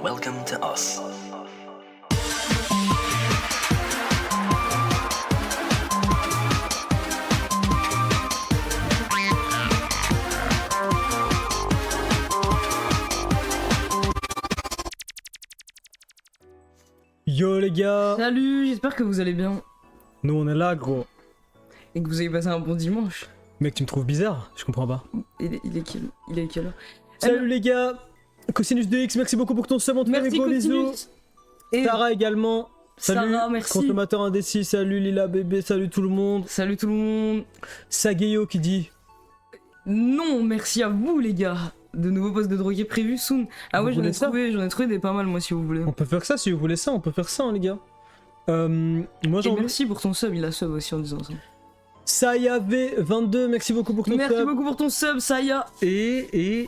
Welcome to us. Yo les gars. Salut, j'espère que vous allez bien Nous on est là gros. et que vous avez passé un bon dimanche. Mec tu me trouves bizarre? Je comprends pas. Il est quelle heure? Salut les gars. Cosinus de X, merci beaucoup pour ton sub, on te fait des Merci gros bisous. Cosinus. Et Sarah également. Salut. Sarah, merci. Consommateur indécis, salut Lila bébé, salut tout le monde. Salut tout le monde. Sageyo qui dit Non, merci à vous les gars. De nouveaux postes de drogués prévus soon. Ah Vous ouais, j'en voulez ai ça trouvé des pas mal moi si vous voulez. on peut faire ça si vous voulez ça, on peut faire ça hein, les gars. Moi Et j'en veux. merci pour ton sub, il a sub aussi en disant ça. Saya V22, merci beaucoup pour ton Merci sub. beaucoup pour ton sub, Saya. Et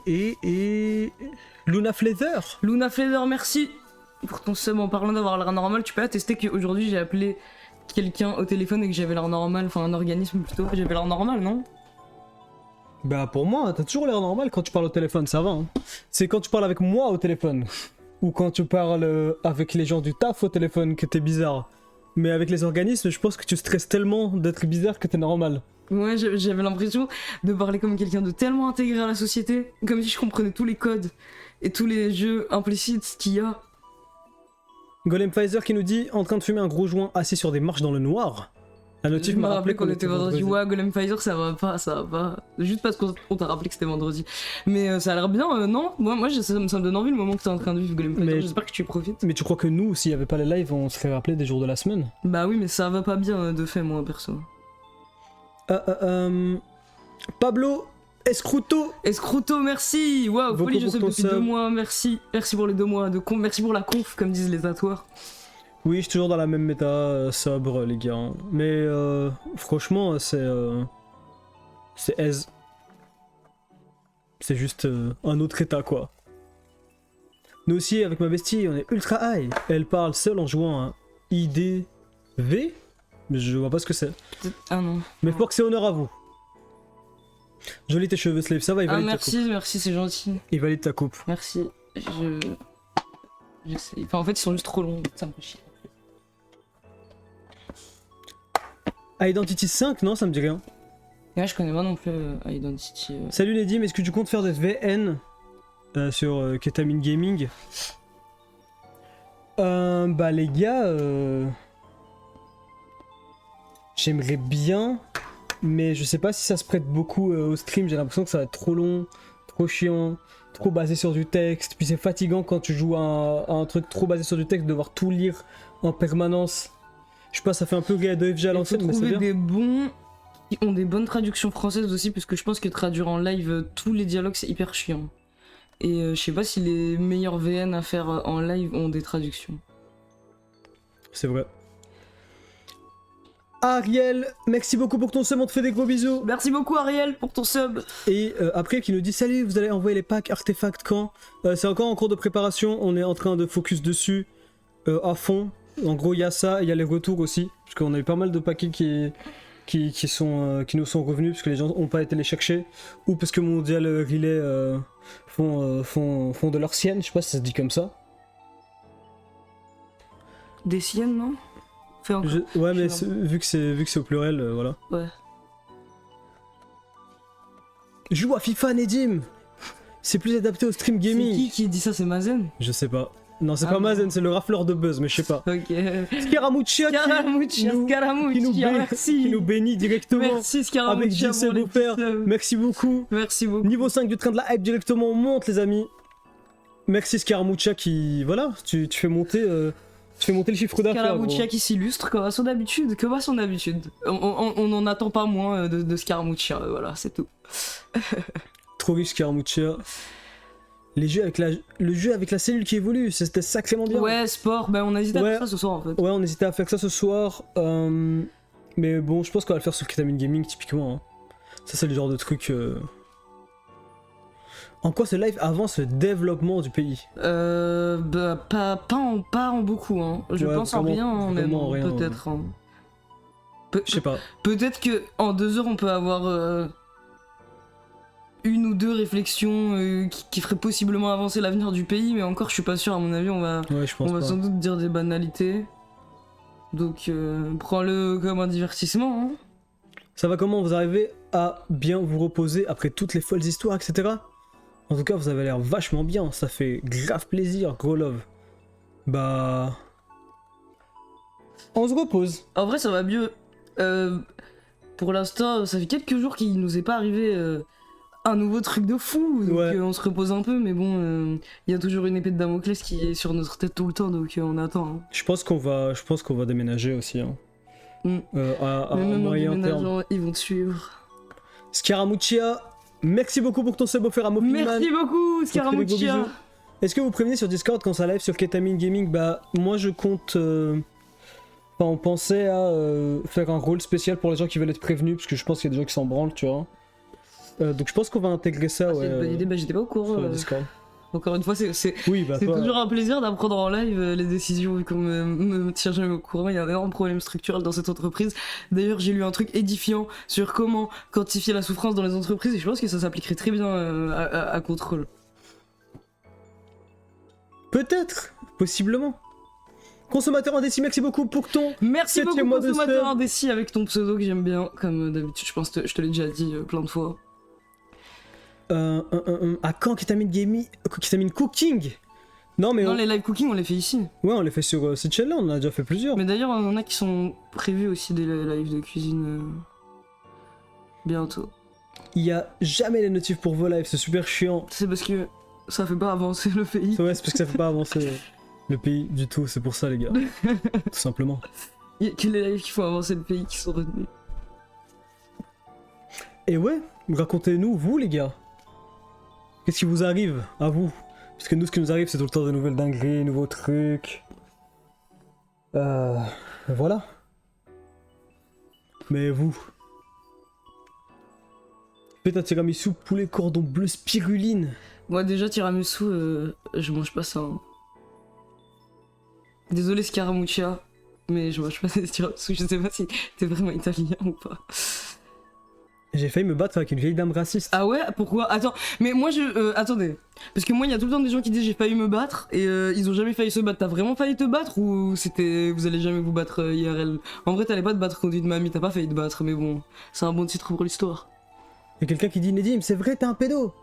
Luna Flather. Luna Feather, merci pour ton sub. En parlant d'avoir l'air normal, tu peux attester qu'aujourd'hui j'ai appelé quelqu'un au téléphone et que j'avais l'air normal, enfin un organisme plutôt. J'avais l'air normal, non? Bah pour moi, t'as toujours l'air normal quand tu parles au téléphone, ça va. Hein. C'est quand tu parles avec moi au téléphone, ou quand tu parles avec les gens du taf au téléphone que t'es bizarre. Mais avec les organismes, je pense que tu stresses tellement d'être bizarre que t'es normal. Ouais, j'avais l'impression de parler comme quelqu'un de tellement intégré à la société, comme si je comprenais tous les codes et tous les jeux implicites qu'il y a. Golem Pfizer qui nous dit en train de fumer un gros joint assis sur des marches dans le noir. La notif Je m'a rappelé qu'on était vendredi. Ouais, Golem Pfizer, ça va pas. Juste parce qu'on t'a rappelé que c'était vendredi. Mais ça a l'air bien, non? Moi ça me donne envie le moment que t'es en train de vivre, Golem Pfizer. Mais- J'espère que tu profites. Mais tu crois que nous, s'il y avait pas les lives, on serait rappelé des jours de la semaine? Bah oui, mais ça va pas bien de fait, moi, perso. Pablo Escruto. Escroto, merci! Waouh, Beaucoup folie, je pour sais ton depuis sub. 2 mois, merci. Merci pour les 2 mois de conf, merci pour la conf, comme disent les tatoueurs. Oui, je suis toujours dans la même méta, sobre les gars. Hein. Mais franchement, c'est aise. C'est juste un autre état quoi. Nous aussi, avec ma bestie, on est ultra high. Elle parle seule en jouant un IDV. Mais je vois pas ce que c'est. Ah non. Mais pour que c'est honneur à vous. Joli tes cheveux, Slave, ça va, il Ah valide ta coupe. merci, c'est gentil. Il valide ta coupe. Merci. J'essaie. Enfin, en fait, ils sont juste trop longs, ça me fait chier. Identity 5, non, ça me dit rien. Ouais, je connais pas non plus Identity. Salut Nedim, est-ce que tu comptes faire des VN sur Ketamine Gaming? Bah les gars, j'aimerais bien, mais je sais pas si ça se prête beaucoup au stream. J'ai l'impression que ça va être trop long, trop chiant, trop basé sur du texte. Puis c'est fatigant quand tu joues à un truc trop basé sur du texte, de devoir tout lire en permanence. Je sais pas, ça fait un peu de FG à Il faut l'ancienne, mais c'est trouver bien. des bons qui ont des bonnes traductions françaises aussi, parce que je pense que traduire en live tous les dialogues c'est hyper chiant. Et je sais pas si les meilleurs VN à faire en live ont des traductions. C'est vrai. Ariel, merci beaucoup pour ton sub, on te fait des gros bisous. Merci beaucoup Ariel pour ton sub. Et après qui nous dit salut, vous allez envoyer les packs artefacts quand? C'est encore en cours de préparation, on est en train de focus dessus à fond. En gros il y a ça, il y a les retours aussi, parce qu'on a eu pas mal de paquets qui nous sont revenus parce que les gens n'ont pas été les chercher, ou parce que Mondial Relay font de leur sienne, je sais pas si ça se dit comme ça. Des siennes, non? Fais encore. Ouais mais Je- vu que c'est au pluriel, voilà. Ouais. Joue à FIFA Nedim. C'est plus adapté au stream C'est gaming. qui dit ça? C'est Mazen? Je sais pas. Non, c'est Ah pas bon. Mazen, c'est le rafleur de buzz, mais je sais pas. Ok. Scaramuccia Scaramouche, qui nous merci. bénit directement Merci Scaramouche avec 10 pour les offert. petits subs. Merci beaucoup. Merci beaucoup. Niveau 5 du train de la hype directement, on monte les amis. Merci Scaramuccia qui... Voilà, tu fais monter le chiffre d'affaires. Scaramuccia gros. qui s'illustre comme à son habitude, On n'en attend pas moins de Scaramuccia, voilà, c'est tout. Trop riche Scaramuccia. Le jeu avec la cellule qui évolue, c'était sacrément bien. Ouais, sport, bah on a hésité à Ouais. faire ça ce soir en fait. Ouais, on hésitait à faire ça ce soir. Mais bon, je pense qu'on va le faire sur Ketamine Gaming typiquement. Hein. Ça, c'est le genre de truc... En quoi ce live avance le développement du pays? Bah pas en beaucoup, hein. Je Ouais, pense en vraiment- rien, hein, mais vraiment bon, rien, peut-être. Hein. Je sais pas. Peut-être que en 2 heures on peut avoir une ou deux réflexions qui feraient possiblement avancer l'avenir du pays, mais encore je suis pas sûr, à mon avis on va, Ouais, je pense on va pas. sans doute dire des banalités. Donc prends-le comme un divertissement. Hein. Ça va comment? Vous arrivez à bien vous reposer après toutes les folles histoires, etc. En tout cas, vous avez l'air vachement bien. Ça fait grave plaisir, gros love. Bah... On se repose. En vrai ça va mieux. Pour l'instant, ça fait quelques jours qu'il nous est pas arrivé un nouveau truc de fou, donc Ouais. on se repose un peu, mais bon, il y a toujours une épée de Damoclès qui est sur notre tête tout le temps, donc on attend. Hein. Je pense qu'on va déménager aussi. Hein. Mm. À Mais même en moyen terme. déménageant, ils vont te suivre. Scaramuccia, merci beaucoup pour ton sub offert à Moffinman. Merci beaucoup, Des gros Scaramuccia. bisous. Est-ce que vous prévenez sur Discord quand ça live sur Ketamine Gaming? Bah, moi je compte. Enfin, on pensait à faire un rôle spécial pour les gens qui veulent être prévenus, parce que je pense qu'il y a des gens qui s'en branlent, tu vois. Donc je pense qu'on va intégrer ça, C'est ouais. une bonne idée, bah j'étais pas au courant. Sur le Discord. Encore une fois, c'est Oui, bah toi. toujours un plaisir d'apprendre en live les décisions, vu qu'on me tient jamais au courant. Il y a un énorme problème structurel dans cette entreprise. D'ailleurs, j'ai lu un truc édifiant sur comment quantifier la souffrance dans les entreprises, et je pense que ça s'appliquerait très bien à contrôle. Peut-être, possiblement. Consommateur indécis, merci beaucoup pour ton. Merci beaucoup, 7e mois de consommateur sub. indécis, avec ton pseudo que j'aime bien, comme d'habitude. Je pense que je te l'ai déjà dit plein de fois. À quand Ketamine Gaming, Ketamine Cooking? Non, mais Non, on... les live cooking, on les fait ici. ouais, on les fait sur cette chaîne-là, on en a déjà fait plusieurs. Mais d'ailleurs, on en a qui sont prévus aussi des lives de cuisine bientôt. Il y a jamais les notifs pour vos lives, c'est super chiant. C'est parce que ça fait pas avancer le pays. Ouais, c'est parce que ça fait pas avancer le pays du tout, c'est pour ça, les gars. Tout simplement. Il y a que les lives qui font avancer le pays qui sont retenus. Et ouais, racontez-nous, vous, les gars. Qu'est-ce qui vous arrive à vous? Parce que nous, ce qui nous arrive, c'est tout le temps de nouvelles dingueries, nouveaux trucs. Voilà. Mais vous? Faites un tiramisu, poulet, cordon bleu, spiruline. Moi déjà tiramisu, je mange pas ça. Hein. Désolé Scaramuccia, mais je mange pas des tiramisu, je sais pas si t'es vraiment italien ou pas. J'ai failli me battre avec une vieille dame raciste. Ah ouais? Pourquoi? Attends, mais moi je... attendez. Parce que moi il y a tout le temps des gens qui disent j'ai failli me battre et ils ont jamais failli se battre. T'as vraiment failli te battre ou c'était... Vous allez jamais vous battre IRL? En vrai t'allais pas te battre contre une mamie, t'as pas failli te battre, mais bon, c'est un bon titre pour l'histoire. Il y a quelqu'un qui dit Nedim, c'est vrai, t'es un pédo.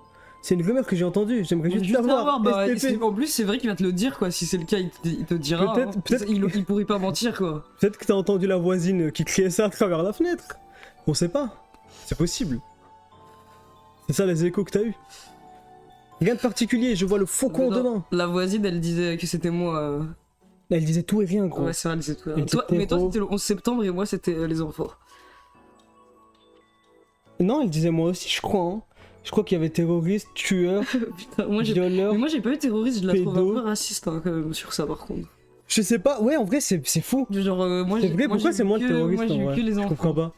C'est une rumeur que j'ai entendue, j'aimerais juste savoir. Bah, STP. en plus c'est vrai qu'il va te le dire quoi, si c'est le cas il te dira. Peut-être- hein. peut-être- Il pourrait pas mentir quoi. Peut-être que t'as entendu la voisine qui criait ça à travers la fenêtre. On sait pas. C'est possible. C'est ça les échos que t'as eu. Rien de particulier, je vois le faucon Mais non, demain. La voisine elle disait que c'était moi. Elle disait tout et rien, gros. Ouais c'est vrai elle disait tout. Et Toi, c'était mais toi gros. c'était le 11 septembre et moi c'était les enfants. Non, elle disait moi aussi, je crois. Hein. Je crois qu'il y avait terroriste, tueur, Putain, moi j'ai... violeur. Mais moi j'ai pas eu terroriste, je la trouve pédo. un peu raciste hein, quand même sur ça par contre. Je sais pas, ouais, en vrai, c'est fou. Genre moi C'est j'ai... vrai, moi, pourquoi j'ai c'est vu moi le que- terroriste Moi j'ai en vu vrai que les Je enfants. comprends pas.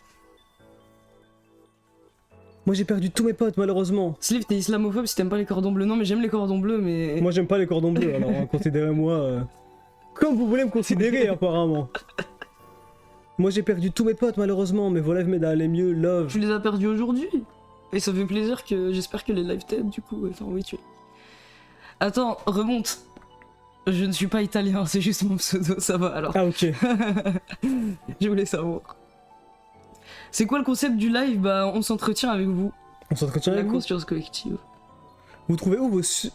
Moi j'ai perdu tous mes potes, malheureusement. Sliv t'es islamophobe si t'aimes pas les cordons bleus. Non mais j'aime les cordons bleus mais... Moi j'aime pas les cordons bleus, alors hein, considérez-moi comme vous voulez me considérer apparemment. Moi j'ai perdu tous mes potes malheureusement, mais vos lives m'aident à aller mieux, love. Tu les as perdus aujourd'hui. Et ça fait plaisir que... J'espère que les live t'aident du coup. Enfin oui tu... Attends, remonte. Je ne suis pas italien, c'est juste mon pseudo, ça va alors. Ah ok. Je voulais savoir. C'est quoi le concept du live? Bah on s'entretient avec vous. On s'entretient La avec vous. conscience collective. Vous trouvez où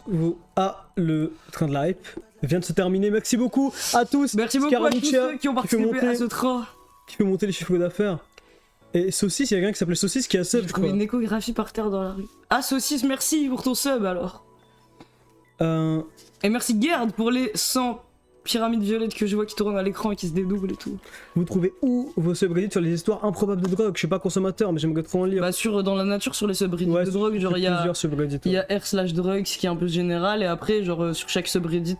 vos... Ah, le train de la hype vient de se terminer. Merci beaucoup à tous. Merci beaucoup à tous Scaramuccia, ceux qui ont fait participé monter- à ce train. qui fait monter les chiffres d'affaires. Et Saucisse, il y a quelqu'un qui s'appelait Saucisse qui a sub, J'ai je trouvé crois. une échographie par terre dans la rue. Ah, Saucisse, merci pour ton sub alors. Et merci Gerd pour les 100 pyramides violettes que je vois qui tournent à l'écran et qui se dédoublent et tout. Vous trouvez où vos subreddits sur les histoires improbables de drogue? Je suis pas consommateur, mais j'aimerais trop en lire. Bah, dans la nature, sur les subreddits Ouais, de drogue, genre il y a. plusieurs subreddits. Il y a r/drugs qui est un peu général et après genre sur chaque subreddit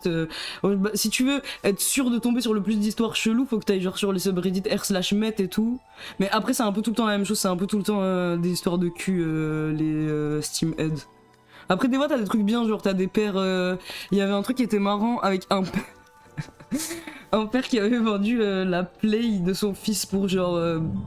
bah, si tu veux être sûr de tomber sur le plus d'histoires cheloues faut que t'ailles genre sur les subreddits r/met et tout mais après c'est un peu tout le temps la même chose, c'est un peu tout le temps des histoires de cul les Steamhead. Après des fois t'as des trucs bien genre t'as des pères il y avait un truc qui était marrant avec un un père qui avait vendu la play de son fils pour genre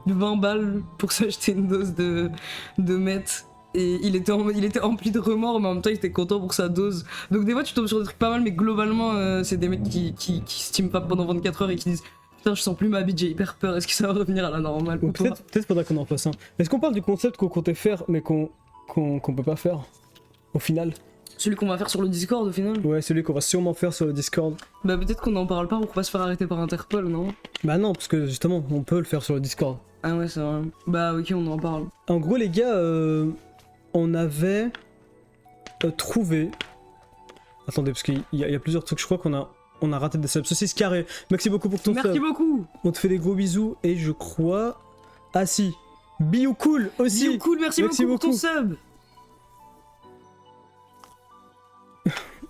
20 balles pour s'acheter une dose de meth. Et il était empli de remords, mais en même temps il était content pour sa dose. Donc des fois tu tombes sur des trucs pas mal, mais globalement c'est des mecs qui steam pas pendant 24 heures et qui disent putain je sens plus ma bite, j'ai hyper peur, est-ce que ça va revenir à la normale ou pas? Peut-être faudra qu'on en fasse un. Est-ce qu'on parle du concept qu'on comptait faire mais qu'on peut pas faire au final? Celui qu'on va faire sur le Discord au final? Ouais, celui qu'on va sûrement faire sur le Discord. Bah peut-être qu'on en parle pas pour pas se faire arrêter par Interpol, non? Bah non, parce que justement, on peut le faire sur le Discord. Ah ouais c'est vrai. Bah ok on en parle. En gros les gars, on avait trouvé... Attendez, parce qu'il y a plusieurs trucs, je crois qu'on a raté des subs. Ceci carré, merci beaucoup pour ton sub. Merci beaucoup. On te fait des gros bisous et je crois... Ah si, Biou Cool aussi. Biou Cool, merci beaucoup pour ton sub.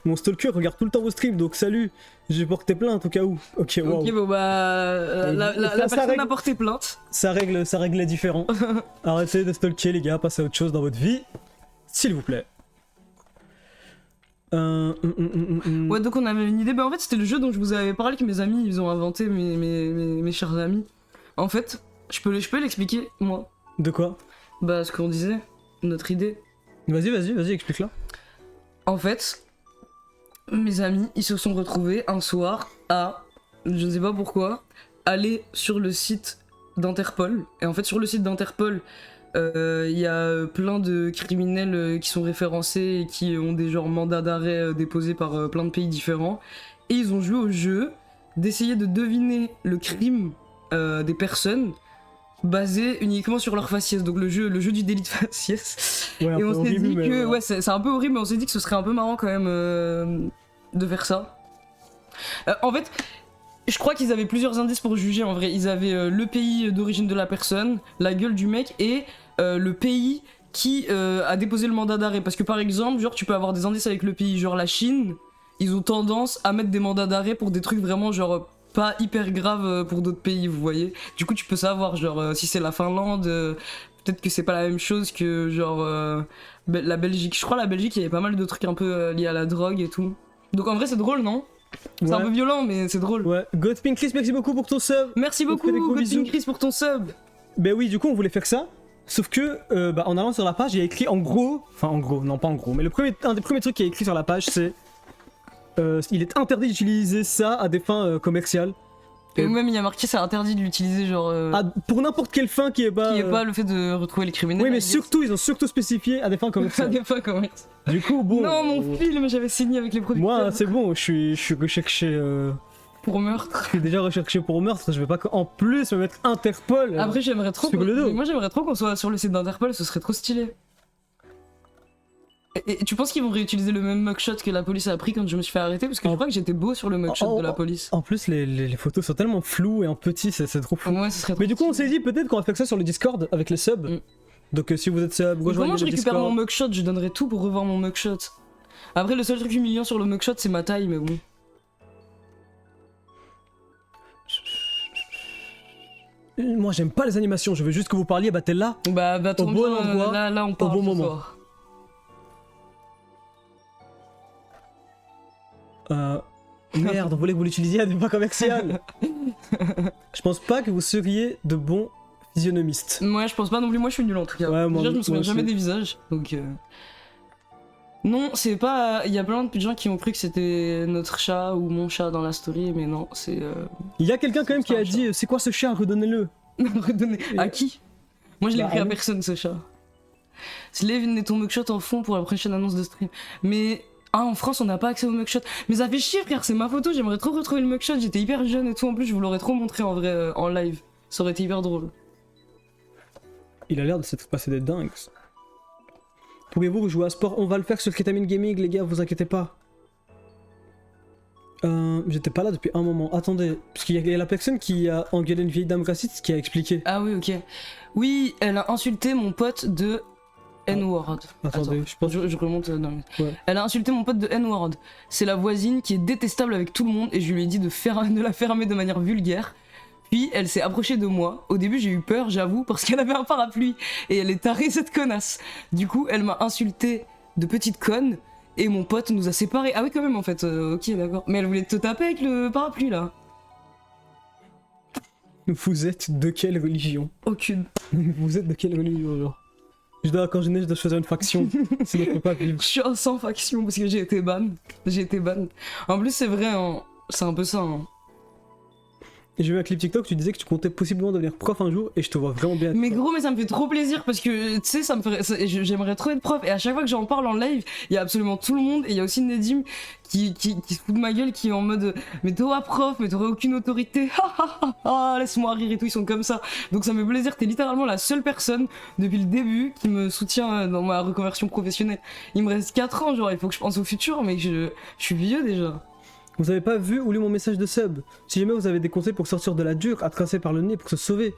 Mon stalker regarde tout le temps vos streams, donc salut. J'ai porté plainte au cas où. Ok, wow. Ok, bon bah. La personne a porté plainte. Ça règle les différends. Arrêtez de stalker, les gars, passez à autre chose dans votre vie. S'il vous plaît. Ouais, donc on avait une idée. Bah, en fait, c'était le jeu dont je vous avais parlé que mes amis ils ont inventé, mes chers amis. En fait, je peux l'expliquer, moi. De quoi? Bah, ce qu'on disait, notre idée. Vas-y, explique-la. En fait, mes amis, ils se sont retrouvés un soir à, je ne sais pas pourquoi, aller sur le site d'Interpol. Et en fait, sur le site d'Interpol, il y a plein de criminels qui sont référencés et qui ont des genres mandats d'arrêt déposés par plein de pays différents. Et ils ont joué au jeu d'essayer de deviner le crime des personnes basé uniquement sur leur faciès, donc le jeu du délit de faciès. Ouais, et on s'est dit que, ouais, c'est un peu horrible, mais on s'est dit que ce serait un peu marrant quand même de faire ça. En fait, je crois qu'ils avaient plusieurs indices pour juger en vrai. Ils avaient le pays d'origine de la personne, la gueule du mec et le pays qui a déposé le mandat d'arrêt. Parce que par exemple, genre tu peux avoir des indices avec le pays, genre la Chine, ils ont tendance à mettre des mandats d'arrêt pour des trucs vraiment genre pas hyper grave pour d'autres pays, vous voyez. Du coup, tu peux savoir, genre, si c'est la Finlande, peut-être que c'est pas la même chose que, genre, la Belgique. Je crois la Belgique, il y avait pas mal de trucs un peu liés à la drogue et tout. Donc en vrai, c'est drôle, non? C'est un peu violent, mais c'est drôle. Ouais, Godpink Chris, merci beaucoup pour ton sub. Merci beaucoup, Godpink Chris, pour ton sub. Ben oui, du coup, on voulait faire ça. Sauf que, en allant sur la page, il y a écrit en gros, non pas en gros, mais un des premiers trucs qui est écrit sur la page, c'est il est interdit d'utiliser ça à des fins commerciales. Et même il y a marqué c'est interdit de l'utiliser genre pour n'importe quelle fin qui est pas le fait de retrouver les criminels. Oui mais surtout ils ont surtout spécifié à des fins commerciales. À des fins commerciales. Du coup bon. Non mon film j'avais signé avec les producteurs. Moi c'est bon je suis recherché pour meurtre. Je suis déjà recherché pour meurtre, je vais pas en plus me mettre Interpol. Après j'aimerais trop sur le dos. Moi j'aimerais trop qu'on soit sur le site d'Interpol, ce serait trop stylé. Et tu penses qu'ils vont réutiliser le même mugshot que la police a pris quand je me suis fait arrêter? Parce que je crois que j'étais beau sur le mugshot de la police. En plus, les photos sont tellement floues et en petit, c'est trop fou. Ouais, ce serait trop Mais du coup, on s'est dit peut-être qu'on va faire ça sur le Discord avec les subs. Donc si vous êtes sub, rejoignez le Discord. Comment je récupère mon mugshot? Je donnerais tout pour revoir mon mugshot. Après, le seul truc humiliant sur le mugshot, c'est ma taille, mais bon. Moi, j'aime pas les animations, je veux juste que vous parliez, t'es là. Bah, au bon endroit, là, on parle au bon moment. Merde, on voulait que vous l'utilisiez à des fins commerciales. Je pense pas que vous seriez de bons physionomistes. Ouais, je pense pas non plus, moi je suis nul en tout cas. Ouais, déjà, je me souviens jamais des visages, donc... Non, c'est pas... Il y a plein de gens qui ont cru que c'était notre chat ou mon chat dans la story, mais non, c'est... Il y a quelqu'un quand même qui a dit « C'est quoi ce chat? Redonnez-le » Redonnez... À qui? Moi je l'ai pris à personne ce chat. Slave, venez ton mugshot en fond pour la prochaine annonce de stream. Mais... Ah, en France, on n'a pas accès au mugshot. Mais ça fait chier, frère, c'est ma photo, j'aimerais trop retrouver le mugshot. J'étais hyper jeune et tout, en plus, je vous l'aurais trop montré en vrai, en live. Ça aurait été hyper drôle. Il a l'air de s'être passé des dingues. Pourriez-vous jouer à sport? On va le faire sur Ketamine Gaming, les gars, vous inquiétez pas. J'étais pas là depuis un moment. Attendez, parce qu'il y a la personne qui a engueulé une vieille dame raciste qui a expliqué. Ah oui, ok. Oui, elle a insulté mon pote de... N-word. Attendez, je pense je remonte dans le... Ouais. Elle a insulté mon pote de N-word. C'est la voisine qui est détestable avec tout le monde et je lui ai dit de la fermer de manière vulgaire. Puis elle s'est approchée de moi. Au début j'ai eu peur, j'avoue, parce qu'elle avait un parapluie et elle est tarée cette connasse. Du coup elle m'a insulté de petite conne et mon pote nous a séparés. Ah oui quand même en fait, ok d'accord. Mais elle voulait te taper avec le parapluie là. Vous êtes de quelle religion? Aucune. Vous êtes de quelle religion genre? Quand je dois choisir une faction, sinon je peux pas vivre. Je suis en sans faction parce que j'ai été ban. J'ai été ban. En plus, c'est vrai, hein, c'est un peu ça. Hein. Et j'ai vu un clip TikTok, tu disais que tu comptais possiblement devenir prof un jour, et je te vois vraiment bien. Mais gros, mais ça me fait trop plaisir parce que tu sais, j'aimerais trop être prof. Et à chaque fois que j'en parle en live, il y a absolument tout le monde. Et il y a aussi Nedim qui se fout de ma gueule, qui est en mode mais toi prof, mais t'aurais aucune autorité. Laisse-moi rire et tout, ils sont comme ça. Donc ça me fait plaisir, t'es littéralement la seule personne depuis le début qui me soutient dans ma reconversion professionnelle. Il me reste 4 ans, genre il faut que je pense au futur, mais je suis vieux déjà. Vous avez pas vu ou lu mon message de sub? Si jamais vous avez des conseils pour sortir de la dure, à tracer par le nez pour se sauver,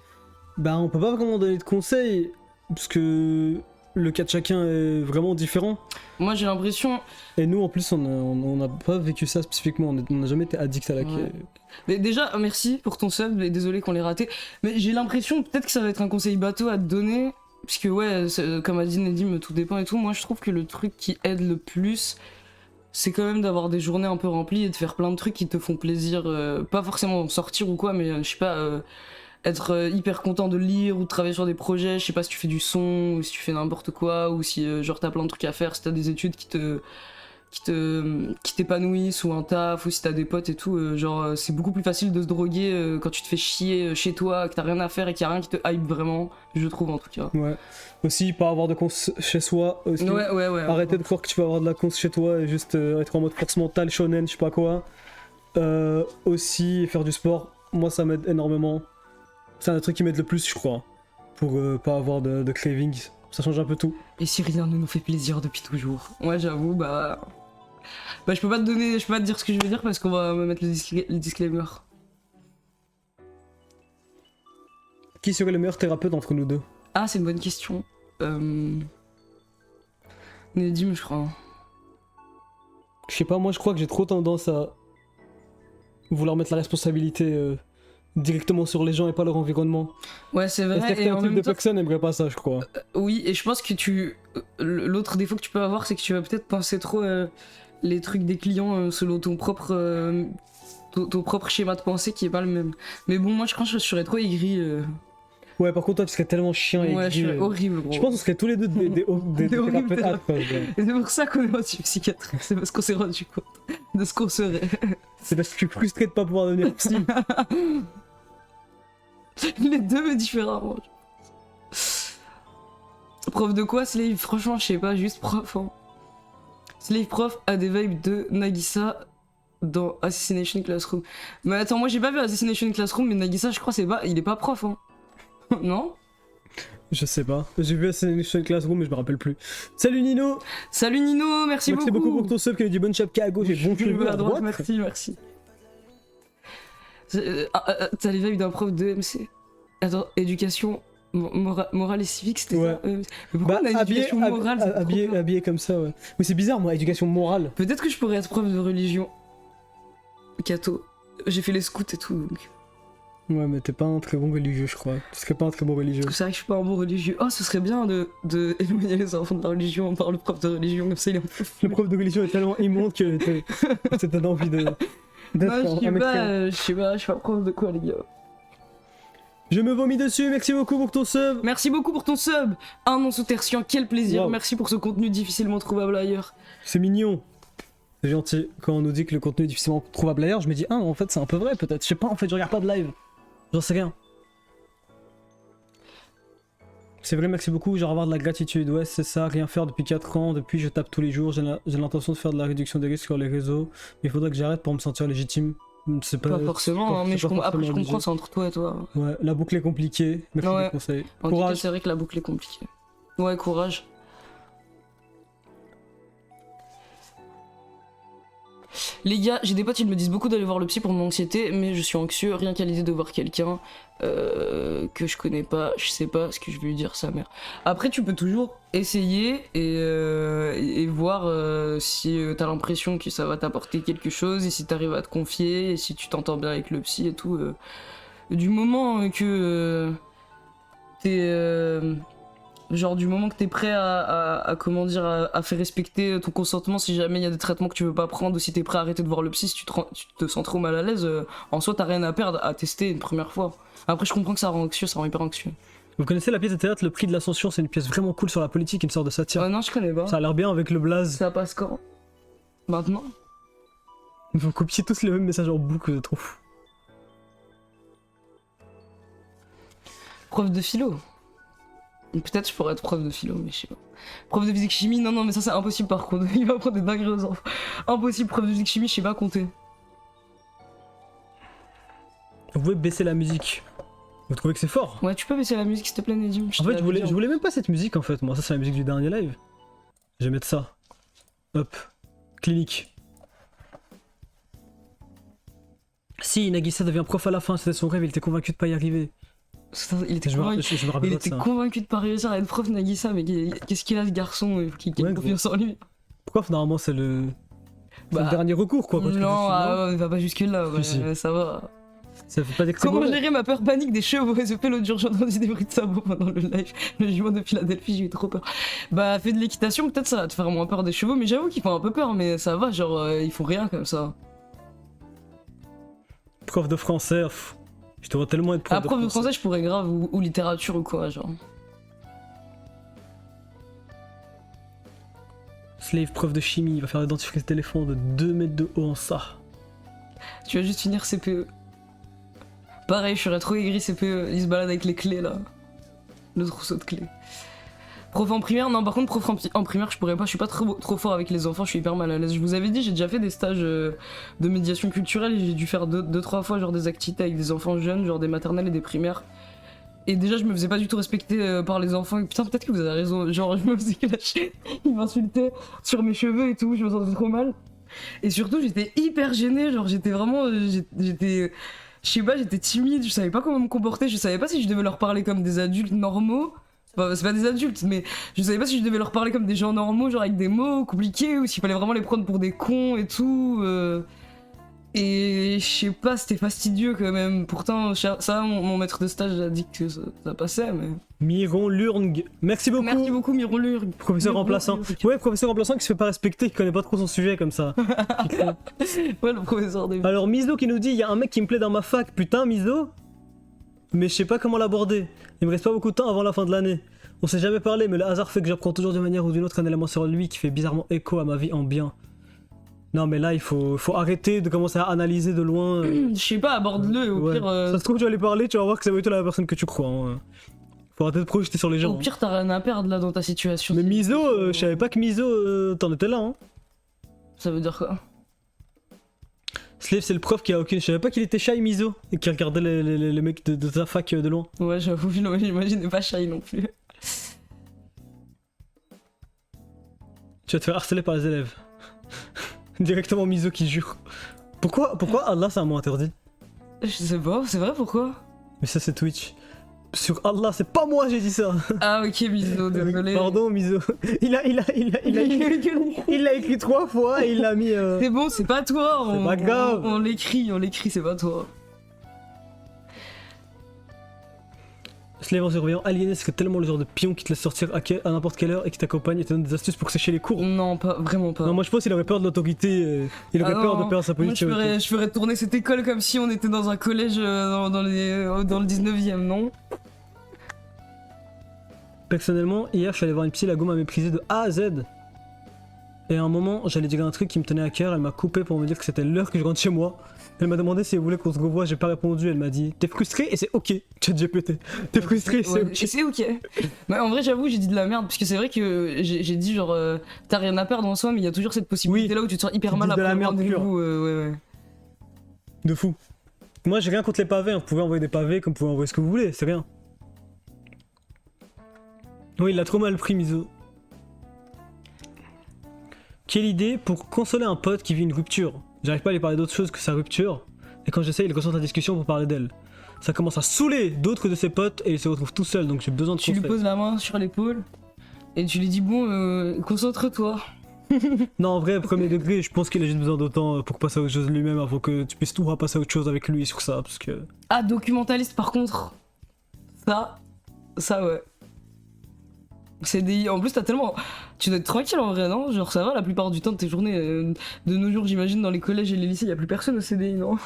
bah on peut pas vraiment donner de conseils, parce que le cas de chacun est vraiment différent. Moi j'ai l'impression... Et nous en plus on n'a pas vécu ça spécifiquement, on n'a jamais été addict à la Ouais. Mais déjà, merci pour ton sub, et désolé qu'on l'ait raté, mais j'ai l'impression peut-être que ça va être un conseil bateau à te donner, parce que ouais, comme a dit Nedim, tout dépend et tout, moi je trouve que le truc qui aide le plus... c'est quand même d'avoir des journées un peu remplies et de faire plein de trucs qui te font plaisir, pas forcément sortir ou quoi, mais je sais pas, être hyper content de lire ou de travailler sur des projets, je sais pas si tu fais du son ou si tu fais n'importe quoi, ou si genre t'as plein de trucs à faire, si t'as des études qui t'épanouissent ou un taf, ou si t'as des potes et tout, genre c'est beaucoup plus facile de se droguer quand tu te fais chier chez toi, que t'as rien à faire et qu'il y a rien qui te hype vraiment, je trouve en tout cas. Ouais. Aussi, pas avoir de cons chez soi. Aussi. Ouais. Arrêter de croire que tu peux avoir de la cons chez toi et juste être en mode force mentale, shonen, je sais pas quoi. Aussi, faire du sport, moi ça m'aide énormément. C'est un truc qui m'aide le plus, je crois. Pour pas avoir de cravings. Ça change un peu tout. Et si rien ne nous fait plaisir depuis toujours. Ouais, j'avoue, bah je peux pas te dire ce que je veux dire parce qu'on va me mettre le disclaimer. Qui serait le meilleur thérapeute entre nous deux? Ah, c'est une bonne question. Nedim, je crois. Je sais pas, moi je crois que j'ai trop tendance à vouloir mettre la responsabilité directement sur les gens et pas leur environnement. Ouais, c'est Et vrai. Et certains en types même de temps, personnes n'aimeraient pas ça, je crois. oui, et je pense que l'autre défaut que tu peux avoir, c'est que tu vas peut-être penser trop les trucs des clients selon ton propre schéma de pensée qui est pas le même. Mais bon, moi je pense que je serais trop aigri. Ouais, par contre, toi tu serais tellement chiant et Ouais, je aigri, serais horrible, gros. Je pense qu'on serait tous les deux des horribles thérapeutes hâte, quoi. Et c'est pour ça qu'on est rendu psychiatre. C'est parce qu'on s'est rendu compte de ce qu'on serait. C'est parce que je suis frustré de pas pouvoir devenir psy. Les deux, mais différemment. Prof de quoi, Slave? Franchement, je sais pas, juste prof. Hein. Slave prof a des vibes de Nagisa dans Assassination Classroom. Mais attends, moi j'ai pas vu Assassination Classroom, mais Nagisa, je crois, il est pas prof. Hein. Non? Je sais pas. J'ai vu Assassination Classroom mais je me rappelle plus. Salut Nino! Salut Nino, merci beaucoup! Merci beaucoup pour ton sub qui a du bon chapka à gauche et bon cheveux à droite. Merci. T'as les vibes d'un prof de MC. Attends, éducation morale et civique, c'était Ouais. ça? Mais pourquoi on a une éducation morale? C'est trop bien. habillé comme ça, ouais. Mais c'est bizarre, moi, éducation morale. Peut-être que je pourrais être prof de religion. Catho. J'ai fait les scouts et tout, donc. Ouais, mais t'es pas un très bon religieux, je crois. Tu serais pas un très bon religieux. C'est vrai que je suis pas un bon religieux. Oh, ce serait bien de éloigner les enfants de la religion par le prof de religion, comme ça il est un peu fou. Le prof de religion est tellement immonde que t'as envie de. Non, je suis pas prof de quoi, les gars. Je me vomis dessus, merci beaucoup pour ton sub. Merci beaucoup pour ton sub. Un non sous-tertien, quel plaisir. Wow. Merci pour ce contenu difficilement trouvable ailleurs. C'est mignon. C'est gentil. Quand on nous dit que le contenu est difficilement trouvable ailleurs, je me dis, ah, en fait, c'est un peu vrai, peut-être. Je sais pas, en fait, je regarde pas de live. J'en sais rien. C'est vrai, merci beaucoup. Genre avoir de la gratitude. Ouais, c'est ça. Rien faire depuis 4 ans. Depuis, je tape tous les jours. J'ai l'intention de faire de la réduction des risques sur les réseaux. Mais il faudrait que j'arrête pour me sentir légitime. C'est Pas forcément, hein, mais après je comprends, c'est entre toi et toi. Ouais, la boucle est compliquée. Merci Ouais. des conseils. En tout cas, Courage. c'est vrai que la boucle est compliquée. Ouais, courage. Les gars, j'ai des potes, ils me disent beaucoup d'aller voir le psy pour mon anxiété, mais je suis anxieux rien qu'à l'idée de voir quelqu'un que je connais pas, je sais pas ce que je vais lui dire sa mère. Après, tu peux toujours essayer et voir si t'as l'impression que ça va t'apporter quelque chose, et si t'arrives à te confier, et si tu t'entends bien avec le psy et tout. Du moment que t'es... Genre du moment que t'es prêt à comment dire à faire respecter ton consentement, si jamais il y a des traitements que tu veux pas prendre, ou si t'es prêt à arrêter de voir le psy, si tu te sens trop mal à l'aise, en soi t'as rien à perdre à tester une première fois. Après je comprends que ça rend anxieux, ça rend hyper anxieux. Vous connaissez la pièce de théâtre Le Prix de l'Ascension? C'est une pièce vraiment cool sur la politique, une sorte de satire. Oh non, je connais pas. Ça a l'air bien avec le blaze. Ça passe quand? Maintenant? Vous copiez tous les mêmes messages en boucle, c'est trop fou. Prof de philo. Peut-être je pourrais être prof de philo, mais je sais pas. Prof de physique chimie, non, mais ça c'est impossible par contre. Il va apprendre des dingueries aux enfants. Impossible, prof de physique chimie, je sais pas compter. Vous pouvez baisser la musique. Vous trouvez que c'est fort? Ouais, tu peux baisser la musique s'il te plaît, Nedim. En fait, je voulais même pas cette musique en fait. Moi, ça c'est la musique du dernier live. Je vais mettre ça. Hop. Clinique. Si, Nagisa devient prof à la fin, c'était son rêve, il était convaincu de pas y arriver. Il était Je me convaincu, rappelle il pas de était ça. convaincu de pas réussir à être prof, Nagisa, mais qu'est-ce qu'il a ce garçon qui a Ouais, confiance en lui? Prof, normalement, c'est le Bah, dernier recours quoi. Quand tu fais non, des ah, va pas jusque là, ouais, Si, si. ça va. Ça fait pas dire que c'est Comment mauvais. gérer ma peur panique des chevaux et ce l'autre jour j'ai entendu des bruits de sabots pendant le live, le jument de Philadelphie, j'ai eu trop peur. Bah fais de l'équitation, peut-être ça va te faire moins peur des chevaux, mais j'avoue qu'ils font un peu peur, mais ça va, genre ils font rien comme ça. Prof de français, je te vois tellement être prof Ah, prof de français je pourrais grave, ou littérature ou quoi, genre. Slave, prof de chimie, il va faire identifier cet éléphant de 2 mètres de haut en ça. Tu vas juste finir CPE. Pareil, je serais trop aigri CPE, il se balade avec les clés là. Le trousseau de clés. Prof en primaire, non par contre prof en primaire je pourrais pas, je suis pas trop fort avec les enfants, je suis hyper mal à l'aise. Je vous avais dit, j'ai déjà fait des stages de médiation culturelle et j'ai dû faire 2-3 fois genre des activités avec des enfants jeunes, genre des maternelles et des primaires. Et déjà je me faisais pas du tout respecter par les enfants, et putain peut-être que vous avez raison, genre je me faisais clasher, ils m'insultaient sur mes cheveux et tout, je me sentais trop mal. Et surtout j'étais hyper gênée, genre j'étais vraiment, j'étais... Je sais pas, j'étais timide, je savais pas comment me comporter, je savais pas si je devais leur parler comme des adultes normaux. Enfin, c'est pas des adultes, mais je savais pas si je devais leur parler comme des gens normaux, genre avec des mots compliqués, ou s'il fallait vraiment les prendre pour des cons et tout. Et je sais pas, c'était fastidieux quand même. Pourtant, ça, mon maître de stage a dit que ça passait, mais... Miron Lurng, merci beaucoup. Merci beaucoup, Miron Lurg. Professeur remplaçant. Ouais, professeur remplaçant qui se fait pas respecter, qui connaît pas trop son sujet comme ça. Ouais, le professeur des... Alors Miso qui nous dit, il y a un mec qui me plaît dans ma fac, putain Miso. Mais je sais pas comment l'aborder. Il me reste pas beaucoup de temps avant la fin de l'année. On s'est jamais parlé, mais le hasard fait que j'apprends toujours d'une manière ou d'une autre un élément sur lui qui fait bizarrement écho à ma vie en bien. Non mais là il faut arrêter de commencer à analyser de loin. Je sais pas, aborde-le, et au Ouais. pire... Ça se trouve tu vas lui parler, tu vas voir que ça va être la personne que tu crois. Hein. Faut arrêter de projeter sur les gens. Au pire, t'as rien à perdre là dans ta situation. Mais Miso, je savais pas que Miso, t'en étais là. Hein. Ça veut dire quoi? Slave c'est le prof qui a aucune... Je savais pas qu'il était shy Miso, et qui regardait les mecs de sa fac de loin. Ouais, j'avoue, j'imaginais pas shy non plus. Tu vas te faire harceler par les élèves. Directement Miso qui jure. Pourquoi Allah c'est un mot interdit? Je sais pas, c'est vrai, pourquoi? Mais ça c'est Twitch. Sur Allah, c'est pas moi j'ai dit ça. Ah ok, Miso, désolé. Pardon Miso. Il l'a écrit 3 fois et il l'a mis... C'est bon, c'est pas toi, C'est pas grave. on l'écrit, c'est pas toi. Slave en surveillant aliéné serait tellement le genre de pion qui te laisse sortir à n'importe quelle heure et qui t'accompagne et te donne des astuces pour sécher les cours. Non, pas, vraiment pas. Non, moi je pense qu'il aurait peur de l'autorité, il aurait Ah peur non, de perdre sa Moi position. je ferais tourner cette école comme si on était dans un collège dans le 19ème, non? Personnellement, hier je suis allé voir une psy, la go m'a méprisé de A à Z. Et à un moment, j'allais dire un truc qui me tenait à cœur, elle m'a coupé pour me dire que c'était l'heure que je rentre chez moi. Elle m'a demandé si elle voulait qu'on se revoie, j'ai pas répondu, elle m'a dit t'es frustré et c'est ok, ChatGPT. T'es frustré, c'est Ouais, ok. et c'est ok. Mais en vrai, j'avoue, j'ai dit de la merde, parce que c'est vrai que j'ai dit genre, t'as rien à perdre en soi, mais il y a toujours cette possibilité là où tu te sens hyper Tu mal dis de après la le merde rendez-vous. Ouais. De fou. Moi j'ai rien contre les pavés, hein. Vous pouvez envoyer des pavés comme vous pouvez envoyer ce que vous voulez, c'est rien. Oui, il a trop mal pris Miso. Quelle idée pour consoler un pote qui vit une rupture. J'arrive pas à lui parler d'autre chose que sa rupture, et quand j'essaie, il concentre la discussion pour parler d'elle. Ça commence à saouler d'autres de ses potes et il se retrouve tout seul, donc j'ai besoin de Tu lui conseils. poses la main sur l'épaule, et tu lui dis bon, concentre-toi. Non, en vrai, premier degré, je pense qu'il a juste besoin d'autant pour passer à autre chose lui-même avant que tu puisses tout repasser à autre chose avec lui sur ça, parce que... Ah, documentaliste par contre. Ça ouais. CDI, en plus t'as tellement... Tu dois être tranquille en vrai, non? Genre ça va la plupart du temps de tes journées. De nos jours j'imagine dans les collèges et les lycées y a plus personne au CDI, non?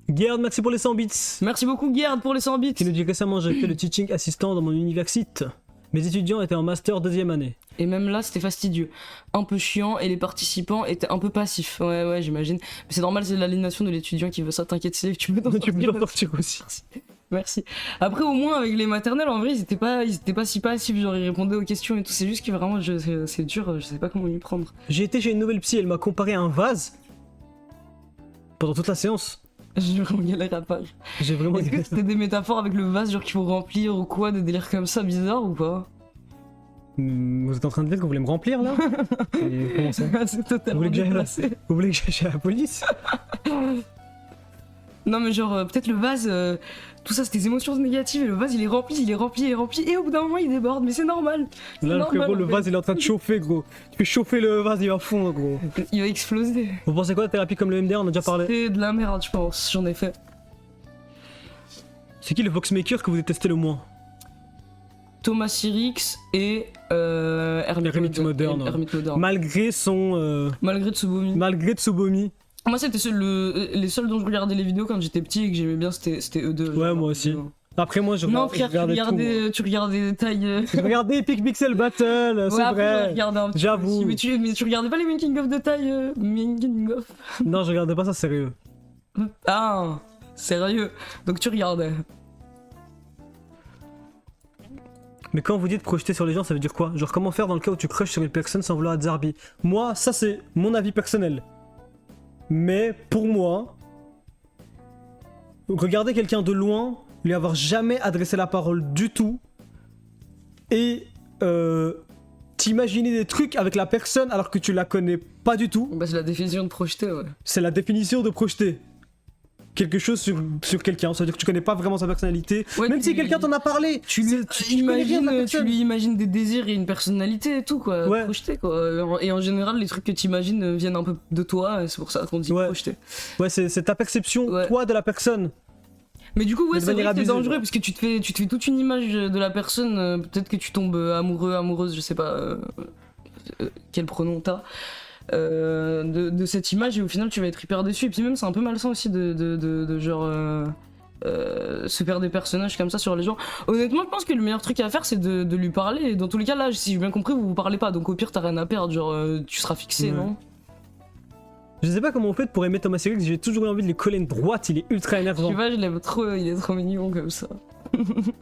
Gerd, merci pour les 100 bits. Merci beaucoup Gerd pour les 100 bits. Qui nous dit récemment, j'ai fait le teaching assistant dans mon université. Mes étudiants étaient en master 2e année. Et même là, c'était fastidieux. Un peu chiant et les participants étaient un peu passifs. Ouais, j'imagine. Mais c'est normal, c'est l'aliénation de l'étudiant qui veut ça. T'inquiète, c'est tu peux t'en sortir aussi. Merci. Après, au moins, avec les maternelles, en vrai, ils étaient pas si passifs. Genre, ils répondaient aux questions et tout. C'est juste que vraiment, c'est dur. Je sais pas comment y prendre. J'ai été chez une nouvelle psy, elle m'a comparé à un vase. Pendant toute la séance. J'ai vraiment galéré à part. J'ai vraiment Est-ce que c'était des métaphores avec le vase, genre qu'il faut remplir ou quoi, des délires comme ça bizarres ou pas? Vous êtes en train de dire que vous voulez me remplir là? Et comment ça? C'est totalement Vous déplacé. voulez que j'aille chez la police? Non mais genre peut-être le vase, tout ça c'était des émotions négatives et le vase il est rempli et au bout d'un moment il déborde mais c'est normal. Là le frérot, le vase il est en train de chauffer gros. Tu fais chauffer le vase, il va fondre gros. Il va exploser. Vous pensez quoi de thérapie comme le MDR, on a déjà parlé? C'est de la merde je pense, j'en ai fait. C'est qui le Voxmaker que vous détestez le moins? Thomas Sirix et Ermite Moderne. Malgré son... Malgré Tsubomi. Malgré Tsubomi. Moi c'était les seuls dont je regardais les vidéos quand j'étais petit et que j'aimais bien, c'était eux deux. Ouais moi aussi. Après moi je non frère, tu regardais des tailles... Je regardais Epic Pixel Battle, c'est vrai. J'avoue. Mais tu regardais pas les making of de taille making of? Non je regardais pas ça sérieux. Ah sérieux. Donc tu regardais. Mais quand vous dites projeter sur les gens, ça veut dire quoi? Genre comment faire dans le cas où tu crushes sur une personne sans vouloir être Zarbi? Moi, ça c'est mon avis personnel. Mais pour moi, regarder quelqu'un de loin, lui avoir jamais adressé la parole du tout, et t'imaginer des trucs avec la personne alors que tu la connais pas du tout. Bah c'est la définition de projeter, ouais. C'est la définition de projeter. Quelque chose sur quelqu'un, ça veut dire que tu connais pas vraiment sa personnalité, ouais, même si quelqu'un t'en a parlé, tu lui imagines des désirs et une personnalité et tout quoi, ouais. Projeter quoi, et en général les trucs que tu imagines viennent un peu de toi, et c'est pour ça qu'on dit ouais. Projeter. Ouais c'est ta perception, ouais. Toi de la personne. Mais du coup ouais c'est vrai que c'est dangereux parce que tu te fais toute une image de la personne, peut-être que tu tombes amoureux, amoureuse, je sais pas quel pronom t'as. De cette image et au final tu vas être hyper déçu et puis même c'est un peu malsain aussi de genre se faire des personnages comme ça sur les gens. Honnêtement je pense que le meilleur truc à faire c'est de lui parler et dans tous les cas là si j'ai bien compris vous parlez pas donc au pire t'as rien à perdre genre tu seras fixé ouais. Non je sais pas comment on fait pour aimer Thomas Sirix, j'ai toujours eu envie de lui coller une droite, il est ultra énervant. Tu vois je l'aime trop, il est trop mignon comme ça.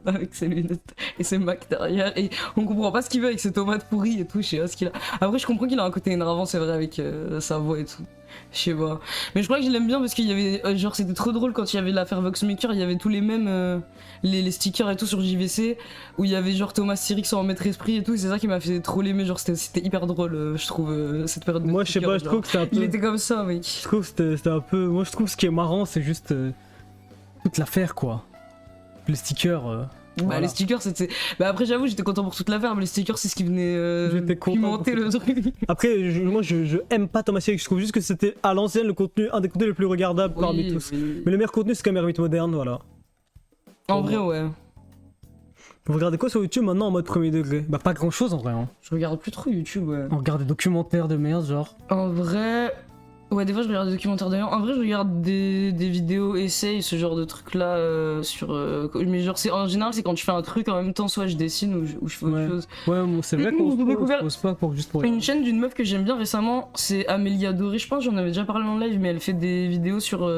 Avec ses lunettes et ses Macs derrière et on comprend pas ce qu'il veut avec ses tomates pourries et tout, je sais pas ce qu'il a. Après je comprends qu'il a un côté énervant c'est vrai avec sa voix et tout, je sais pas. Mais je crois que je l'aime bien parce qu'il y avait genre c'était trop drôle quand il y avait l'affaire Voxmaker, il y avait tous les mêmes les stickers et tout sur JVC où il y avait genre Thomas Sirix en maître esprit et tout et c'est ça qui m'a fait trop l'aimer, genre c'était hyper drôle je trouve cette période de moi je sais pas, je trouve que c'était un peu... Il était comme ça mec. Je trouve que c'était un peu... Moi je trouve ce qui est marrant c'est juste toute l'affaire quoi. Les stickers. Bah voilà. les stickers c'était. Bah après j'avoue j'étais content pour toute l'affaire mais les stickers c'est ce qui venait pimenter le truc. Après moi je aime pas Thomas Sirix, je trouve juste que c'était à l'ancienne le contenu, un des contenus les plus regardables parmi tous. Oui. Mais le meilleur contenu c'est quand même Ermite Moderne, voilà. En vrai ouais. Vous regardez quoi sur YouTube maintenant en mode premier degré? Bah pas grand chose en vrai hein. Je regarde plus trop YouTube ouais. On regarde des documentaires de merde genre. En vrai... Ouais, des fois je regarde des documentaires de En vrai, je regarde des vidéos essais, ce genre de trucs là sur. Mais genre, en général, c'est quand je fais un truc en même temps, soit je dessine ou je fais autre chose. Ouais, c'est vrai qu'on se pose pas pour juste pour. Une chaîne d'une meuf que j'aime bien récemment, c'est Amelia Doré. Je pense, j'en avais déjà parlé en live, mais elle fait des vidéos sur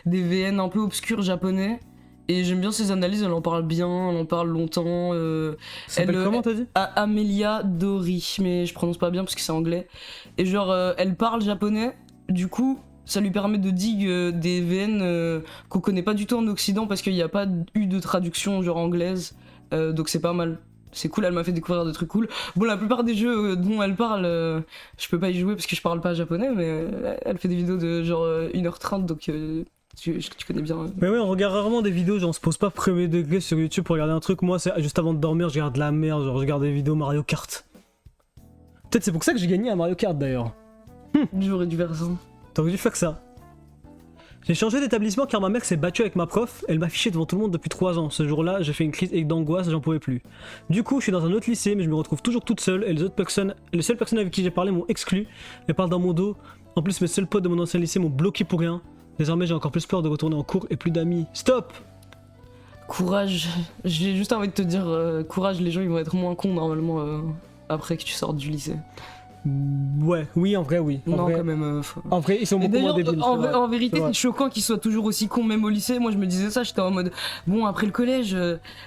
des VN un peu obscurs japonais. Et j'aime bien ses analyses, elle en parle bien, elle en parle longtemps. Comment t'as dit? Amelia Dori, mais je prononce pas bien parce que c'est anglais. Et genre, elle parle japonais. Du coup, ça lui permet de dig des VN qu'on connaît pas du tout en Occident parce qu'il n'y a pas eu de traduction genre anglaise, donc c'est pas mal. C'est cool, elle m'a fait découvrir des trucs cool. Bon, la plupart des jeux dont elle parle, je peux pas y jouer parce que je parle pas japonais, mais elle fait des vidéos de genre 1h30, donc tu connais bien. Mais ouais, on regarde rarement des vidéos, genre on se pose pas premier degré sur YouTube pour regarder un truc. Moi, c'est juste avant de dormir, je regarde de la merde, genre je regarde des vidéos Mario Kart. Peut-être c'est pour ça que j'ai gagné à Mario Kart d'ailleurs. J'aurais dû faire ça. T'aurais dû faire ça. J'ai changé d'établissement car ma mère s'est battue avec ma prof, elle m'a affiché devant tout le monde depuis 3 ans. Ce jour-là, j'ai fait une crise d'angoisse, j'en pouvais plus. Du coup, je suis dans un autre lycée, mais je me retrouve toujours toute seule et les seules personnes avec qui j'ai parlé m'ont exclu. Elles parlent dans mon dos. En plus, mes seuls potes de mon ancien lycée m'ont bloqué pour rien. Désormais, j'ai encore plus peur de retourner en cours et plus d'amis. Stop! Courage. J'ai juste envie de te dire, courage, les gens ils vont être moins cons normalement après que tu sortes du lycée. Ouais, oui, en vrai, oui. Non, quand même. En vrai, ils sont Et beaucoup moins d'ailleurs, débiles. en vérité, c'est vrai. c'est choquant qu'ils soient toujours aussi cons, même au lycée. Moi, je me disais ça, j'étais en mode, bon, après le collège,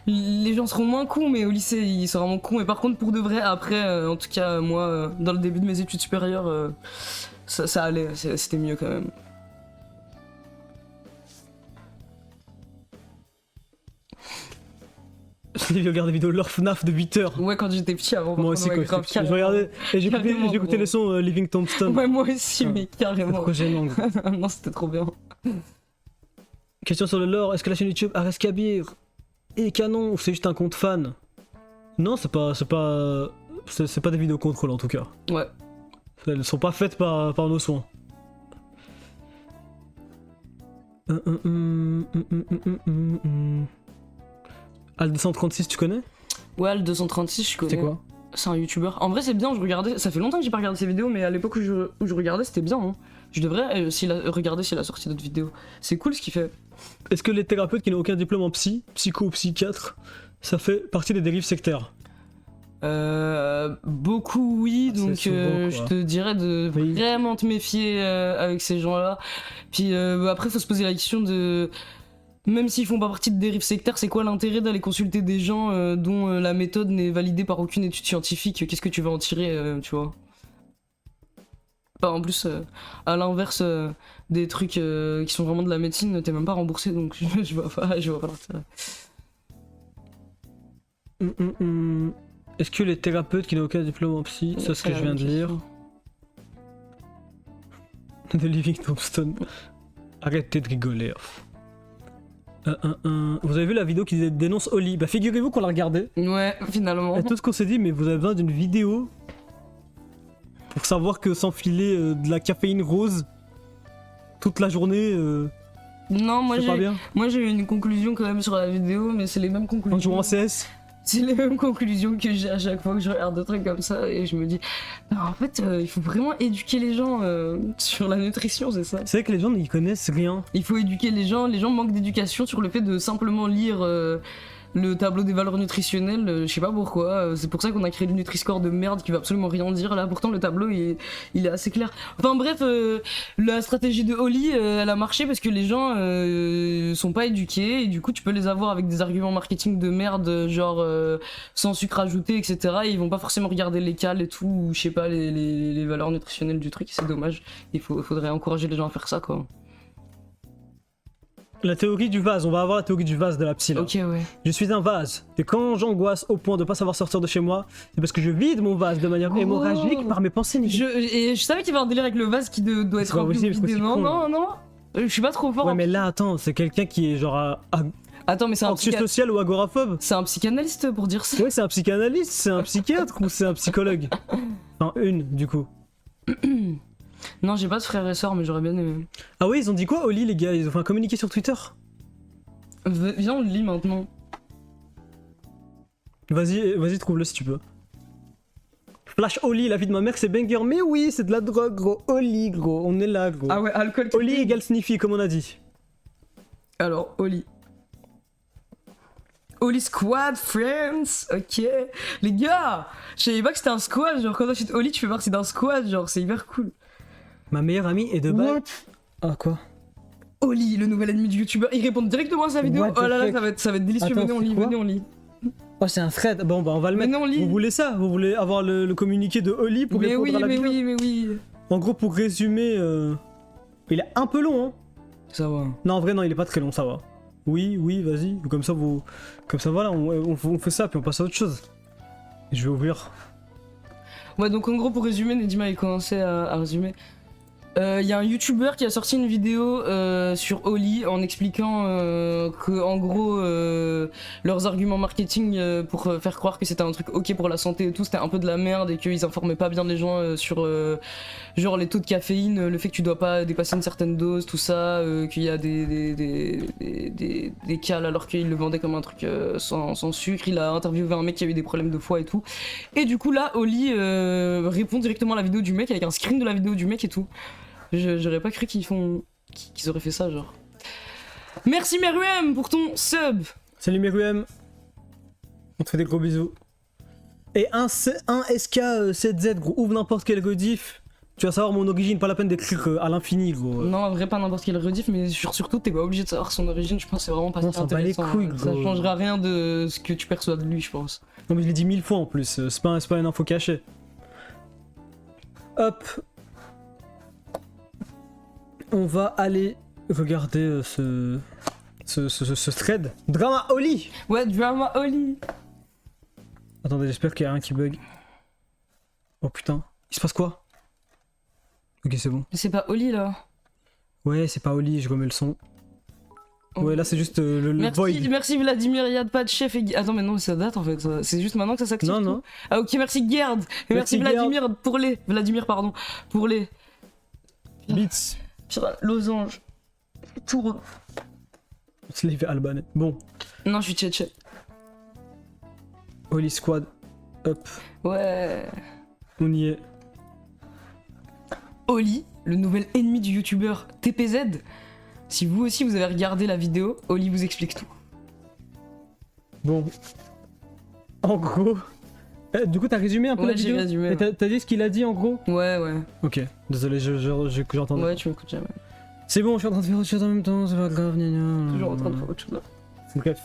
les gens seront moins cons, mais au lycée, ils seront vraiment cons. Et par contre, pour de vrai, après, en tout cas, moi, dans le début de mes études supérieures, ça allait, c'était mieux quand même. J'ai regardé des vidéos de leur FNAF de 8h. Ouais, quand j'étais petit avant. Moi aussi, quand j'étais petit. Je regardais et j'écoutais les sons Living Tombstone. Ouais, moi aussi, mais carrément. Trop gênant. Non, c'était trop bien. Question sur le lore, est-ce que la chaîne YouTube Ares Kabir est canon ou c'est juste un compte fan? Non, c'est pas des vidéos contrôle en tout cas. Ouais. Elles sont pas faites par nos soins. Al236, tu connais? Ouais, le 236, je connais. C'est quoi? C'est un youtubeur. En vrai, c'est bien, je regardais. Ça fait longtemps que j'ai pas regardé ses vidéos, mais à l'époque où je regardais, c'était bien. Hein. Je devrais regarder s'il a sorti d'autres vidéos. C'est cool ce qu'il fait. Est-ce que les thérapeutes qui n'ont aucun diplôme en psycho ou psychiatre, ça fait partie des dérives sectaires? Beaucoup oui, donc souvent, je te dirais de vraiment te méfier avec ces gens-là. Puis après, faut se poser la question de. Même s'ils font pas partie de dérives sectaires, c'est quoi l'intérêt d'aller consulter des gens dont la méthode n'est validée par aucune étude scientifique? Qu'est-ce que tu vas en tirer, tu vois? Pas en plus, à l'inverse des trucs qui sont vraiment de la médecine, t'es même pas remboursé, donc je vois pas l'intérêt. Est-ce que les thérapeutes qui n'ont aucun diplôme en psy, c'est ce que je viens de lire? The Living Tombstone. Arrêtez de rigoler. Vous avez vu la vidéo qui dénonce Oli? Bah figurez-vous qu'on l'a regardé. Ouais, finalement. Et tout ce qu'on s'est dit, mais vous avez besoin d'une vidéo pour savoir que s'enfiler de la caféine rose toute la journée, non, moi j'ai eu une conclusion quand même sur la vidéo, mais c'est les mêmes conclusions. en jouant en CS. C'est les mêmes conclusions que j'ai à chaque fois que je regarde des trucs comme ça, et je me dis, non, en fait, il faut vraiment éduquer les gens sur la nutrition, c'est ça. C'est vrai que les gens n'y connaissent rien. Il faut éduquer les gens manquent d'éducation sur le fait de simplement lire le tableau des valeurs nutritionnelles, je sais pas pourquoi, c'est pour ça qu'on a créé le Nutri-Score de merde qui va absolument rien dire là, pourtant le tableau il est assez clair. Enfin bref, la stratégie de Oli elle a marché parce que les gens sont pas éduqués et du coup tu peux les avoir avec des arguments marketing de merde genre sans sucre ajouté etc. Et ils vont pas forcément regarder les cales et tout ou je sais pas les valeurs nutritionnelles du truc, c'est dommage, faudrait encourager les gens à faire ça quoi. La théorie du vase, on va avoir la théorie du vase de la psy là. Ok ouais. Je suis un vase, et quand j'angoisse au point de pas savoir sortir de chez moi, c'est parce que je vide mon vase de manière hémorragique par mes pensées négatives. Je savais qu'il y avait un délire avec le vase qui doit être rempli ou vidé. Non. Je suis pas trop fort. Ouais mais là attends, c'est quelqu'un qui est genre Attends mais c'est un anxiosocial ou agoraphobe. C'est un psychanalyste pour dire ça. Ouais c'est un psychanalyste, c'est un psychiatre ou c'est un psychologue? Enfin une du coup. Non, j'ai pas de frères et sœurs, mais j'aurais bien aimé. Ah oui, ils ont dit quoi, Oli, les gars? Ils ont fait un communiqué sur Twitter? Viens, on le lit maintenant. Vas-y, trouve-le si tu peux. Flash Oli, la vie de ma mère, c'est banger. Mais oui, c'est de la drogue, gros. Oli, gros. On est là, gros. Ah ouais, alcool. Oli égale Sniffy, comme on a dit. Alors, Oli. Oli Squad, friends. Ok. Les gars, je savais pas que c'était un squad. Genre, quand t'achètes Oli, tu fais partie d'un squad. Genre, c'est hyper cool. Ma meilleure amie est de base. Ah quoi? Oli, le nouvel ennemi du youtubeur, il répond directement à sa vidéo. Oh là là, ça va être délicieux. Attends, venez on lit. Oh c'est un thread. Bon bah on va le mettre. On lit. Vous voulez ça? Vous voulez avoir le communiqué de Oli pour répondre à la vidéo? Mais oui. En gros pour résumer, il est un peu long hein. Ça va. Non en vrai non il est pas très long, ça va. Oui vas-y. Comme ça voilà, on fait ça puis on passe à autre chose. Je vais ouvrir. Ouais donc en gros pour résumer, Nedima il commençait à résumer. Y a un youtubeur qui a sorti une vidéo sur Oli en expliquant que en gros leurs arguments marketing pour faire croire que c'était un truc ok pour la santé et tout c'était un peu de la merde et qu'ils informaient pas bien les gens sur genre les taux de caféine, le fait que tu dois pas dépasser une certaine dose, tout ça, qu'il y a des cales alors qu'ils le vendaient comme un truc sans sucre. Il a interviewé un mec qui a eu des problèmes de foie et tout. Et du coup là Oli répond directement à la vidéo du mec avec un screen de la vidéo du mec et tout. J'aurais pas cru qu'ils qu'ils auraient fait ça, genre. Merci Meruem pour ton sub. Salut Meruem. On te fait des gros bisous. Et un SK7Z, gros, ouvre n'importe quel rediff. Tu vas savoir mon origine, pas la peine d'écrire à l'infini, gros. Non, en vrai, pas n'importe quel rediff, mais surtout, t'es pas obligé de savoir son origine. Je pense que c'est vraiment pas si intéressant. Couilles, Ça gros. changera rien de ce que tu perçois de lui, je pense. Non mais je l'ai dit 1000 fois en plus, c'est pas une info cachée. Hop. On va aller regarder ce thread. Drama Oli. Ouais, Drama Oli. Attendez, j'espère qu'il y a rien qui bug. Oh putain, il se passe quoi? Ok, c'est bon. Mais c'est pas Oli là. Ouais, c'est pas Oli, je remets le son. Ouais, là c'est juste le void. Merci Vladimir, y'a pas de chef et... Attends, mais non, ça date en fait. C'est juste maintenant que ça s'active. Non, tout. non. Ah, ok, merci Gerd. Et merci Vladimir pour les. Vladimir, pardon. Pour les. Beats. Putain, losange. Tour. Slave albanais. Bon. Non, je suis tchétchène. Oli Squad. Hop. Ouais. On y est. Oli, le nouvel ennemi du youtubeur TPZ. Si vous aussi vous avez regardé la vidéo, Oli vous explique tout. Bon. En gros. Du coup, t'as résumé un peu Ouais, la j'ai vidéo résumé, et t'as dit ce qu'il a dit en gros? Ouais, ouais. Ok, désolé, j'entendais. Ouais, tu m'écoutes jamais. C'est bon, je suis en train de faire autre chose en même temps, c'est pas grave, gna gna. Toujours en train de faire autre chose. Bref.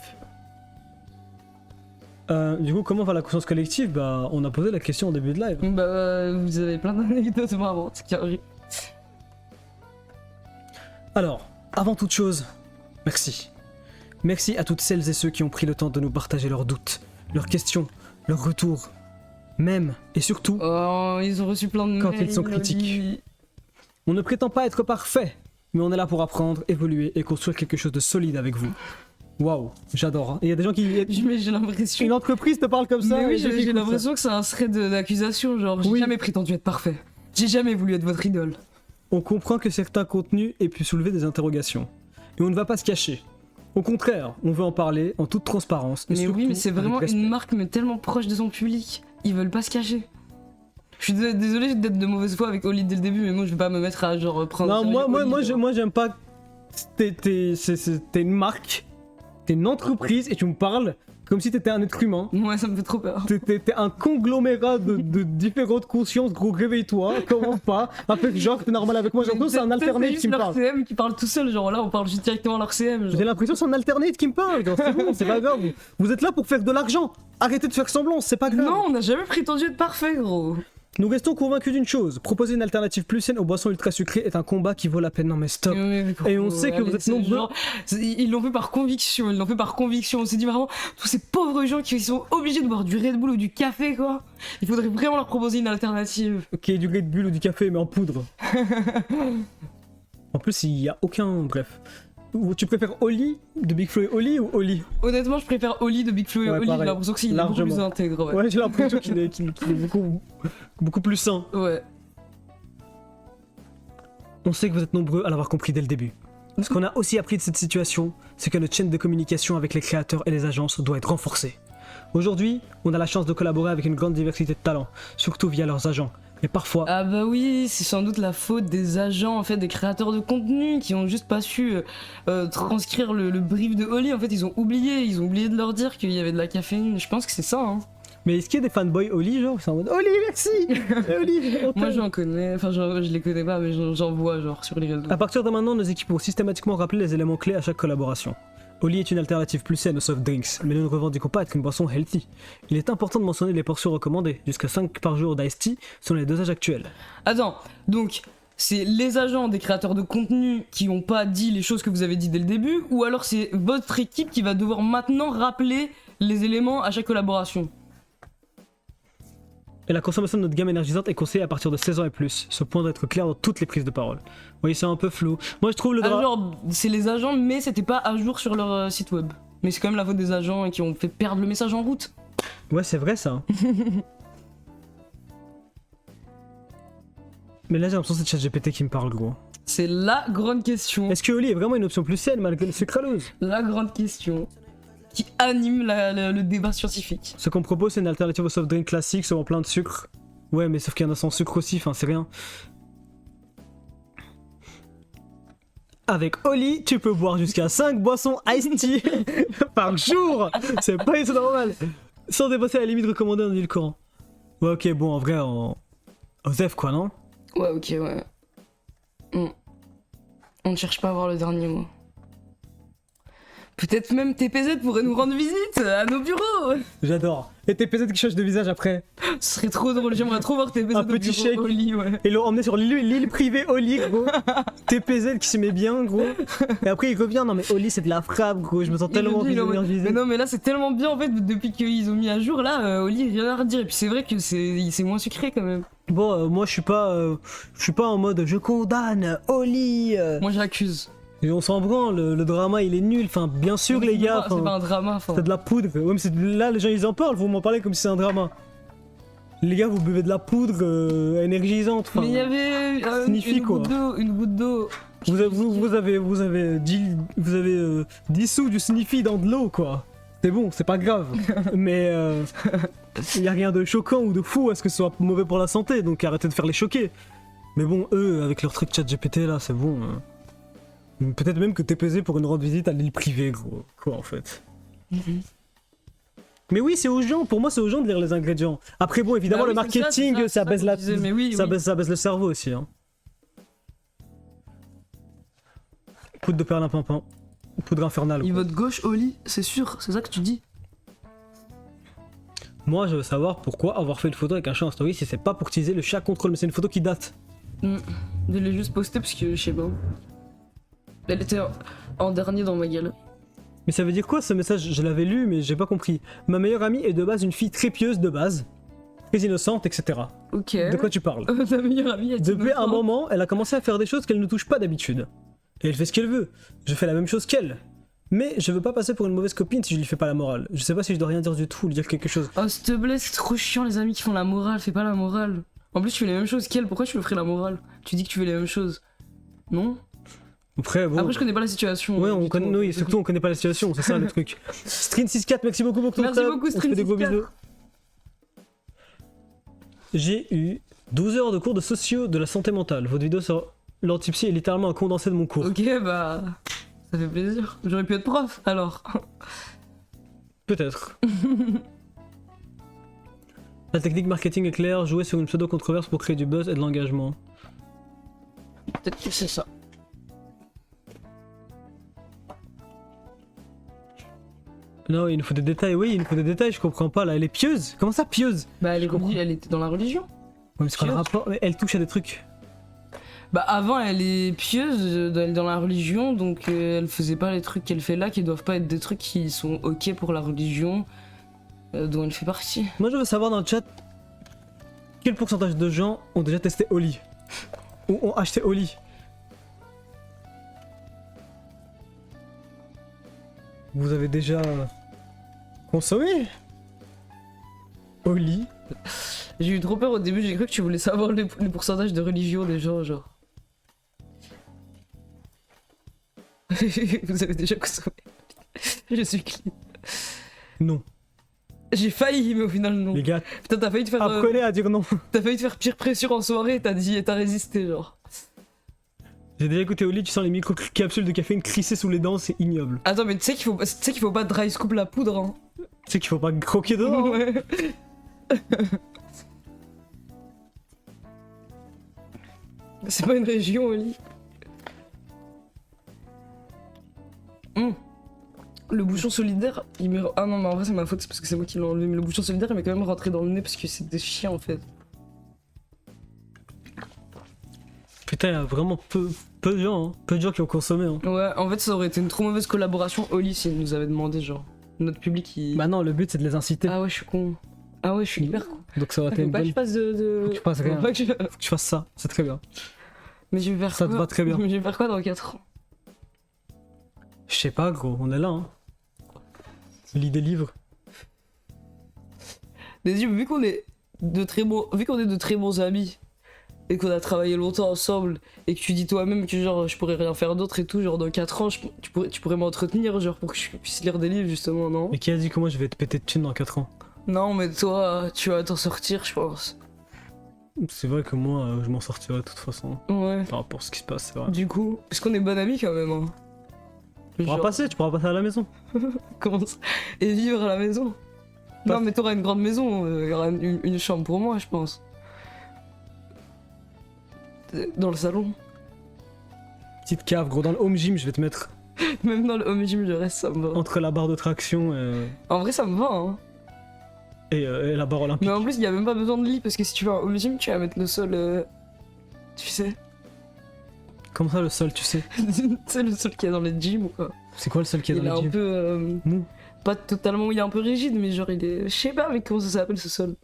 Du coup, comment va la conscience collective? Bah, on a posé la question au début de live. Bah, vous avez plein d'anecdotes marrantes qui arrivent. Alors, avant toute chose, merci. Merci à toutes celles et ceux qui ont pris le temps de nous partager leurs doutes, leurs questions, leurs retours, même et surtout Oh, ils ont reçu plein de quand mails, ils sont critiques. Oli. On ne prétend pas être parfait, mais on est là pour apprendre, évoluer et construire quelque chose de solide avec vous. Waouh, j'adore. Il y a des gens qui... Mais j'ai l'impression... Une entreprise te parle comme ça. Mais oui, et ceux qui j'ai écoutent l'impression que c'est un thread d'accusation, genre j'ai Oui. jamais prétendu être parfait. J'ai jamais voulu être votre idole. ça. On comprend que certains contenus aient pu soulever des interrogations. Et on ne va pas se cacher. Au contraire, on veut en parler en toute transparence. Et Mais oui, surtout mais c'est avec vraiment respect. une marque mais tellement proche de son public. Ils veulent pas se cacher. Je suis désolé d'être de mauvaise foi avec Oli dès le début, mais moi je vais pas me mettre à genre prendre... Non, au sérieux Oli, genre. moi j'aime pas... T'es une marque, t'es une entreprise et tu me parles comme si t'étais un être humain. Ouais, ça me fait trop peur. T'es un conglomérat de différentes consciences, gros, réveille-toi, commence pas, avec genre que t'es normal avec moi, j'ai l'impression que c'est un alternate qui me leur parle. CM qui parle tout seul, genre là on parle juste directement à leur CM. J'ai l'impression que c'est un alternate qui me parle, genre, c'est bon, c'est pas grave. Vous êtes là pour faire de l'argent, arrêtez de faire semblant, c'est pas grave. Non, on n'a jamais prétendu être parfait, gros. Nous restons convaincus d'une chose, proposer une alternative plus saine aux boissons ultra sucrées est un combat qui vaut la peine. Non mais stop. Et on sait que vous êtes nombreux. Genre, ils l'ont fait par conviction, On s'est dit vraiment, tous ces pauvres gens qui sont obligés de boire du Red Bull ou du café, quoi. Il faudrait vraiment leur proposer une alternative. Ok, du Red Bull ou du café, mais en poudre. En plus, il y a aucun. Bref. Ou tu préfères Oli de Big Flo et Oli ou Oli? Honnêtement, je préfère Oli de Big Flo et Ouais, Oli. pareil. J'ai l'impression qu'il est beaucoup Largement. plus intègre. Ouais. Ouais, j'ai l'impression qu'il est beaucoup plus sain. Ouais. On sait que vous êtes nombreux à l'avoir compris dès le début. Ce qu'on a aussi appris de cette situation, c'est que notre chaîne de communication avec les créateurs et les agences doit être renforcée. Aujourd'hui, on a la chance de collaborer avec une grande diversité de talents, surtout via leurs agents. Mais parfois, Ah bah oui, c'est sans doute la faute des agents, en fait, des créateurs de contenu qui ont juste pas su transcrire le brief de Oli. En fait, ils ont oublié de leur dire qu'il y avait de la caféine. Je pense que c'est ça, hein. mais est-ce qu'il y a des fanboys Oli, genre, c'est en mode Oli, merci Oli, on Moi t'aime. j'en connais, enfin je les connais pas, mais j'en vois genre sur les réseaux. À partir de maintenant, nos équipes vont systématiquement rappeler les éléments clés à chaque collaboration. Oli est une alternative plus saine aux soft drinks, mais nous ne revendiquons pas être une boisson healthy. Il est important de mentionner les portions recommandées, jusqu'à 5 par jour d'Ice Tea selon les dosages actuels. Attends, donc c'est les agents des créateurs de contenu qui ont pas dit les choses que vous avez dit dès le début, ou alors c'est votre équipe qui va devoir maintenant rappeler les éléments à chaque collaboration? Et la consommation de notre gamme énergisante est conseillée à partir de 16 ans et plus. Ce point doit être clair dans toutes les prises de parole. Oui, c'est un peu flou. Moi, je trouve le Ah, drap... genre c'est les agents, mais c'était pas à jour sur leur site web. Mais c'est quand même la faute des agents qui ont fait perdre le message en route. Ouais, c'est vrai ça. Mais là, j'ai l'impression que c'est ChatGPT qui me parle, gros. C'est la grande question. Est-ce que Oli est vraiment une option plus saine malgré le sucralose? La grande question qui anime le débat scientifique. Ce qu'on propose, c'est une alternative au soft drink classique, selon plein de sucre. Ouais, mais sauf qu'il y en a sans sucre aussi, enfin, c'est rien. avec Oli, tu peux boire jusqu'à 5 boissons iced tea par jour. C'est pas c'est normal. Sans dépasser la limite recommandée en édulcorant. Ouais, ok, bon, en vrai, en Zef, quoi, non? Ouais, ok, ouais. On ne cherche pas à avoir le dernier mot. Peut-être même TPZ pourrait nous rendre visite à nos bureaux. J'adore. Et TPZ qui change de visage après. Ce serait trop drôle, j'aimerais trop voir TPZ Un au petit bureau, chèque. au lit, ouais. Et l'ont emmené sur l'île privée Oli, gros. TPZ qui se met bien, gros. Et après, il revient. Non, mais Oli, c'est de la frappe, gros. Je me sens tellement Il est en mode, énergisé. mais non, mais là c'est tellement bien en fait, depuis qu'ils ont mis à jour là, au lit, rien à redire. Et puis c'est vrai que c'est moins sucré quand même. Bon, moi, je suis pas en mode je condamne Oli. Moi j'accuse. Et on s'en branle, le drama il est nul, enfin bien sûr les gars, C'est pas un drama, enfin. c'est de la poudre. Ouais, mais là les gens ils en parlent, vous m'en parlez comme si c'est un drama. Les gars vous buvez de la poudre énergisante, enfin. Mais il y avait signifie quoi. une goutte d'eau. Vous avez dissous du Sniffy dans de l'eau quoi. C'est bon, c'est pas grave. Mais il y a rien de choquant ou de fou à ce que ce soit mauvais pour la santé, donc arrêtez de faire les choquer. Mais bon, eux avec leur truc chat GPT là, c'est bon. Peut-être même que t'es pesé pour une rendre visite à l'île privée, gros. Quoi, en fait. Mais oui, c'est aux gens. Pour moi, c'est aux gens de lire les ingrédients. Après, bon, évidemment, Bah oui, le marketing, ça baise la... mais oui, ça, oui. baise, ça baise le cerveau aussi. Hein. Poudre de perlimpinpin. Poudre infernale. Il Quoi. vote gauche au lit, c'est sûr, c'est ça que tu dis. Moi, je veux savoir pourquoi avoir fait une photo avec un chat en story si c'est pas pour teaser le chat contrôle, mais c'est une photo qui date. Je l'ai juste posté parce que je sais pas. Elle était en dernier dans ma gueule. Mais ça veut dire quoi ce message? Je l'avais lu, mais j'ai pas compris. Ma meilleure amie est de base une fille très pieuse de base, très innocente, etc. Ok. De quoi tu parles? Ta meilleure amie est Depuis un innocente. moment, elle a commencé à faire des choses qu'elle ne touche pas d'habitude. Et elle fait ce qu'elle veut. Je fais la même chose qu'elle. Mais je veux pas passer pour une mauvaise copine si je lui fais pas la morale. Je sais pas si je dois rien dire du tout ou lui dire quelque chose. Oh s'il te plaît, c'est trop chiant les amis qui font la morale, fais pas la morale. En plus tu fais les mêmes choses qu'elle, pourquoi tu me ferais la morale? Tu dis que tu fais les mêmes choses. Non? Après, bon. Après je connais pas la situation. Ouais, du on connaît, tout. oui, surtout on connaît pas la situation, c'est ça le truc. Strin64, merci beaucoup pour ton Merci sub. beaucoup, On se fait des gros Strin64. bisous. J'ai eu 12 heures de cours de sociaux de la santé mentale. Votre vidéo sur l'antipsy est littéralement un condensé de mon cours. Ok bah... Ça fait plaisir. J'aurais pu être prof alors. Peut-être. La technique marketing est claire, jouer sur une pseudo-controverse pour créer du buzz et de l'engagement. Peut-être que c'est ça. Non, il nous faut des détails, oui, il nous faut des détails, je comprends pas là. Elle est pieuse? Comment ça, pieuse? Bah elle, comprends. elle était dans la religion. Ouais, mais c'est quoi le Pieuse. rapport? Elle touche à des trucs. Bah avant elle est pieuse, elle est dans la religion, donc elle faisait pas les trucs qu'elle fait là, qui doivent pas être des trucs qui sont ok pour la religion dont elle fait partie. Moi, je veux savoir dans le chat quel pourcentage de gens ont déjà testé Oli ou ont acheté Oli. Vous avez déjà consommé Oli? J'ai eu trop peur au début, j'ai cru que tu voulais savoir les pourcentages de religion des gens, genre. Vous avez déjà consommé. Je suis clean. Non. J'ai failli, mais au final non. Les gars, Putain, t'as failli te faire, apprenez à dire non. t'as failli te faire pire pression en soirée, t'as dit et t'as résisté, genre. J'ai déjà écouté Oli, tu sens les micro-capsules de caféine crisser sous les dents, c'est ignoble. Attends, mais tu sais qu'il faut pas dry scoop la poudre, hein. Tu sais qu'il faut pas croquer dedans. Hein. Ouais. C'est pas une région, Oli. Le bouchon solidaire, il m'est... Ah non, mais en vrai, c'est ma faute, c'est parce que c'est moi qui l'ai enlevé. Mais le bouchon solidaire, il m'est quand même rentré dans le nez parce que c'est des chiens, en fait. Putain, il y a vraiment peu de gens, hein. Peu de gens qui ont consommé. Hein. Ouais, en fait, ça aurait été une trop mauvaise collaboration, Oli, s'il nous avait demandé, genre. Notre public, il... Bah non, le but c'est de les inciter. Ah ouais, je suis con. Ah ouais, je suis hyper con. Donc ça aurait été Faut une pas que bonne... je fasse de... Faut que tu fasses rien. Faut pas que je- Faut que tu fasses ça, c'est très bien. Mais je vais faire Ça te quoi va très bien. Mais je vais faire quoi dans 4 ans? Je sais pas gros, on est là hein. Lis des livres. Désolé, vu qu'on est de très bons amis et qu'on a travaillé longtemps ensemble et que tu dis toi-même que genre je pourrais rien faire d'autre et tout, genre dans 4 ans tu pourrais m'entretenir genre pour que je puisse lire des livres justement, non? Mais qui a dit que moi je vais te péter de thunes dans 4 ans? Non mais toi tu vas t'en sortir je pense. C'est vrai que moi, je m'en sortirais de toute façon. Ouais. Par rapport à ce qui se passe, c'est vrai. Du coup, parce qu'on est bon amis quand même. Hein. Tu pourras passer à la maison. Comment ça? Et vivre à la maison. Pas- Non, mais t'auras une grande maison, il y aura une chambre pour moi, je pense. Dans le salon. Petite cave, gros, dans le home gym, je vais te mettre Même dans le home gym, je reste, ça me va. entre la barre de traction En vrai, ça me va, hein. et la barre olympique. Mais en plus, il y a même pas besoin de lit, parce que si tu vas au home gym, tu vas mettre le sol. Tu sais. Comment ça, le sol, tu sais? Tu sais, le sol qu'il y a dans les gyms ou quoi. C'est quoi le sol qui est Il est dans les un gym? peu. Mou. Pas totalement, il est un peu rigide, mais genre, il est. Je sais pas, mais comment ça s'appelle ce sol?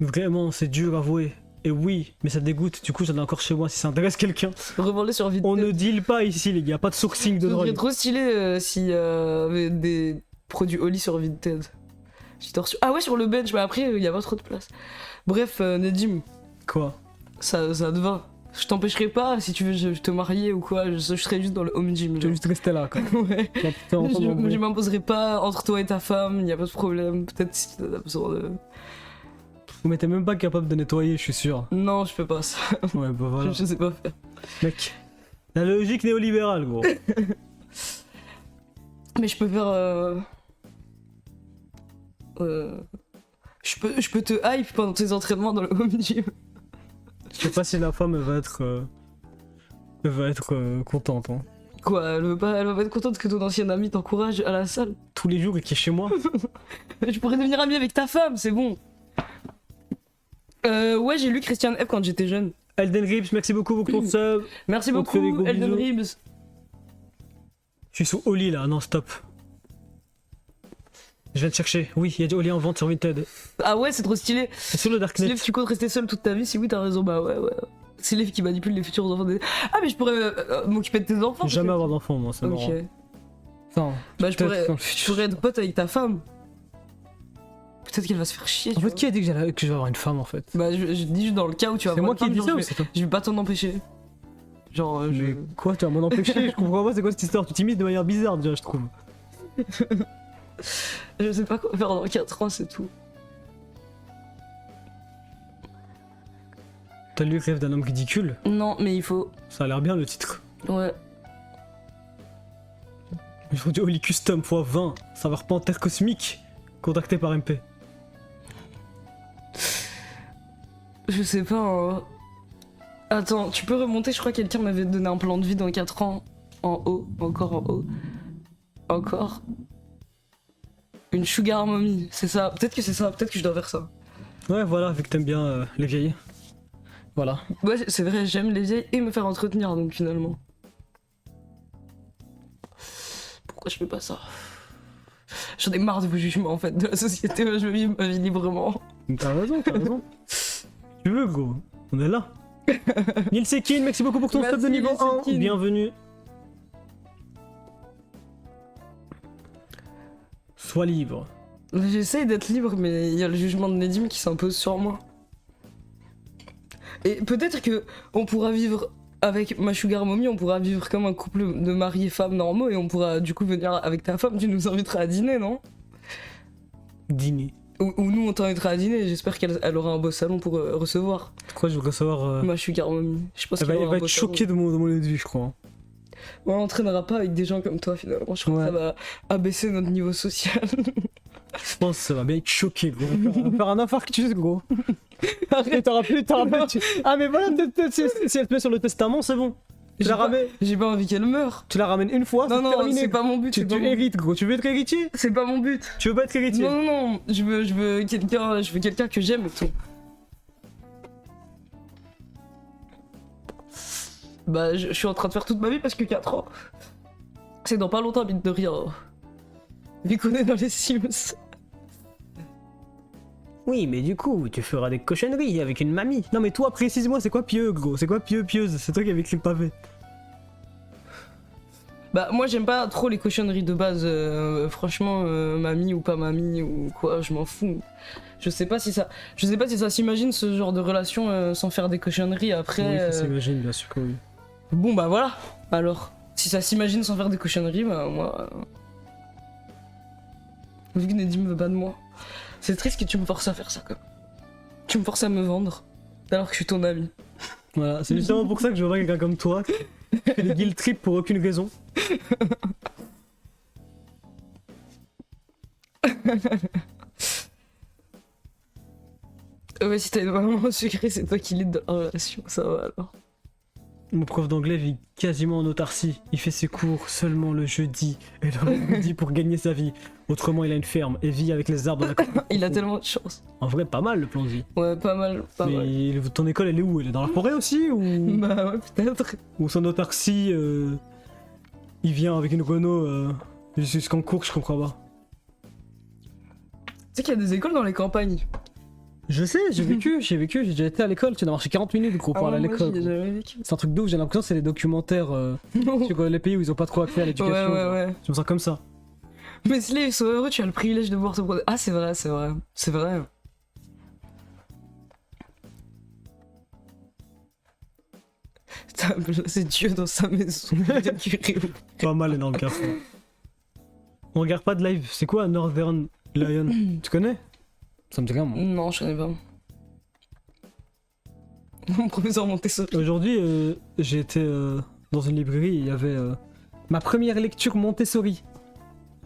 Vraiment, c'est dur à avouer. Et oui, mais ça dégoûte, du coup j'en ai encore chez moi si ça intéresse quelqu'un. Revends-les sur Vinted. On ne deal pas ici les gars, pas de sourcing de Ce serait drogue. trop stylé s'il y avait des produits Oli sur Vinted. J'ai reçu. Ah ouais, sur le bench, mais après, il y a pas trop de place. Bref, Nedim, Quoi? ça te va. Je t'empêcherai pas, si tu veux te marier ou quoi, je serai juste dans le home gym. Tu vas genre. juste rester là quoi. Ouais. Tu vas putain entendre mon bruit. Je m'imposerai pas entre toi et ta femme, y a pas de problème. Peut-être si t'as besoin de. Mais t'es même pas capable de nettoyer, je suis sûr. Non, je peux pas ça. Ouais, bah voilà. Je sais pas faire. Mec, la logique néolibérale gros. Mais je peux faire. Je peux te hype pendant tes entraînements dans le home gym. Je sais pas si la femme elle va être contente. Hein. Quoi, elle va pas être contente que ton ancien ami t'encourage à la salle. Tous les jours et qui est chez moi. Je pourrais devenir ami avec ta femme, c'est bon. Ouais, j'ai lu Christian F quand j'étais jeune. Elden Rips, merci beaucoup pour ton sub. Merci On te fait des beaucoup, gros Elden bisous. Ribs. Je suis sous Oli là, non stop. Je viens de chercher. Oui, il y a du Oli en vente sur Vinted. Ah ouais, c'est trop stylé. C'est sur le Darknet. Slave, tu comptes rester seul toute ta vie? Si oui, t'as raison, bah ouais. C'est Slave qui manipule les futurs enfants des. Ah, mais je pourrais m'occuper de tes enfants. Jamais peut-être. avoir d'enfant moi, c'est Ok. marrant. Enfin, Bah, je peut-être dans le je futur. pourrais être pote avec ta femme. Peut-être qu'elle va se faire chier. En tu fait, vois. qui a dit que je vais avoir une femme en fait? Bah, je dis juste dans le cas où tu vas C'est avoir moi une qui ai femme, dit genre, ça ou c'est toi? je vais pas t'en empêcher. Genre, Mais quoi, tu vas m'en empêcher? Je comprends pas, c'est quoi cette histoire? Tu t'imites de manière bizarre déjà, je trouve. je sais pas quoi faire dans 4 ans, c'est tout. T'as lu Rêve d'un homme ridicule? Non, mais il faut. Ça a l'air bien le titre. Ouais. Il faut du Oli Custom x 20, saveur panthère cosmique, contacté par MP. Je sais pas. Hein. Attends, tu peux remonter? Je crois que quelqu'un m'avait donné un plan de vie dans 4 ans. En haut, encore en haut. Encore. Une sugar mommy, c'est ça. Peut-être que c'est ça, peut-être que je dois faire ça. Ouais, voilà, vu que t'aimes bien les vieilles. Voilà. Ouais, c'est vrai, j'aime les vieilles et me faire entretenir donc finalement. Pourquoi je fais pas ça? J'en ai marre de vos jugements en fait, de la société, moi, je veux vivre ma vie librement. T'as raison, t'as raison. Tu veux, gros? On est là. Neil Sekin, merci beaucoup pour ton Merci, sub de niveau Neil 1. Sekin. Bienvenue. Sois libre. J'essaye d'être libre, mais il y a le jugement de Nedim qui s'impose sur moi. Et peut-être que on pourra vivre avec ma sugar mommy, on pourra vivre comme un couple de mari et femme normaux et on pourra du coup venir avec ta femme, tu nous inviteras à dîner, non? Dîner. Ou nous on t'invitera à dîner, j'espère qu'elle aura un beau salon pour recevoir Je crois que je voudrais savoir. ma sugar mommy. Je pense Elle qu'elle va, aura un être beau salon. choquée de mon lieu de vie, je crois. On l'entraînera pas avec des gens comme toi finalement, je crois Ouais. que ça va abaisser notre niveau social. Je pense que ça va bien être choqué, gros. On va faire un infarctus, gros. Et t'auras plus. Ah, mais voilà, peut-être si elle te met sur le testament, c'est bon. Tu la ramènes. J'ai pas envie qu'elle meure. Tu la ramènes une fois, Non, c'est non, terminé. c'est pas mon but. Tu, c'est pas tu mon but. hérites, gros. Tu veux être héritier? C'est pas mon but. Tu veux pas être héritier? Non, non, non, je veux quelqu'un que j'aime et tout. Bah, je suis en train de faire toute ma vie parce que 4 ans. C'est dans pas longtemps, mine de rien. Vu qu'on est dans les Sims. Oui, mais du coup, tu feras des cochonneries avec une mamie. Non, mais toi, précise-moi, c'est quoi pieux, gros? C'est quoi pieux, pieuse? C'est toi qui avais écrit le pavé. Bah, moi j'aime pas trop les cochonneries de base. Franchement, mamie ou pas mamie ou quoi, je m'en fous. Je sais pas si ça s'imagine ce genre de relation sans faire des cochonneries après. Oui, ça s'imagine, bien sûr que oui. Bon bah voilà, alors, si ça s'imagine sans faire des cochonneries, bah moi... Vu que Nedim veut pas de moi. C'est triste que tu me forces à faire ça, quoi. tu me forces à me vendre alors que je suis ton ami. Voilà, c'est justement pour ça que je veux voir quelqu'un comme toi qui fait des guild trips pour aucune raison. Ouais, si t'as une maman sucrée, c'est toi qui lead dans la relation, ça va alors. Mon prof d'anglais vit quasiment en autarcie. Il fait ses cours seulement le jeudi et le vendredi pour gagner sa vie. Autrement, il a une ferme et vit avec les arbres dans la campagne. Il a tellement de chance. En vrai, pas mal le plan de vie. Ouais, pas mal, pas mal. Mais ton école, elle est où? Elle est dans la forêt aussi ou, Bah ouais, peut-être. ou son autarcie, il vient avec une Renault jusqu'en cours, je comprends pas. Tu sais qu'il y a des écoles dans les campagnes. Je sais, j'ai vécu, j'ai déjà été à l'école. Tu as marché 40 minutes gros pour aller à moi, l'école. j'y ai Gros. jamais vécu. C'est un truc de ouf, j'ai l'impression que c'est les documentaires sur les pays où ils ont pas trop accès à l'éducation. Ouais. Je me sens comme ça. Mais Slay, ils sont heureux, tu as le privilège de voir ce produit. Ah, c'est vrai. C'est Dieu dans sa maison. Pas mal énorme garçon. On regarde pas de live. C'est quoi Northern Lion? Tu connais? Ça me dit rien moi. Non, je connais pas. Mon professeur Montessori. Aujourd'hui, j'ai été dans une librairie et il y avait ma première lecture Montessori.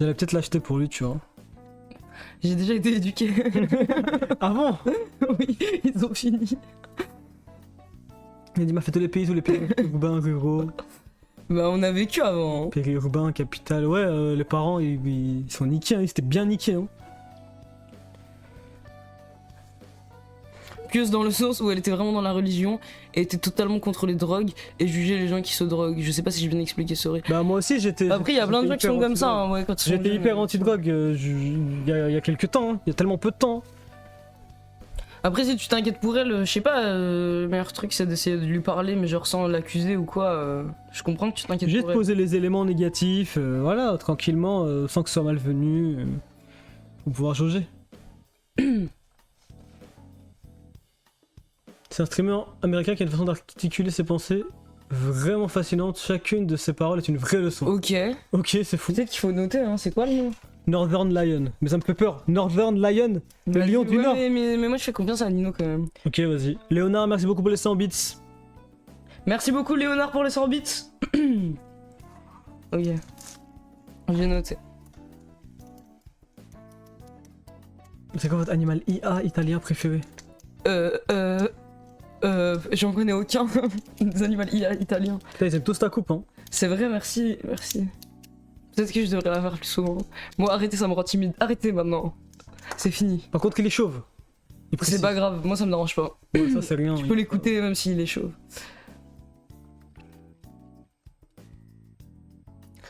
J'allais peut-être l'acheter pour lui, tu vois. J'ai déjà été éduqué. Avant Oui, ils ont fini. Il m'a fait tous les pays urbains, ruraux, Bah, on a vécu avant. Hein. périurbains, capitales. Ouais, les parents, ils sont niqués, hein, ils étaient bien niqués. Hein. Pieuse dans le sens où elle était vraiment dans la religion et était totalement contre les drogues et jugeait les gens qui se droguent. Je sais pas si je viens d'expliquer, sorry. Bah moi aussi j'étais... Après, il y a plein de gens qui sont comme ça, hein, ouais, quand ils sont J'étais jeunes. hyper anti-drogue il y a quelques temps, hein. Il y a tellement peu de temps. Après, si tu t'inquiètes pour elle, je sais pas, le meilleur truc c'est d'essayer de lui parler, mais genre sans l'accuser ou quoi. Je comprends que tu t'inquiètes Juste pour elle. poser les éléments négatifs, voilà, tranquillement, sans que ce soit malvenu, pour pouvoir jauger. C'est un streamer américain qui a une façon d'articuler ses pensées vraiment fascinante. Chacune de ses paroles est une vraie leçon. Ok. Ok, c'est fou. Peut-être qu'il faut noter, hein, c'est quoi le nom? Northern Lion. Mais ça me fait peur. Northern Lion, le lion du Ouais, Nord. mais moi je fais confiance à Nino quand même. Ok, vas-y. Léonard, merci beaucoup pour les 100 bits. Merci beaucoup Léonard pour les 100 bits. Ok. J'ai noté. C'est quoi votre animal IA italien préféré? J'en connais aucun des animaux italiens. Putain, ils aiment tous ta coupe, hein. C'est vrai, merci. Peut-être que je devrais la faire plus souvent. Bon, arrêtez, ça me rend timide. Arrêtez maintenant. C'est fini. Par contre, il est chauve. Il précise. C'est pas grave, moi ça me dérange pas. Ouais, ça, c'est rien. Tu peux l'écouter même s'il est chauve.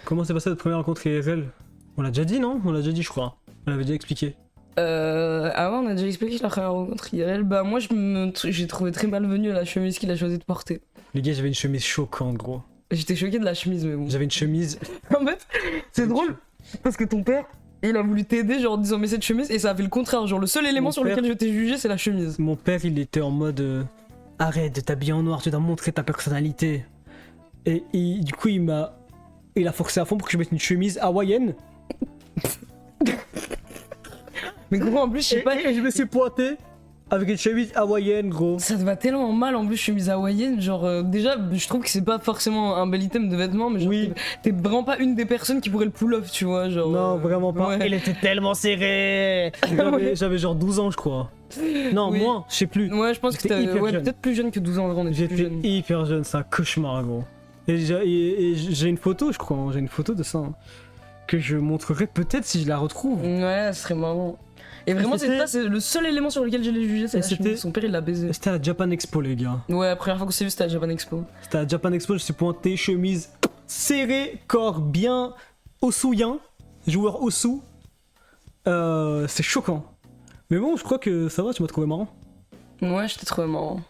Comment s'est passée votre première rencontre IRL? On l'a déjà dit, non? On l'a déjà dit, je crois. On l'avait déjà expliqué. Ah ouais, on a déjà expliqué la première rencontre IRL. Bah, moi j'ai trouvé très malvenue la chemise qu'il a choisi de porter. Les gars, j'avais une chemise choquante, gros. J'étais choqué de la chemise, mais bon. J'avais une chemise. En fait, c'est drôle parce que ton père, il a voulu t'aider, genre en disant mais cette chemise, et ça a fait le contraire. Genre le seul élément Mon sur père- lequel je t'ai jugé, c'est la chemise. Mon père, il était en mode arrête de t'habiller en noir, tu dois montrer ta personnalité. Et du coup, il a forcé à fond pour que je mette une chemise hawaïenne. Mais gros, en plus, je sais pas. Et je me suis pointé avec une chemise hawaïenne, gros. Ça te va tellement mal en plus, chemise hawaïenne. Genre, déjà, je trouve que c'est pas forcément un bel item de vêtements, mais genre, Oui. t'es vraiment pas une des personnes qui pourrait le pull off, tu vois. Genre, Non, vraiment pas. ouais. Il était tellement serré. J'avais genre 12 ans, je crois. Non, Oui. moins, je sais plus. Ouais, je pense que J'étais t'es hyper jeune. peut-être plus jeune que 12 ans, en vrai, on était plus J'étais jeune. hyper jeune, c'est un cauchemar, gros. Et j'ai une photo, je crois, hein, j'ai une photo de ça, hein, que je montrerai peut-être si je la retrouve. Ouais, ce serait marrant. Et vraiment, c'est le seul élément sur lequel je l'ai jugé, c'est Et la c'était- chemise. Son père, il l'a baisé. C'était à la Japan Expo, les gars. Ouais, la première fois qu'on s'est vu, c'était à Japan Expo. C'était à la Japan Expo, je suis pointé, chemise serrée, corps bien ossouillant, joueur ossou. C'est choquant. Mais bon, je crois que ça va, tu m'as trouvé marrant. Ouais, je t'ai trouvé marrant.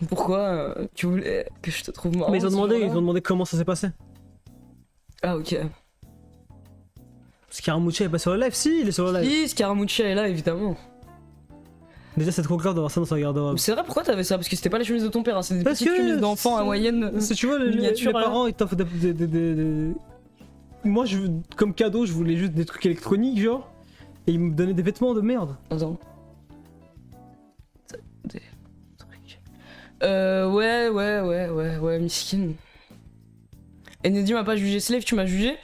Pourquoi tu voulais que je te trouve marrant? Mais ils ont ce demandé jour-là comment ça s'est passé. Ah, ok. Scaramucci est pas sur le live? Si, il est sur le live. Si, Scaramucci est là, évidemment. Déjà, c'est trop grave d'avoir ça dans sa garde-robe. C'est vrai, pourquoi t'avais ça? Parce que c'était pas les chemises de ton père, hein, c'est des Parce petites que chemises d'enfants hawaïennes. Si tu vois, les miniature, là. parents, ils t'offrent des... Moi, comme cadeau, je voulais juste des trucs électroniques, genre. Et ils me donnaient des vêtements de merde. Attends. Ouais, miskin. Et Neddy m'a pas jugé. Slave, tu m'as jugé?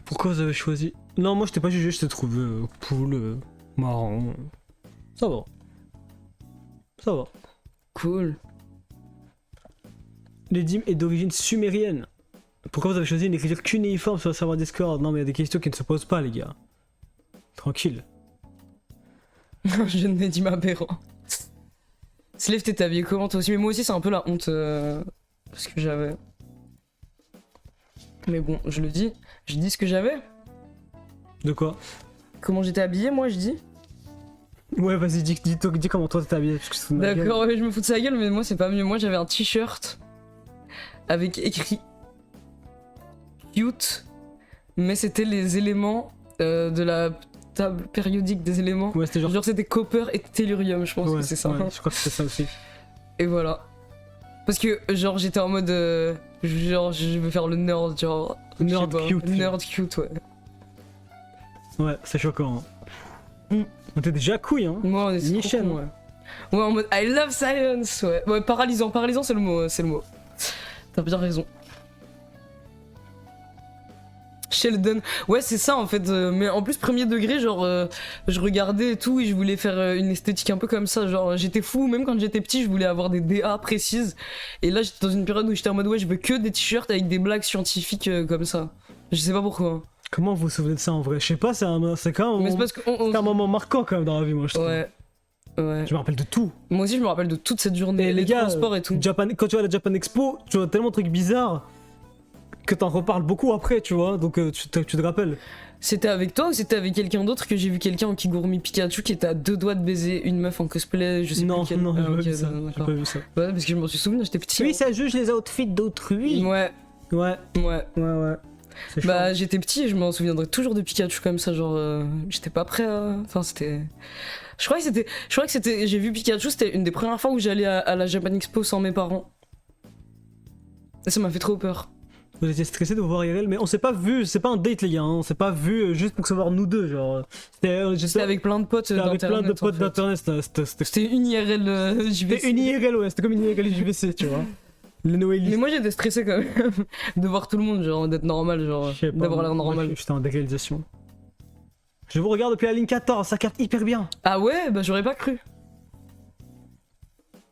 Pourquoi vous avez choisi? Non, moi je t'ai pas jugé, je t'ai trouvé cool, marrant. Ça va. Ça va. Cool. Neddy est d'origine sumérienne. Pourquoi vous avez choisi une écriture cunéiforme sur le serveur Discord? Non mais il y a des questions qui ne se posent pas les gars. Tranquille. Je Neddy aberrant. Slave, t'es habillé comment toi aussi? Mais moi aussi c'est un peu la honte. Parce que j'avais. Mais bon, je le dis. Je dis ce que j'avais. De quoi? Comment j'étais habillé, moi, je dis. Ouais, vas-y, dis comment toi t'es habillé. Parce que c'est ma gueule. D'accord, ouais, je me fous de sa gueule, mais moi, c'est pas mieux. Moi, j'avais un t-shirt avec écrit cute, mais c'était les éléments de la table périodique des éléments. Ouais, c'était genre. Genre, c'était copper et tellurium, je pense Ouais, que c'est ça. ouais, je crois que c'était ça aussi. Et voilà. Parce que, genre, j'étais en mode. Genre, je veux faire le nerd, genre. Nerd je sais pas, cute. Nerd cute, ouais. Ouais, c'est choquant. Hein. On était déjà couilles, hein. Moi, on est trop Michel. con, ouais. Ouais, en mode I love science, ouais. Ouais, paralysant, c'est le mot, c'est le mot. T'as bien raison. Sheldon, ouais, c'est ça en fait. Mais en plus, premier degré, genre, je regardais et tout, et je voulais faire une esthétique un peu comme ça. Genre, j'étais fou, même quand j'étais petit, je voulais avoir des DA précises. Et là, j'étais dans une période où j'étais en mode, ouais, je veux que des t-shirts avec des blagues scientifiques comme ça. Je sais pas pourquoi. Comment vous vous souvenez de ça en vrai? Je sais pas, c'est quand même Mais c'est parce que. c'est un moment marquant quand même dans la vie, moi je trouve. Ouais. Ouais. Je me rappelle de tout. Moi aussi, je me rappelle de toute cette journée. Et les gars, transports et tout. Quand tu vas à la Japan Expo, tu vois tellement de trucs bizarres que t'en reparles beaucoup après, tu vois, donc tu te rappelles. C'était avec toi ou c'était avec quelqu'un d'autre que j'ai vu quelqu'un en Kigurumi Pikachu qui était à 2 doigts de baiser une meuf en cosplay, je sais Non, plus quelle. non, Ah, j'ai pas ok, vu ça. d'accord. J'ai pas vu ça. Ouais, parce que je m'en suis souvenu, j'étais petit. Oui, ça juge les outfits d'autrui. Ouais, Ouais, ouais. ouais. C'est chaud. Bah, j'étais petit et je m'en souviendrai toujours de Pikachu comme ça, genre. J'étais pas prêt à. Enfin, c'était. Je crois que c'était. J'ai vu Pikachu, c'était une des premières fois où j'allais à la Japan Expo sans mes parents. Et ça m'a fait trop peur. Vous étiez stressé de vous voir IRL, mais on s'est pas vu, c'est pas un date les gars, hein. On s'est pas vu juste pour se voir nous deux, genre. C'était avec plein de potes C'était avec plein de d'internet, potes en fait. d'internet, C'était une IRL JVC. C'était une IRL, ouais, c'était comme une IRL JVC, tu vois. Le Noël. Mais moi j'étais stressé quand même de voir tout le monde, genre d'être normal, genre Je sais pas, d'avoir l'air moi, normal. J'étais en déréalisation. Je vous regarde depuis la ligne 14, ça capte hyper bien. Ah ouais, bah j'aurais pas cru.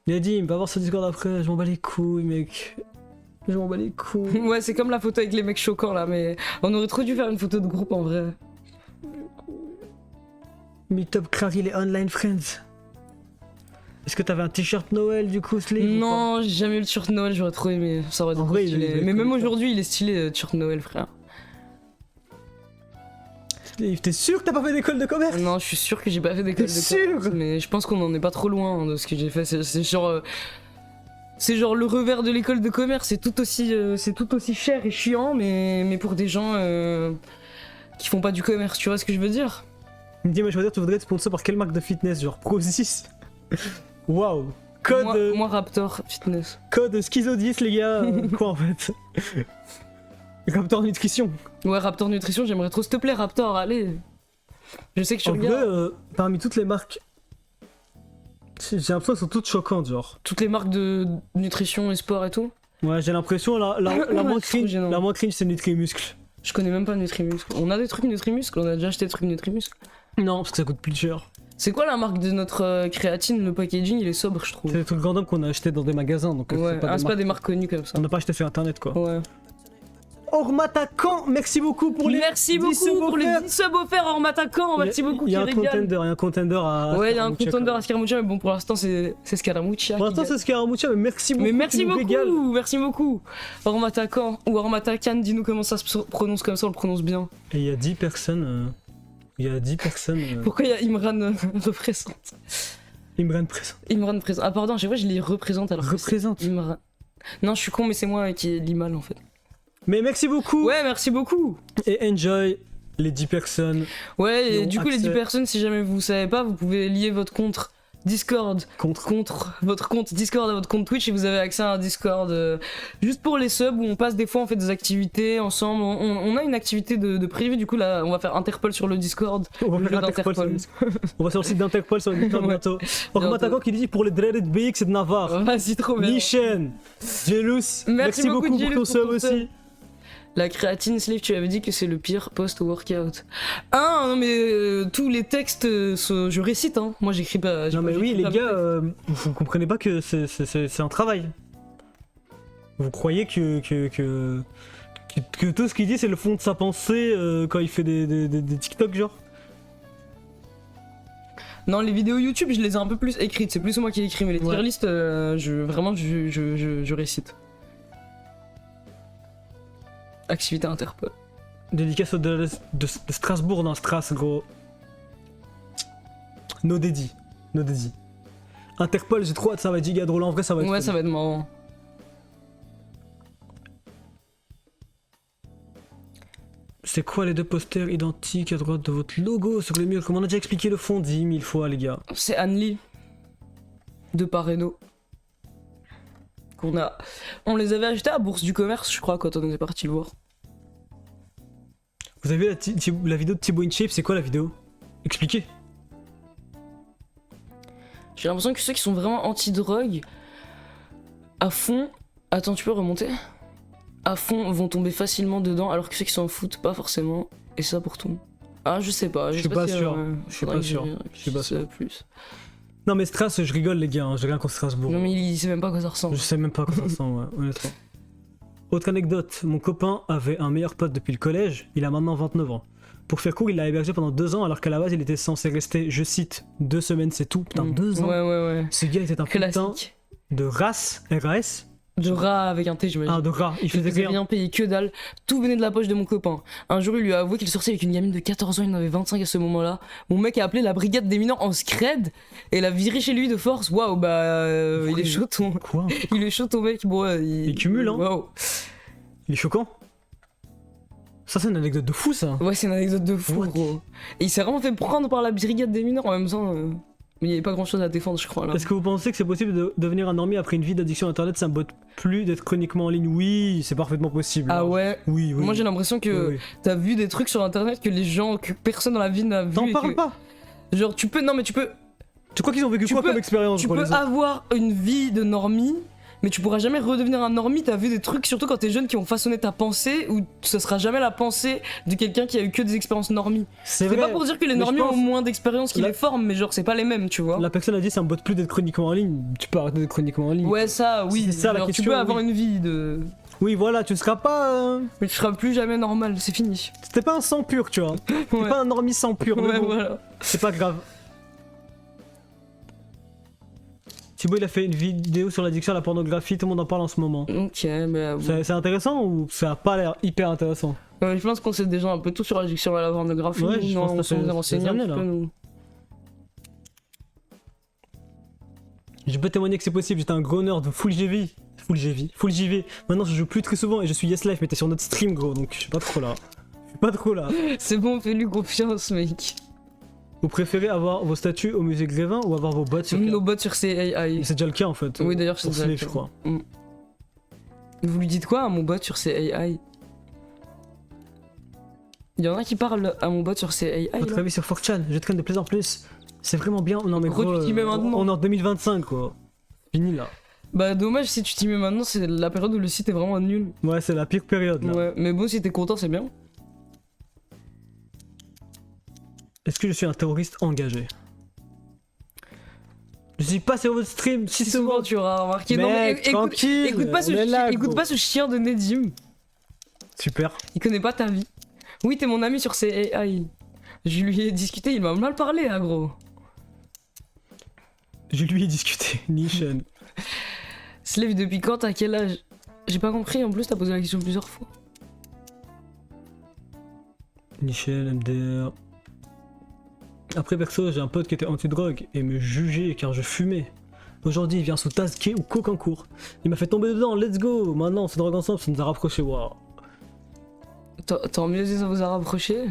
Yadim, va voir sur Discord après, je m'en bats les couilles, mec. Je m'en bats les couilles. Ouais, c'est comme la photo avec les mecs choquants là, mais on aurait trop dû faire une photo de groupe en vrai. Meetup Clary, les online friends. Est-ce que t'avais un t-shirt Noël du coup, Slave? Non, j'ai jamais eu le t-shirt Noël, j'aurais trop aimé. Ça aurait été En trop vrai, il stylé. est Mais cool, même ça. aujourd'hui, il est stylé le t-shirt Noël, frère. Slave, t'es sûr que t'as pas fait d'école de commerce? Non, je suis sûr que j'ai pas fait d'école T'es de sûr? commerce, mais je pense qu'on en est pas trop loin hein, de ce que j'ai fait. C'est genre. C'est genre le revers de l'école de commerce, c'est tout aussi cher et chiant, mais pour des gens qui font pas du commerce, tu vois ce que je veux dire? Il me dit, mais je veux dire, tu voudrais être sponsor par quelle marque de fitness? Genre Pro6? Waouh! Code, Moi, Raptor Fitness. code Schizo 10, les gars. Quoi en fait? Raptor Nutrition. Ouais, Raptor Nutrition, j'aimerais trop, s'il te plaît, Raptor, allez. Je sais que tu En vrai, regardes parmi toutes les marques, j'ai l'impression qu'elles sont toutes choquantes, genre. toutes les marques de nutrition et sport et tout. Ouais, j'ai l'impression, la moins C'est trop cringe, gênant. la moins cringe, c'est Nutrimuscle. Je connais même pas Nutrimuscle. On a des trucs Nutrimuscle, on a déjà acheté des trucs Nutrimuscle. Non, parce que ça coûte plus cher. C'est quoi la marque de notre créatine? Le packaging, il est sobre, je trouve. C'est des trucs random qu'on a acheté dans des magasins, donc Ouais, c'est pas, ah, des c'est pas marques. des marques connues comme ça. On n'a pas acheté sur internet, quoi. Ouais. Ormatakan, merci beaucoup pour les Merci 10 beaucoup subs pour les offerts. 10 subs offerts en m'attaquant, merci beaucoup, Il y a qui un régale. contender, à. Ouais, il y a un Scaramuccia, contender quoi. à Scaramuccia, mais bon, pour l'instant, c'est Scaramuccia. Pour qui l'instant, gagne. c'est Scaramuccia, mais merci beaucoup. Mais merci tu nous régales. beaucoup, merci beaucoup. Ormatakan ou Ormatakan, dis-nous comment ça se prononce comme ça, on le prononce bien. Et il y a 10 personnes. Il y a 10 personnes. Pourquoi il y a Imran représente? Ils me prennent présent. Imran présente. Ah, pardon, chaque fois je les représente alors que c'est Représente. Imran. Non, je suis con, mais c'est moi qui lis mal en fait. Mais merci beaucoup. Ouais, merci beaucoup. Et enjoy les 10 personnes. Ouais, Qui et ont du coup, les 10 accès. personnes, si jamais vous savez pas, vous pouvez lier votre compte Discord contre votre compte Discord à votre compte Twitch et vous avez accès à un Discord juste pour les subs où on passe des fois on fait des activités ensemble. On a une activité de prévu, du coup là on va faire Interpol sur le Discord. On va Le faire jeu Interpol d'Interpol. On va sur le site d'Interpol sur le Discord Ouais. bientôt. Par contre, Matakan qui dit pour les Dreaded BX c'est de Navarre. Vas-y, trop bien. Nichen, Jelus, merci beaucoup pour Jelus, ton pour sub ton aussi. sub. La créatine Slave, tu avais dit que c'est le pire post-workout. Ah non mais tous les textes, je récite hein. Moi j'écris pas. Non mais oui j'écris les pas gars, vous comprenez pas que c'est un travail. Vous croyez que tout ce qu'il dit c'est le fond de sa pensée quand il fait des TikTok genre. Non, les vidéos YouTube, je les ai un peu plus écrites. C'est plus moi qui les écris, mais les Ouais. tier lists, je récite. Activité Interpol. Dédicace de Strasbourg dans Stras gros. No dédi. Interpol j'ai trop hâte, ça va être giga drôle en vrai, ça va être Ouais, fun. ça va être marrant. C'est quoi les deux posters identiques à droite de votre logo sur les murs? Comme on a déjà expliqué le fond 10 000 fois les gars. C'est Anne-Lee de Pareno. On les avait achetés à Bourse du Commerce, je crois, quand on était parti le voir. Vous avez vu la vidéo de Thibaut InShape, c'est quoi la vidéo? Expliquez. J'ai l'impression que ceux qui sont vraiment anti-drogue, à fond. Attends, tu peux remonter? À fond vont tomber facilement dedans, alors que ceux qui s'en foutent, pas forcément. Et ça pour tout. Ah, je sais pas. Je suis pas sûr. Je suis pas sûr. Plus. Non mais Stras, je rigole les gars, hein, j'ai rien contre Strasbourg. Non, mais il sait même pas à quoi ça ressemble. Je sais même pas à quoi ça ressemble, ouais, honnêtement. Autre anecdote, mon copain avait un meilleur pote depuis le collège, il a maintenant 29 ans. Pour faire court, il l'a hébergé pendant 2 ans alors qu'à la base il était censé rester, je cite, 2 semaines c'est tout. Putain, 2 ans. Ouais. Ce gars était un putain Classique. de race, RAS. De rat avec un T, j'imagine. Ah, de rat, il Il faisait faisait rien. rien payer, que dalle. Tout venait de la poche de mon copain. Un jour, il lui a avoué qu'il sortait avec une gamine de 14 ans, il en avait 25 à ce moment-là. Mon mec a appelé la brigade des mineurs en scred et l'a viré chez lui de force. Waouh, bah, il est chaud ton. Quoi? Il est chaud ton mec, bon, Il cumule, hein. Waouh. Il est choquant. Ça c'est une anecdote de fou ça. Ouais, c'est une anecdote de fou, What? gros. Et il s'est vraiment fait prendre par la brigade des mineurs en même temps. Mais il n'y avait pas grand chose à défendre, je crois, là. Est-ce que vous pensez que c'est possible de devenir un normie après une vie d'addiction à internet? Ça me botte plus d'être chroniquement en ligne? Oui, c'est parfaitement possible. Ah hein. ouais. Oui, oui. Moi, j'ai l'impression que Oui, oui. t'as vu des trucs sur internet que les gens, que personne dans la vie n'a vu. T'en et parles que- pas. Genre, tu peux. Non, mais tu peux. Tu crois qu'ils ont vécu Tu quoi peux- comme expérience Tu pour peux les autres? avoir une vie de normie, mais tu pourras jamais redevenir un normie. T'as vu des trucs, surtout quand t'es jeune, qui ont façonné ta pensée, où ce sera jamais la pensée de quelqu'un qui a eu que des expériences normies. C'est C'est vrai. pas pour dire que les mais je normies pense- ont moins d'expérience qui La- les forment, mais genre c'est pas les mêmes, tu vois. La personne a dit ça me botte plus d'être chroniquement en ligne. Tu peux arrêter d'être chroniquement en ligne. Ouais, ça, oui. C'est ça, la Genre, question, tu peux avoir oui. une vie de. Oui, voilà, tu ne seras pas. Mais tu seras plus jamais normal, c'est fini. T'es pas un sang pur, tu vois. T'es Ouais. pas un normie sang pur. mais Ouais, bon, voilà. c'est pas grave. Thibaut, il a fait une vidéo sur l'addiction à la pornographie. Tout le monde en parle en ce moment. Ok, mais. Bon. C'est intéressant ou ça a pas l'air hyper intéressant? Je pense qu'on sait déjà un peu tout sur l'addiction à la pornographie. Ouais, je pense que on ça fait s'en est renseigné des un années, petit là. peu, nous. Je peux témoigner que c'est possible. J'étais un gros nerd de full JV. Full JV. Maintenant, je joue plus très souvent et je suis Yes Life, mais t'es sur notre stream, gros. Donc, je suis pas trop là. Je suis pas trop là. C'est bon, fais-lui confiance, mec. Vous préférez avoir vos statues au musée Grévin ou avoir vos bots sur Nos bots sur CAI. C'est déjà le cas en fait. Oui, d'ailleurs, c'est pour déjà le Slave, je cas. crois. Vous lui dites quoi à mon bot sur CAI? Il y en a qui parlent à mon bot sur CAI. Votre là. avis sur 4chan? Je traîne de plus en plus. C'est vraiment bien. Non mais Gros, gros, tu t'y mets maintenant. on est en 2025 quoi. Fini là. Bah, dommage si tu t'y mets maintenant, c'est la période où le site est vraiment nul. Ouais, c'est la pire période là. Ouais, mais bon, si t'es content, c'est bien. Est-ce que je suis un terroriste engagé? Je suis pas sur votre stream si Souvent, souvent. tu auras remarqué. Non, mais Mec, tranquille, écoute pas ce on est là, écoute gros. pas ce chien de Nedim. Super. Il connaît pas ta vie. Oui, t'es mon ami sur CAI. Je lui ai discuté, il m'a mal parlé, hein, gros. Je lui ai discuté. Nishan. Slave depuis quand? À quel âge? J'ai pas compris, en plus t'as posé la question plusieurs fois. Nishan, MDR. Après perso, j'ai un pote qui était anti-drogue et me jugeait car je fumais. Aujourd'hui, il vient sous Tazké ou Cocancourt. Il m'a fait tomber dedans, let's go. Maintenant, on se drogue ensemble, ça nous a rapprochés, waouh. Tant mieux si ça vous a rapproché.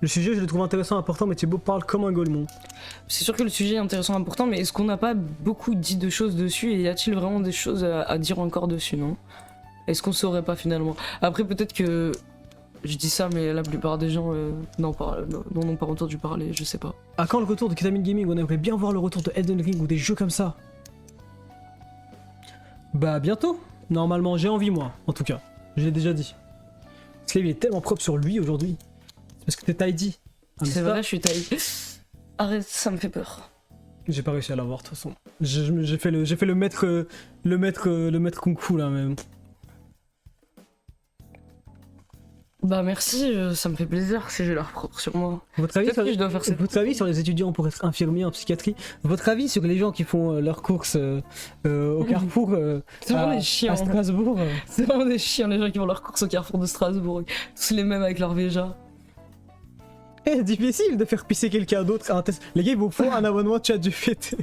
Le sujet, je le trouve intéressant, important, mais Thibaut parle comme un golemon. C'est sûr que le sujet est intéressant, important, mais est-ce qu'on n'a pas beaucoup dit de choses dessus et y a-t-il vraiment des choses à dire encore dessus, non? Est-ce qu'on saurait pas finalement? Après, peut-être que je dis ça, mais la plupart des gens n'en ont pas entendu parler, je sais pas. À quand le retour de Ketamine Gaming? On aimerait bien voir le retour de Elden Ring ou des jeux comme ça. Bah, bientôt. Normalement, j'ai envie, moi, en tout cas. Je l'ai déjà dit. Slave, il est tellement propre sur lui aujourd'hui. C'est parce que t'es tidy. C'est vrai, je suis taillé. Arrête, ça me fait peur. J'ai pas réussi à l'avoir de toute façon. J'ai fait le maître kung fu là même. Bah merci, ça me fait plaisir si j'ai l'air propre sur moi. Votre avis, Peut-être que je dois faire ça. votre avis sur les étudiants pour être infirmiers en psychiatrie? Votre avis sur les gens qui font leurs courses au Carrefour C'est vraiment des chiens. à Strasbourg C'est vraiment des chiens les gens qui font leurs courses au Carrefour de Strasbourg. Tous les mêmes avec leur Véja. C'est difficile de faire pisser quelqu'un d'autre à un test. Les gars, ils vous font un abonnement de chat du fait.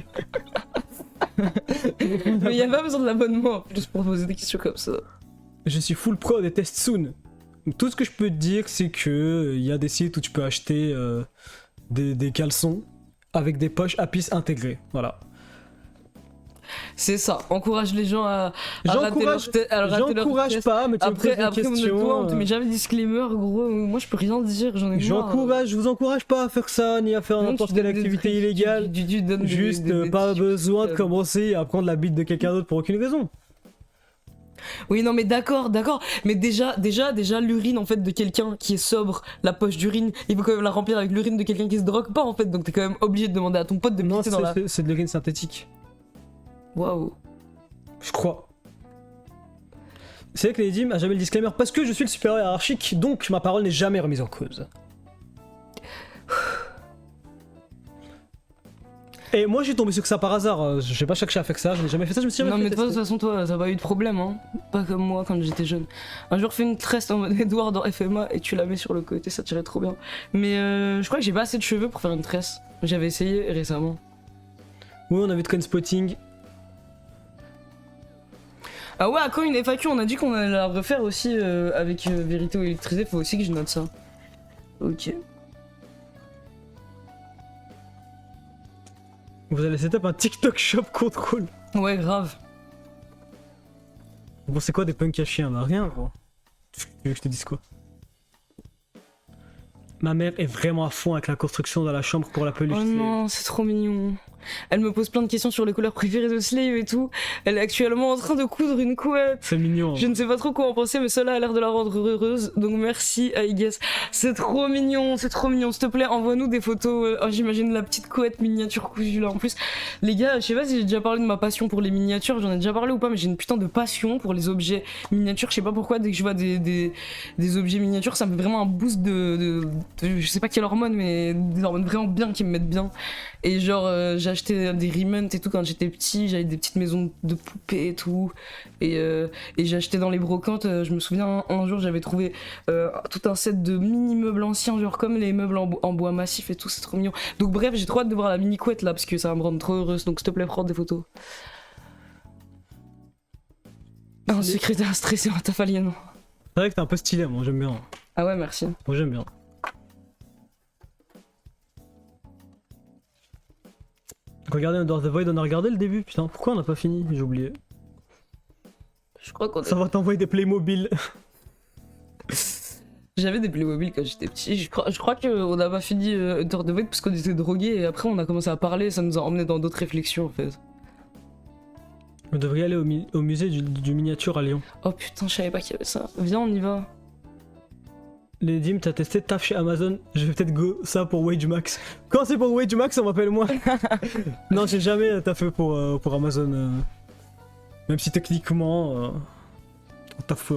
Mais y a pas besoin de l'abonnement juste pour poser des questions comme ça. Je suis full pro des tests soon. Tout ce que je peux te dire, c'est que il y a des sites où tu peux acheter des caleçons avec des poches à pisse intégrées. Voilà. C'est ça, encourage les gens à rater leur J'encourage pas, mais tu Après, me poses des questions. on te met jamais disclaimer, gros. Moi, je peux rien dire, j'en ai marre. Je vous encourage pas à faire ça, ni à faire Non, n'importe tu quelle donnes des activité trucs, illégale. tu donnes Juste des pas tips, besoin de commencer à prendre la bite de quelqu'un d'autre pour aucune raison. Oui, non, mais d'accord. Mais déjà, l'urine en fait de quelqu'un qui est sobre, la poche d'urine, il faut quand même la remplir avec l'urine de quelqu'un qui se drogue pas en fait. Donc t'es quand même obligé de demander à ton pote de Non, pisser dans la. c'est de l'urine synthétique. Waouh. Je crois. C'est vrai que les dîmes a jamais le disclaimer parce que je suis le supérieur hiérarchique, donc ma parole n'est jamais remise en cause. Et moi j'ai tombé sur ça par hasard, je sais pas cherché à faire ça, je n'ai jamais fait ça, je me suis jamais Non, fait mais de toute tester. façon, toi, t'as pas eu de problème, hein. Pas comme moi quand j'étais jeune. Un jour, fais une tresse en mode Edouard dans FMA et tu la mets sur le côté, ça tirait trop bien. Mais je crois que j'ai pas assez de cheveux pour faire une tresse. J'avais essayé récemment. Oui, on a vu de Spotting. Ah ouais, quand une FAQ, on a dit qu'on allait la refaire aussi avec Vérité ou Électrisé, faut aussi que je note ça. Ok. Vous allez setup un TikTok shop contrôle. Ouais, grave. Bon, c'est quoi des punks à chiens? Bah rien, gros. Tu veux que je te dise quoi? Ma mère est vraiment à fond avec la construction dans la chambre pour la peluche. Oh non, c'est trop mignon. Elle me pose plein de questions sur les couleurs préférées de Slave et tout. Elle est actuellement en train de coudre une couette. C'est mignon. Je ne sais pas trop quoi en penser, mais cela a l'air de la rendre heureuse. Donc merci, I guess. C'est trop mignon, c'est trop mignon. S'il te plaît, envoie-nous des photos. Oh, j'imagine la petite couette miniature cousue là. En plus, les gars, je sais pas si j'ai déjà parlé de ma passion pour les miniatures. J'en ai déjà parlé ou pas, mais j'ai une putain de passion pour les objets miniatures. Je sais pas pourquoi, dès que je vois des objets miniatures, ça me fait vraiment un boost de je sais pas quelle hormone, mais des hormones vraiment bien qui me mettent bien. Et genre, j'ai acheté des Remnant et tout quand j'étais petit, j'avais des petites maisons de poupées et tout. Et j'ai acheté dans les brocantes, je me souviens, un jour j'avais trouvé tout un set de mini-meubles anciens, genre comme les meubles en bois massif et tout, c'est trop mignon. Donc bref, j'ai trop hâte de voir la mini-couette là, parce que ça va me rendre trop heureuse, donc s'il te plaît, prends des photos. Un secrétaire stressé en taf alien. C'est vrai que t'es un peu stylé, moi j'aime bien. Ah ouais, merci. Moi j'aime bien. Regardez Under the Void, on a regardé le début, putain, pourquoi on n'a pas fini? J'ai oublié. Je crois qu'on Ça va t'envoyer des Playmobil. J'avais des Playmobil quand j'étais petit. Je crois qu'on n'a pas fini Under the Void parce qu'on était drogués et après on a commencé à parler et ça nous a emmené dans d'autres réflexions en fait. On devrait aller au musée du miniature à Lyon. Oh putain, je savais pas qu'il y avait ça. Viens, on y va. Les Dim, t'as testé taf chez Amazon? Je vais peut-être go ça pour Wage Max. Quand c'est pour Wage Max, on m'appelle moi. Non, j'ai jamais taffé pour Amazon. Même si techniquement, on taffe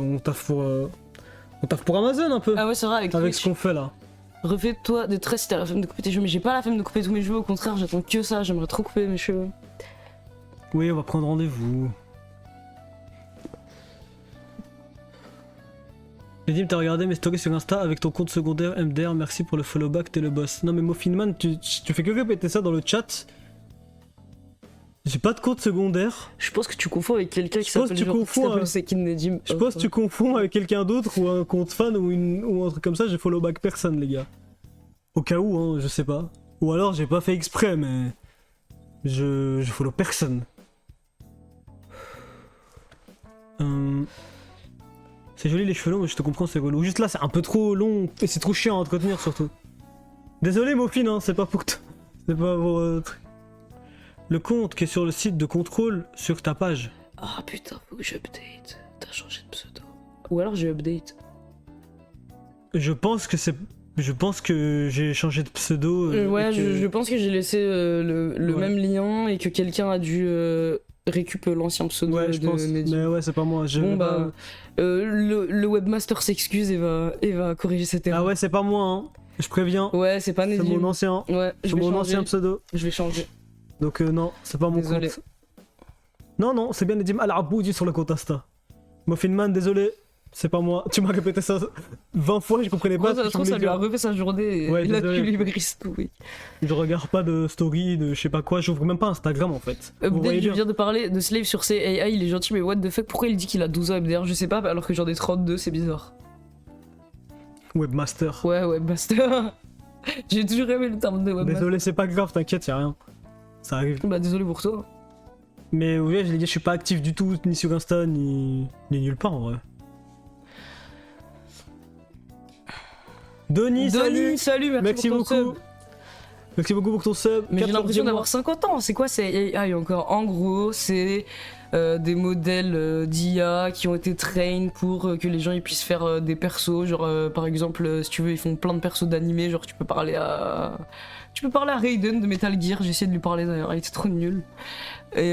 pour Amazon un peu. Ah ouais, c'est vrai, avec ce qu'on fait là. Refais-toi des tresses si t'as la flemme de couper tes cheveux. Mais j'ai pas la flemme de couper tous mes cheveux, au contraire, j'attends que ça. J'aimerais trop couper mes cheveux. Oui, on va prendre rendez-vous. Dim, t'as regardé mes stories sur Insta avec ton compte secondaire MDR, merci pour le follow back, t'es le boss. Non mais Moffinman, tu fais que répéter ça dans le chat. J'ai pas de compte secondaire. Je pense que tu confonds avec quelqu'un qui s'appelle Je pense que tu confonds avec quelqu'un d'autre ou un compte fan ou un truc comme ça, j'ai follow back personne les gars. Au cas où, hein, je sais pas. Ou alors j'ai pas fait exprès, mais je follow personne. C'est joli les cheveux longs, mais je te comprends, c'est relou. Juste là, c'est un peu trop long et c'est trop chiant à entretenir surtout. Désolé, Mofine, hein, c'est pas pour toi. C'est pas pour. Le compte qui est sur le site de contrôle sur ta page. Ah putain, faut que j'update. T'as changé de pseudo. Ou alors j'ai update. Je pense que j'ai changé de pseudo. Ouais, et que- je pense que j'ai laissé le Ouais. même lien et que quelqu'un a dû récupérer l'ancien pseudo Ouais, je de pense. Mehdi. Mais ouais, c'est pas moi. Bon bah, le webmaster s'excuse et va corriger cette erreur. Ah ouais, c'est pas moi, hein. Je préviens. Ouais, c'est pas C'est Nedim. mon ancien. Ouais, je C'est vais mon changer. ancien pseudo. Je vais changer. Donc non, c'est pas mon Désolé. compte. Non, c'est bien Nedim Al-Aboudi sur le compte Insta. Moffinman, désolé. C'est pas moi. Tu m'as répété ça 20 fois, je comprenais pas Gros, ce que ça tu se trouve, voulais ça lui a dire. refait sa journée et Ouais, il a désolé. pu lui brise tout, oui. Je regarde pas de story, de je sais pas quoi. J'ouvre même pas Instagram en fait. Vous voyez Update, je bien. viens de parler de Slave sur CAI, il est gentil, mais what the fuck, pourquoi il dit qu'il a 12 ans MDR? Je sais pas, alors que j'en ai 32, c'est bizarre. Webmaster. Ouais, webmaster. J'ai toujours aimé le terme de webmaster. Désolé, c'est pas grave, t'inquiète, y'a rien. Ça arrive. Bah, désolé pour toi. Mais ouais, je suis pas actif du tout, ni sur Insta, ni nulle part en vrai. Denis, salut. salut, Merci pour ton beaucoup. sub. Merci beaucoup pour ton sub. Mais j'ai 14e l'impression mois. d'avoir 50 ans, c'est quoi c'est AI encore? En gros, c'est des modèles d'IA qui ont été train pour que les gens ils puissent faire des persos, genre par exemple si tu veux ils font plein de persos d'animés, genre tu peux parler à Raiden de Metal Gear, j'ai essayé de lui parler d'ailleurs, il était trop nul. Et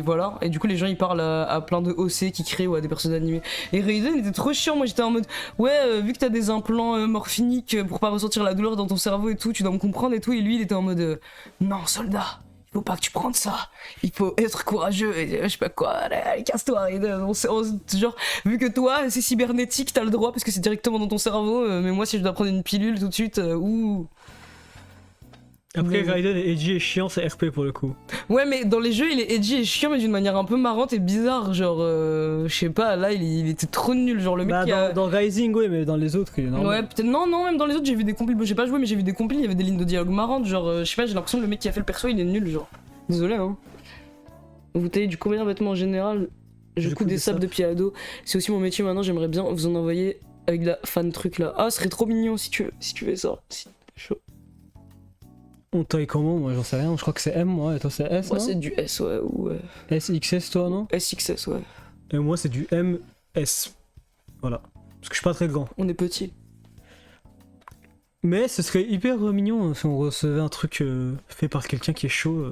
voilà, et du coup les gens ils parlent à plein de OC qui créent des persos d'animés. Et Raiden était trop chiant, moi j'étais en mode ouais vu que t'as des implants morphiniques pour pas ressentir la douleur dans ton cerveau et tout, tu dois me comprendre et tout, et lui il était en mode non soldat, il faut pas que tu prennes ça, il faut être courageux, et je sais pas quoi, allez, casse-toi Raiden, genre vu que toi c'est cybernétique t'as le droit parce que c'est directement dans ton cerveau, mais moi si je dois prendre une pilule tout de suite, ouh. Après, Mais- Raiden est edgy et chiant, c'est RP pour le coup. Ouais, mais dans les jeux, il est edgy et chiant, mais d'une manière un peu marrante et bizarre. Genre, je sais pas, là, il était trop nul. Genre, le mec Bah, qui a. dans Rising, oui, mais dans les autres, il est normal. Ouais, peut-être. Non, même dans les autres, j'ai vu des compiles. Bon, j'ai pas joué, mais j'ai vu des compiles, il y avait des lignes de dialogue marrantes. Genre, je sais pas, j'ai l'impression que le mec qui a fait le perso, il est nul. Genre, désolé, hein. Vous taillez du combien de vêtements en général? Je coupe des sables depuis ado. C'est aussi mon métier maintenant, j'aimerais bien vous en envoyer avec la fan truc là. Ah, ce serait trop mignon si tu fais ça. Si, chaud. On taille comment? Moi, j'en sais rien. Je crois que c'est M, moi, et toi, c'est S. Moi, non c'est du S, ouais, ou SXS, toi, non? SXS, ouais. Et moi, c'est du MS. Voilà. Parce que je suis pas très grand. On est petit. Mais ce serait hyper mignon si on recevait un truc fait par quelqu'un qui est chaud.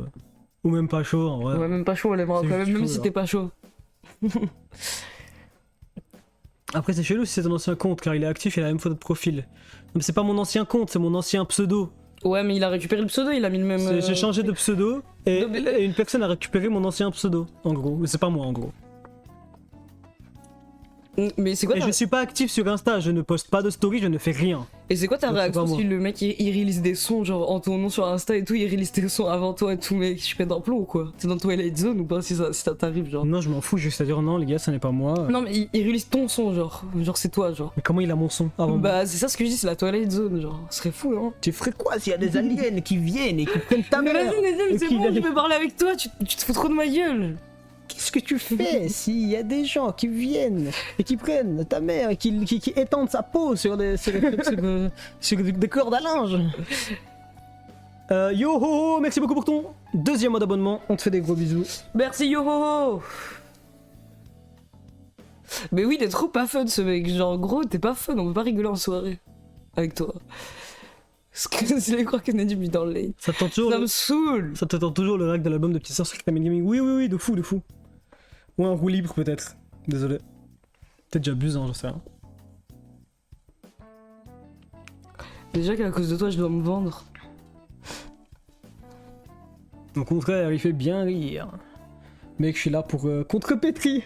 Ou même pas chaud, en vrai. Ouais, même pas chaud, elle aimera C'est quand même, juste même chaud, si là. t'es pas chaud. Après, c'est chelou si c'est ton ancien compte, car il est actif, il a la même photo de profil. Non, mais c'est pas mon ancien compte, c'est mon ancien pseudo. Ouais, mais il a récupéré le pseudo, il a mis le même. J'ai changé de pseudo, et, Non, mais- et une personne a récupéré mon ancien pseudo, en gros. Mais c'est pas moi, en gros. Mais c'est quoi Et ta... je suis pas actif sur Insta, je ne poste pas de story, je ne fais rien. Et c'est quoi ta Donc, c'est réaction pas moi. si le mec il release des sons, genre en ton nom sur Insta et tout, il release des sons avant toi et tout, mec, je pète un plomb ou quoi? T'es dans Twilight Zone ou pas si ça t'arrive, genre? Non, je m'en fous, juste à dire non, les gars, ça n'est pas moi. Non, mais il release ton son, genre c'est toi, genre. Mais comment il a mon son avant moi? Bah, c'est ça ce que je dis, c'est la Twilight Zone, genre. Ce serait fou, hein? Tu ferais quoi s'il y a des aliens qui viennent et qui prennent ta Mais mère? vas-y, Nadim, Et c'est qu'il bon, a- je vais parler avec toi, tu te fous trop de ma gueule! Qu'est-ce que tu fais s'il y a des gens qui viennent et qui prennent ta mère et qui étendent sa peau sur des cordes à linge? Yo ho ho, merci beaucoup pour ton deuxième mois d'abonnement. On te fait des gros bisous. Merci yo ho ho. Mais oui, t'es trop pas fun ce mec. Genre, gros, t'es pas fun, on peut pas rigoler en soirée avec toi. Parce que c'est les croire que Nadim est dans le lane. Ça te tente toujours, Ça me saoule. ça te tente toujours le rag de l'album de Petite Sœur sur Cryptamin Gaming? Oui, oui, oui, de fou, de fou. Ou un roue libre peut-être. Désolé. Peut-être j'abuse, hein, j'en sais rien. Déjà qu'à cause de toi, je dois me vendre. Au contraire, il fait bien rire. Mec, je suis là pour contre-pétri.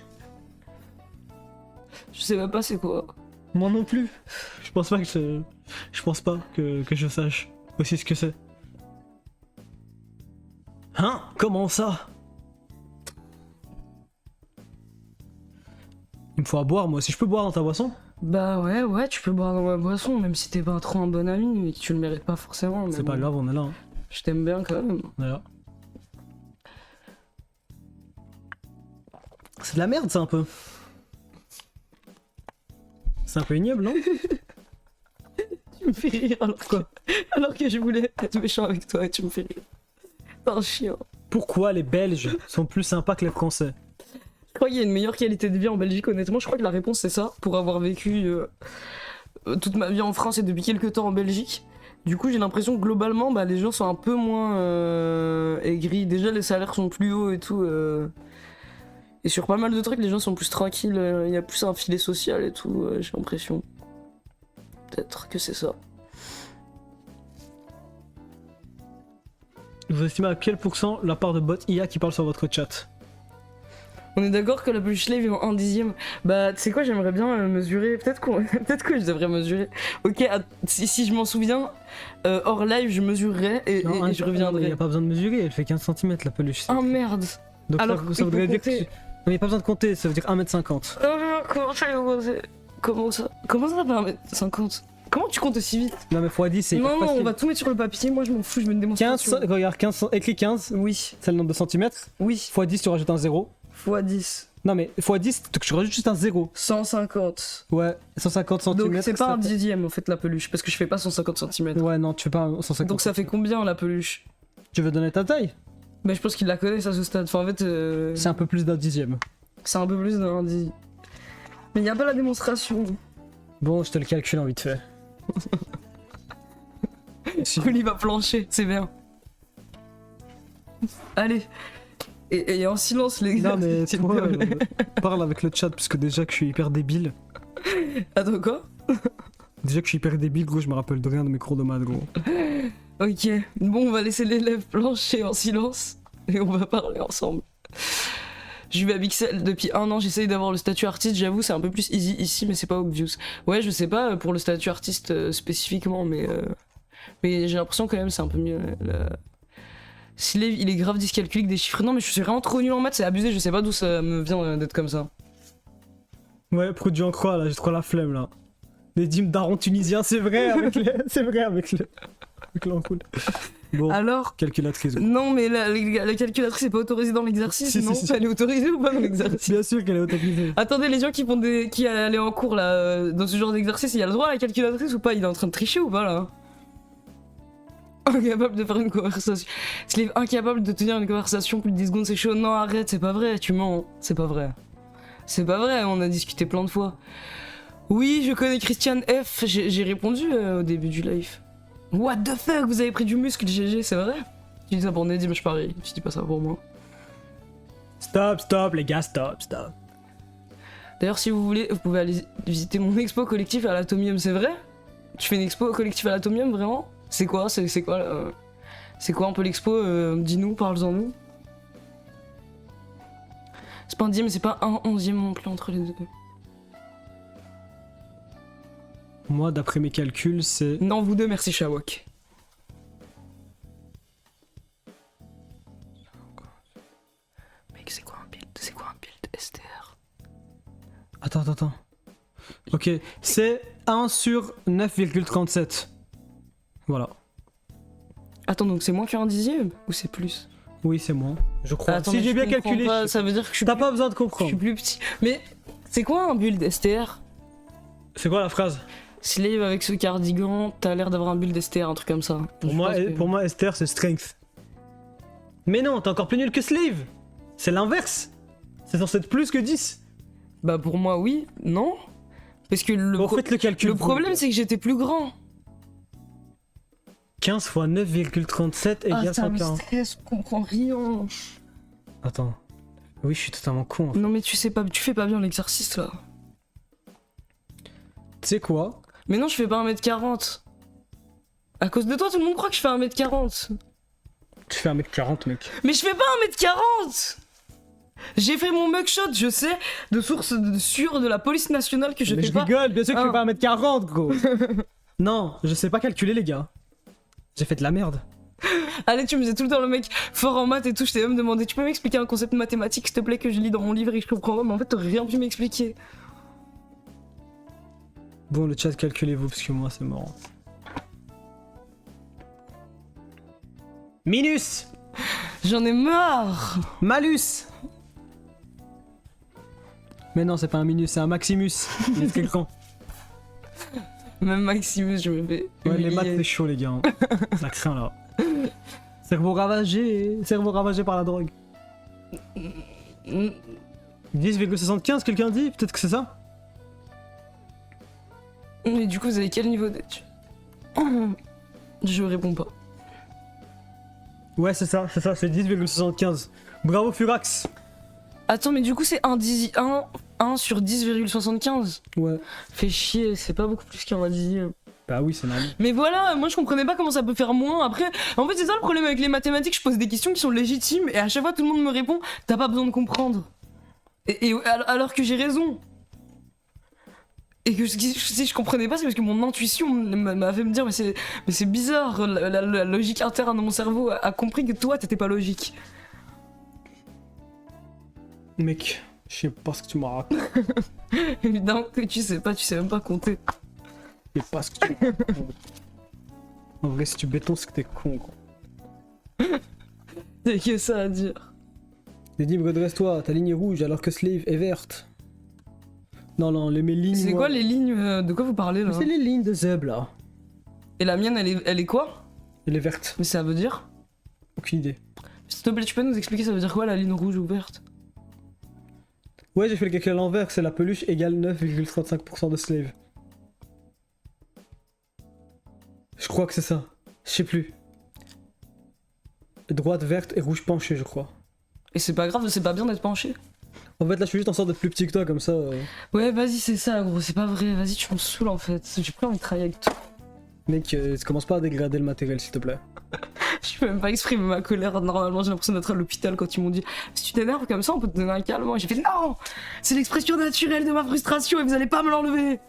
Je sais même pas c'est quoi. Moi non plus. Je pense pas que je sache aussi ce que c'est. Hein? Comment ça? Il me faut à boire, moi. Si je peux boire dans ta boisson? Bah ouais, tu peux boire dans ma boisson, même si t'es pas trop un bon ami et que tu le mérites pas forcément. mais C'est pas bon, grave, on est là. Hein. Je t'aime bien quand même. Voilà. C'est de la merde, ça, un peu. C'est un peu ignoble, non? Tu me fais rire alors que je voulais être méchant avec toi et tu me fais rire. T'es un chien. Pourquoi les Belges sont plus sympas que les Français? Je crois qu'il y a une meilleure qualité de vie en Belgique, honnêtement. Je crois que la réponse c'est ça, pour avoir vécu toute ma vie en France et depuis quelques temps en Belgique. Du coup, j'ai l'impression que globalement, bah, les gens sont un peu moins aigris. Déjà, les salaires sont plus hauts et tout. Et sur pas mal de trucs, les gens sont plus tranquilles. Il y a plus un filet social et tout, j'ai l'impression. Peut-être que c'est ça. Vous estimez à quel pourcent la part de bots IA qui parlent sur votre chat? On est d'accord que la peluche slave est en 1/10. Bah, tu sais quoi, j'aimerais bien mesurer. Peut-être que je devrais mesurer. Ok, si je m'en souviens, hors live, je mesurerai et je Il reviendrai. n'y a pas besoin de mesurer, elle fait 15 cm la peluche. Oh merde! Donc Alors, ça il voudrait faut dire que. compter. Non, il n'y a pas besoin de compter, ça veut dire 1m50. Comment ça, Comment ça fait 1m50? Comment tu comptes aussi vite? Non, mais x10, c'est hyper Non, facile. on va tout mettre sur le papier. Moi, je m'en fous, je veux une 15, démonstration. regarde, 15, écris 15, Oui, c'est le nombre de centimètres. oui. x10, tu rajoutes un 0. Fois 10. Non, mais x10, tu rajoutes juste un 0. 150. Ouais, 150 cm. Donc, c'est pas un dixième en fait la peluche, parce que je fais pas 150 cm. Ouais, non, tu fais pas un 150. Donc, ça fait combien la peluche? Tu veux donner ta taille? Bah, je pense qu'il la connaît à ce stade. Enfin, en fait, C'est un peu plus d'un dixième. c'est un peu plus d'un 10. Mais y a pas la démonstration. Bon, je te le calcule en vite fait. Si. Couli va plancher, c'est bien. Allez. Et en silence, les gars. Non, mais s'il toi, te plaît. parle avec le chat, parce que déjà que je suis hyper débile. Attends, quoi? Déjà que je suis hyper débile, gros, je me rappelle de rien de mes cours de maths, gros. Ok. Bon, on va laisser l'élève plancher en silence. Et on va parler ensemble. Je vais à Pixel depuis 1 an, j'essaye d'avoir le statut artiste, j'avoue c'est un peu plus easy ici mais c'est pas obvious. Ouais je sais pas pour le statut artiste spécifiquement mais j'ai l'impression quand même c'est un peu mieux. S'il il est grave dyscalculique des chiffres, non mais je suis vraiment trop nul en maths, c'est abusé, je sais pas d'où ça me vient d'être comme ça. Ouais, produit en croix, là, j'ai trop la flemme, là. Les dîmes darons tunisiens, c'est vrai avec c'est vrai avec l'encoule. Bon, Alors calculatrice. non mais la calculatrice est pas autorisée dans l'exercice, Si, non? si, si. Elle est autorisée ou pas dans l'exercice? Bien sûr qu'elle est autorisée. Attendez, les gens qui allaient en cours là, dans ce genre d'exercice, il y a le droit à la calculatrice ou pas? Il est en train de tricher ou pas là? Incapable de faire une conversation. Slave incapable de tenir une conversation plus de 10 secondes, c'est chaud. Non, arrête, c'est pas vrai, tu mens. C'est pas vrai. C'est pas vrai, on a discuté plein de fois. Oui, je connais Christian F. J'ai répondu au début du live. What the fuck, vous avez pris du muscle, GG, c'est vrai? Tu dis ça pour Nedim, je parie. Tu dis pas ça pour moi. Stop, les gars, stop. D'ailleurs, si vous voulez, vous pouvez aller visiter mon expo collectif à l'Atomium, c'est vrai? Tu fais une expo collectif à l'Atomium, vraiment? C'est quoi? C'est quoi c'est quoi un peu l'expo? Dis-nous, parle-en-nous. C'est pas un dixième, mais c'est pas un 11e non plus entre les deux. Moi, d'après mes calculs, c'est... Non, vous deux, merci Shawok. Mec, c'est quoi un build? C'est quoi un build STR? Attends. Ok, c'est 1 sur 9,37. Voilà. Attends, donc c'est moins qu'un dixième? Ou c'est plus? Oui, c'est moi. Je crois. Attends, si mais j'ai je bien comprends calculé, pas, ça veut dire que je suis t'as plus- pas besoin de je suis comprendre. plus petit. Mais c'est quoi un build STR? C'est quoi la phrase? Slave avec ce cardigan, t'as l'air d'avoir un build STR, un truc comme ça. Pour moi, Esther, c'est strength. Mais non, t'es encore plus nul que Slave. C'est l'inverse. C'est censé être plus que 10. Bah pour moi oui, non? Parce que Bon, faites le calcul. le problème c'est que j'étais plus grand. 15 fois 9,37 égale 140. stress, je comprends rien. Attends. Oui, je suis totalement con. En fait. Non mais tu sais pas, tu fais pas bien l'exercice là. Tu sais quoi? Mais non, je fais pas 1m40. À cause de toi, tout le monde croit que je fais 1m40. Tu fais 1m40, mec. Mais je fais pas 1m40. J'ai fait mon mugshot, je sais, de source sûre de la police nationale que je Mais fais je pas. rigole, bien sûr que je Ah. fais pas 1m40, gros. Non, je sais pas calculer, les gars. J'ai fait de la merde. Allez, tu me disais tout le temps le mec fort en maths et tout, je t'ai même demandé, tu peux m'expliquer un concept mathématique s'il te plaît que je lis dans mon livre et que je comprends pas, mais en fait t'aurais rien pu m'expliquer. Bon, le chat, calculez-vous, parce que moi, c'est marrant. Minus. J'en ai marre. Malus. Mais non, c'est pas un minus, c'est un maximus. Il est très grand. Même Maximus, je me fais. Ouais, les humilier. maths, c'est chaud, les gars. Ça craint, là. Cerveau ravagé par la drogue. Mm. 10,75, quelqu'un dit? Peut-être que c'est ça? Mais du coup, vous avez quel niveau d'études? Je réponds pas. Ouais, c'est ça, c'est 10,75. Bravo, Furax. Attends, mais du coup, c'est 1 sur 10,75. Ouais. Fait chier, c'est pas beaucoup plus qu'un dixième. Bah oui, c'est normal. Mais voilà, moi je comprenais pas comment ça peut faire moins. Après, en fait, c'est ça le problème avec les mathématiques, je pose des questions qui sont légitimes et à chaque fois tout le monde me répond, t'as pas besoin de comprendre. Et alors que j'ai raison. Et que si je comprenais pas, c'est parce que mon intuition m'a fait me dire, mais c'est bizarre, la logique interne de mon cerveau a compris que toi t'étais pas logique. Mec, je sais pas ce que tu m'as raconté. Évidemment que tu sais même pas compter. Je sais pas ce que tu m'as raconté. En vrai, si tu béton, c'est que t'es con, quoi. C'est que ça à dire. Nedim, redresse-toi, ta ligne est rouge alors que Slave est verte. Non, mes lignes. C'est quoi les lignes de quoi vous parlez là? C'est les lignes de Zeb, là. Et la mienne, elle est quoi? Elle est verte. Mais ça veut dire? Aucune idée. S'il te plaît, tu peux nous expliquer ça veut dire quoi la ligne rouge ou verte? Ouais, j'ai fait le calcul à l'envers, c'est la peluche égale 9,35% de Slave. Je crois que c'est ça. Je sais plus. Droite verte et rouge penché, je crois. Et c'est pas grave, c'est pas bien d'être penché. En fait, là, je suis juste en sorte d'être plus petit que toi, comme ça. Ouais, vas-y, c'est ça, gros, c'est pas vrai. Vas-y, tu me saoules en fait. J'ai plus envie de travailler avec toi. Mec, commence pas à dégrader le matériel, s'il te plaît. Je peux même pas exprimer ma colère. Normalement, j'ai l'impression d'être à l'hôpital quand ils m'ont dit si tu t'énerves comme ça, on peut te donner un calmant. Et j'ai fait non, c'est l'expression naturelle de ma frustration et vous allez pas me l'enlever.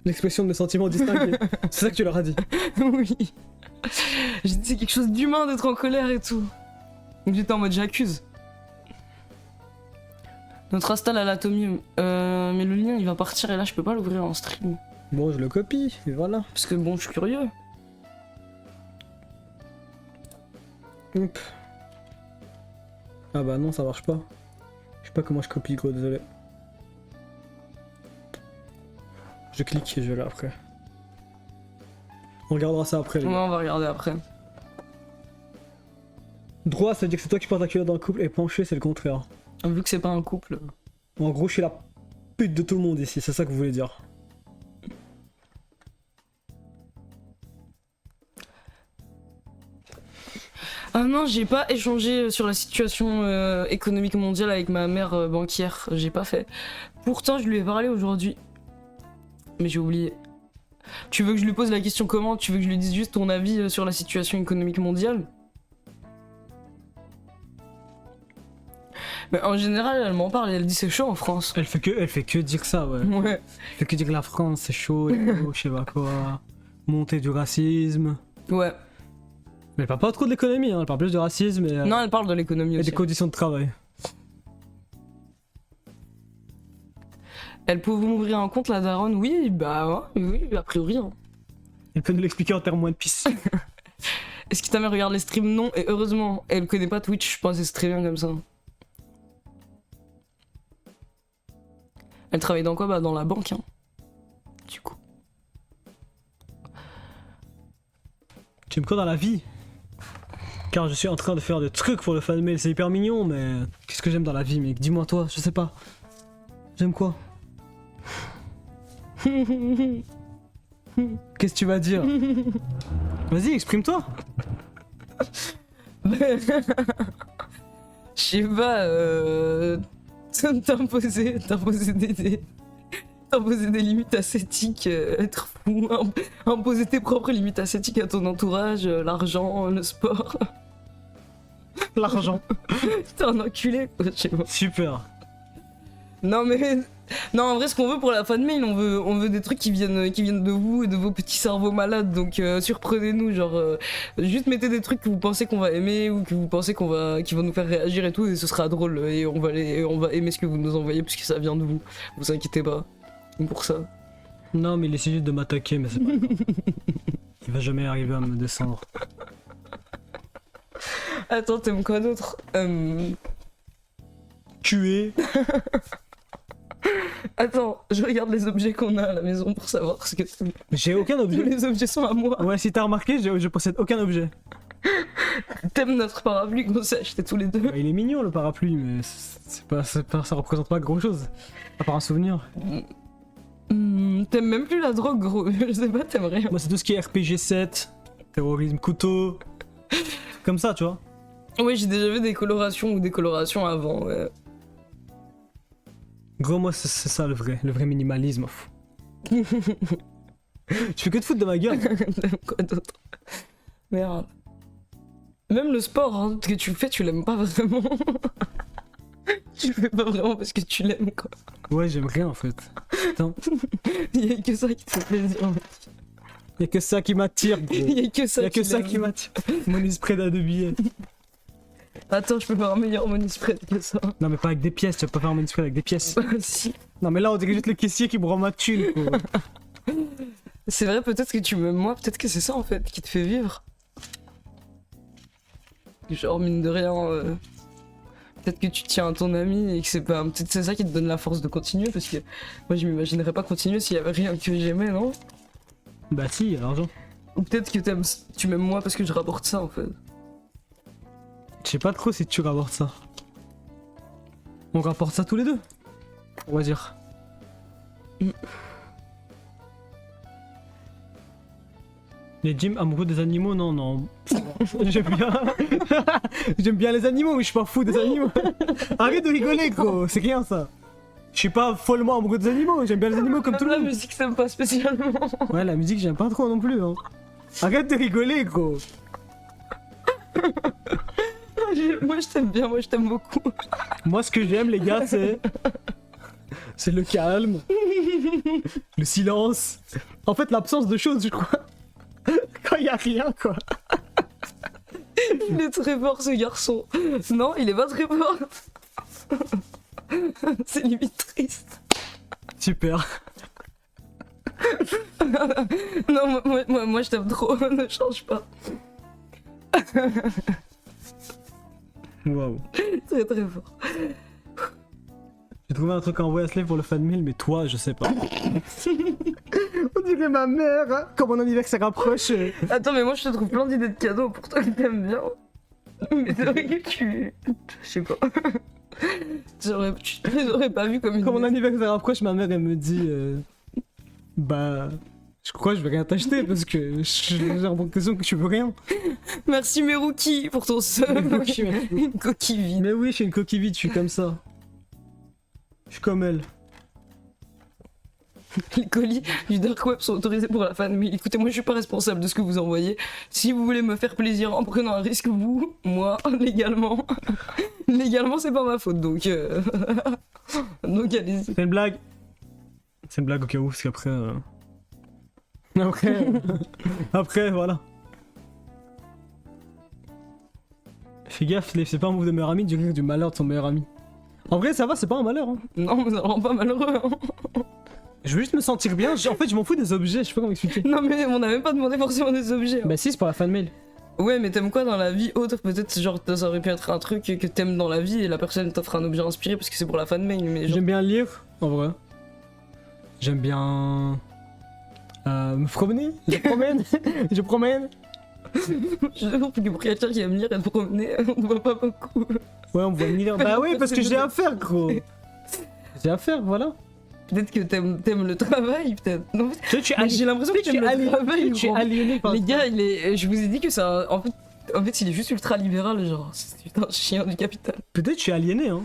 L'expression de mes sentiments distingués. C'est ça que tu leur as dit. Oui. J'ai dit c'est quelque chose d'humain d'être en colère et tout. Donc j'étais en mode j'accuse. Notre install à l'atomium. Mais le lien il va partir et là je peux pas l'ouvrir en stream. Bon, je le copie, et voilà. Parce que bon, je suis curieux. Hop. Ah bah non, ça marche pas. Je sais pas comment je copie, gros, désolé. Je clique et je vais là après. On regardera ça après, les Ouais, gars. on va regarder après. Droit, ça veut dire que c'est toi qui portes ta culotte dans le couple, et penché, c'est le contraire. Vu que c'est pas un couple. En gros, je suis la pute de tout le monde ici, c'est ça que vous voulez dire. Ah non, j'ai pas échangé sur la situation économique mondiale avec ma mère banquière. J'ai pas fait. Pourtant, je lui ai parlé aujourd'hui. Mais j'ai oublié. Tu veux que je lui pose la question comment? Tu veux que je lui dise juste ton avis sur la situation économique mondiale? Mais en général, elle m'en parle et elle dit c'est chaud en France. Elle fait que dire ça, ouais. Ouais. Elle fait que dire que la France, c'est chaud, et tout, je sais pas quoi. Montée du racisme. Ouais. Mais elle parle pas trop de l'économie, hein, elle parle plus de racisme et, Non, elle parle de l'économie et aussi. des conditions de travail. Elle peut m'ouvrir un compte, la daronne? Oui, bah ouais, oui, a priori. Hein. Elle peut nous l'expliquer en termes moins de pisse. Est-ce que ta mère regarde les streams? Non, et heureusement, elle connaît pas Twitch, je pense que c'est très bien comme ça. Elle travaille dans quoi? Bah dans la banque, hein. Du coup. Tu aimes quoi dans la vie? Car je suis en train de faire des trucs pour le fan mail, c'est hyper mignon, mais qu'est-ce que j'aime dans la vie, mec? Dis-moi toi, je sais pas. J'aime quoi? Qu'est-ce que tu vas dire? Vas-y, exprime-toi. Je sais pas, t'imposer des limites ascétiques, être fou, imposer tes propres limites ascétiques à ton entourage, l'argent, le sport. L'argent. T'es un enculé, quoi, je sais pas. Super. Non mais... Non, en vrai, ce qu'on veut pour la fan mail, on veut des trucs qui viennent de vous et de vos petits cerveaux malades, donc surprenez-nous, genre, juste mettez des trucs que vous pensez qu'on va aimer ou que vous pensez qui vont nous faire réagir et tout, et ce sera drôle, et on va aimer ce que vous nous envoyez, puisque ça vient de vous, vous inquiétez pas, pour ça. Non, mais il essaie juste de m'attaquer, mais c'est pas grave. Il va jamais arriver à me descendre. Attends, t'aimes quoi d'autre Tuer. Attends, je regarde les objets qu'on a à la maison pour savoir ce que t'aimes. J'ai aucun Tous objet. les objets sont à moi. Ouais, si t'as remarqué, je possède aucun objet. T'aimes notre parapluie qu'on s'est acheté tous les deux. Bah, il est mignon le parapluie, mais ça représente pas grand chose. À part un souvenir. T'aimes même plus la drogue, gros. Je sais pas, t'aimes rien. Moi, c'est tout ce qui est RPG 7, terrorisme, couteau. Comme ça, tu vois. Ouais, j'ai déjà vu des colorations ou des colorations avant, ouais. Gros, moi, c'est ça le vrai minimalisme. Tu fais que de foutre de ma gueule. T'aimes quoi d'autre? Merde. Même le sport hein, que tu fais, tu l'aimes pas vraiment. Tu le fais pas vraiment parce que tu l'aimes, quoi. Ouais, j'aime rien en fait. Putain. Il y a que ça qui te fait plaisir. Mec. Y'a que ça qui m'attire, gros. Il y a que ça, Y'a que ça qui m'attire. Mon esprit à 2 billets. Attends, je peux faire un meilleur money spread que ça. Non, mais pas avec des pièces, tu vas pas faire un money spread avec des pièces. Si. Non, mais là, on dirait juste le caissier qui me rend ma thune, quoi. C'est vrai, peut-être que tu m'aimes moi, peut-être que c'est ça en fait qui te fait vivre. Genre, mine de rien, peut-être que tu tiens à ton ami et que c'est pas. Peut-être c'est ça qui te donne la force de continuer parce que moi je m'imaginerais pas continuer s'il y avait rien que j'aimais, non? Bah, si, il y a l'argent. Ou peut-être que tu m'aimes moi parce que je rapporte ça en fait. Je sais pas trop si tu rapportes ça. On rapporte ça tous les deux. On va dire. Les Jim amoureux des animaux, non, non. J'aime bien. J'aime bien les animaux, mais je suis pas fou des animaux. Arrête de rigoler, gros, c'est rien ça. Je suis pas follement amoureux des animaux, j'aime bien les animaux comme tout le La monde. musique, ça me pas spécialement. Ouais, la musique, j'aime pas trop non plus. Hein. Arrête de rigoler, gros. Moi je t'aime bien, moi je t'aime beaucoup. Moi, ce que j'aime, les gars, c'est. C'est le calme, le silence. En fait, l'absence de choses, je crois. Quand il y a rien, quoi. Il est très fort ce garçon. Non, il est pas très fort. C'est limite triste. Super. Non, moi je t'aime trop, ne change pas. Waouh. Très très fort. J'ai trouvé un truc à envoyer à Slave pour le fan mail, mais toi, je sais pas. On dirait ma mère, hein, quand mon anniversaire approche. Attends, mais moi je te trouve plein d'idées de cadeaux pour toi que t'aimes bien. Mais c'est vrai que tu. Je sais pas. Tu les aurais pas vu comme une. Quand mon anniversaire approche, ma mère, elle me dit bah. Je crois que je vais rien t'acheter parce que j'ai l'impression que tu veux rien. Merci Meruki pour ton sub. Une coquille vide. Mais oui, je suis une coquille vide, je suis comme ça. Je suis comme elle. Les colis du Dark Web sont autorisés pour la fan, mais écoutez, moi je suis pas responsable de ce que vous envoyez. Si vous voulez me faire plaisir en prenant un risque, vous, moi, légalement, c'est pas ma faute, donc donc allez-y. C'est une blague. C'est une blague au cas où, parce qu'après. Après, voilà. Fais gaffe, Slave, c'est pas un move de meilleur ami, du malheur de son meilleur ami. En vrai, ça va, c'est pas un malheur. Hein. Non, mais ça rend pas malheureux. Hein. Je veux juste me sentir bien. En fait, je m'en fous des objets, je sais pas comment expliquer. Non, mais on a même pas demandé forcément des objets. Hein. Bah, si, c'est pour la fan mail. Ouais, mais t'aimes quoi dans la vie autre? Peut-être, genre, ça aurait pu être un truc que t'aimes dans la vie et la personne t'offre un objet inspiré parce que c'est pour la fan mail, mais genre. J'aime bien lire, en vrai. J'aime bien. Me promener. Je promène. Je promène. Je trouve que pour quelqu'un qui aime lire et te promener, on ne voit pas beaucoup. Ouais, on me voit lire. Bah, oui, parce que j'ai à faire, gros. J'ai à faire, voilà. Peut-être que t'aimes le travail, peut-être. Non, Tu j'ai l'impression que tu aimes le travail. Tu es gros. aliéné par Les ça. gars, je vous ai dit que ça. En fait, il est juste ultra libéral, genre. C'est un chien du capital. Peut-être que je suis aliéné, hein.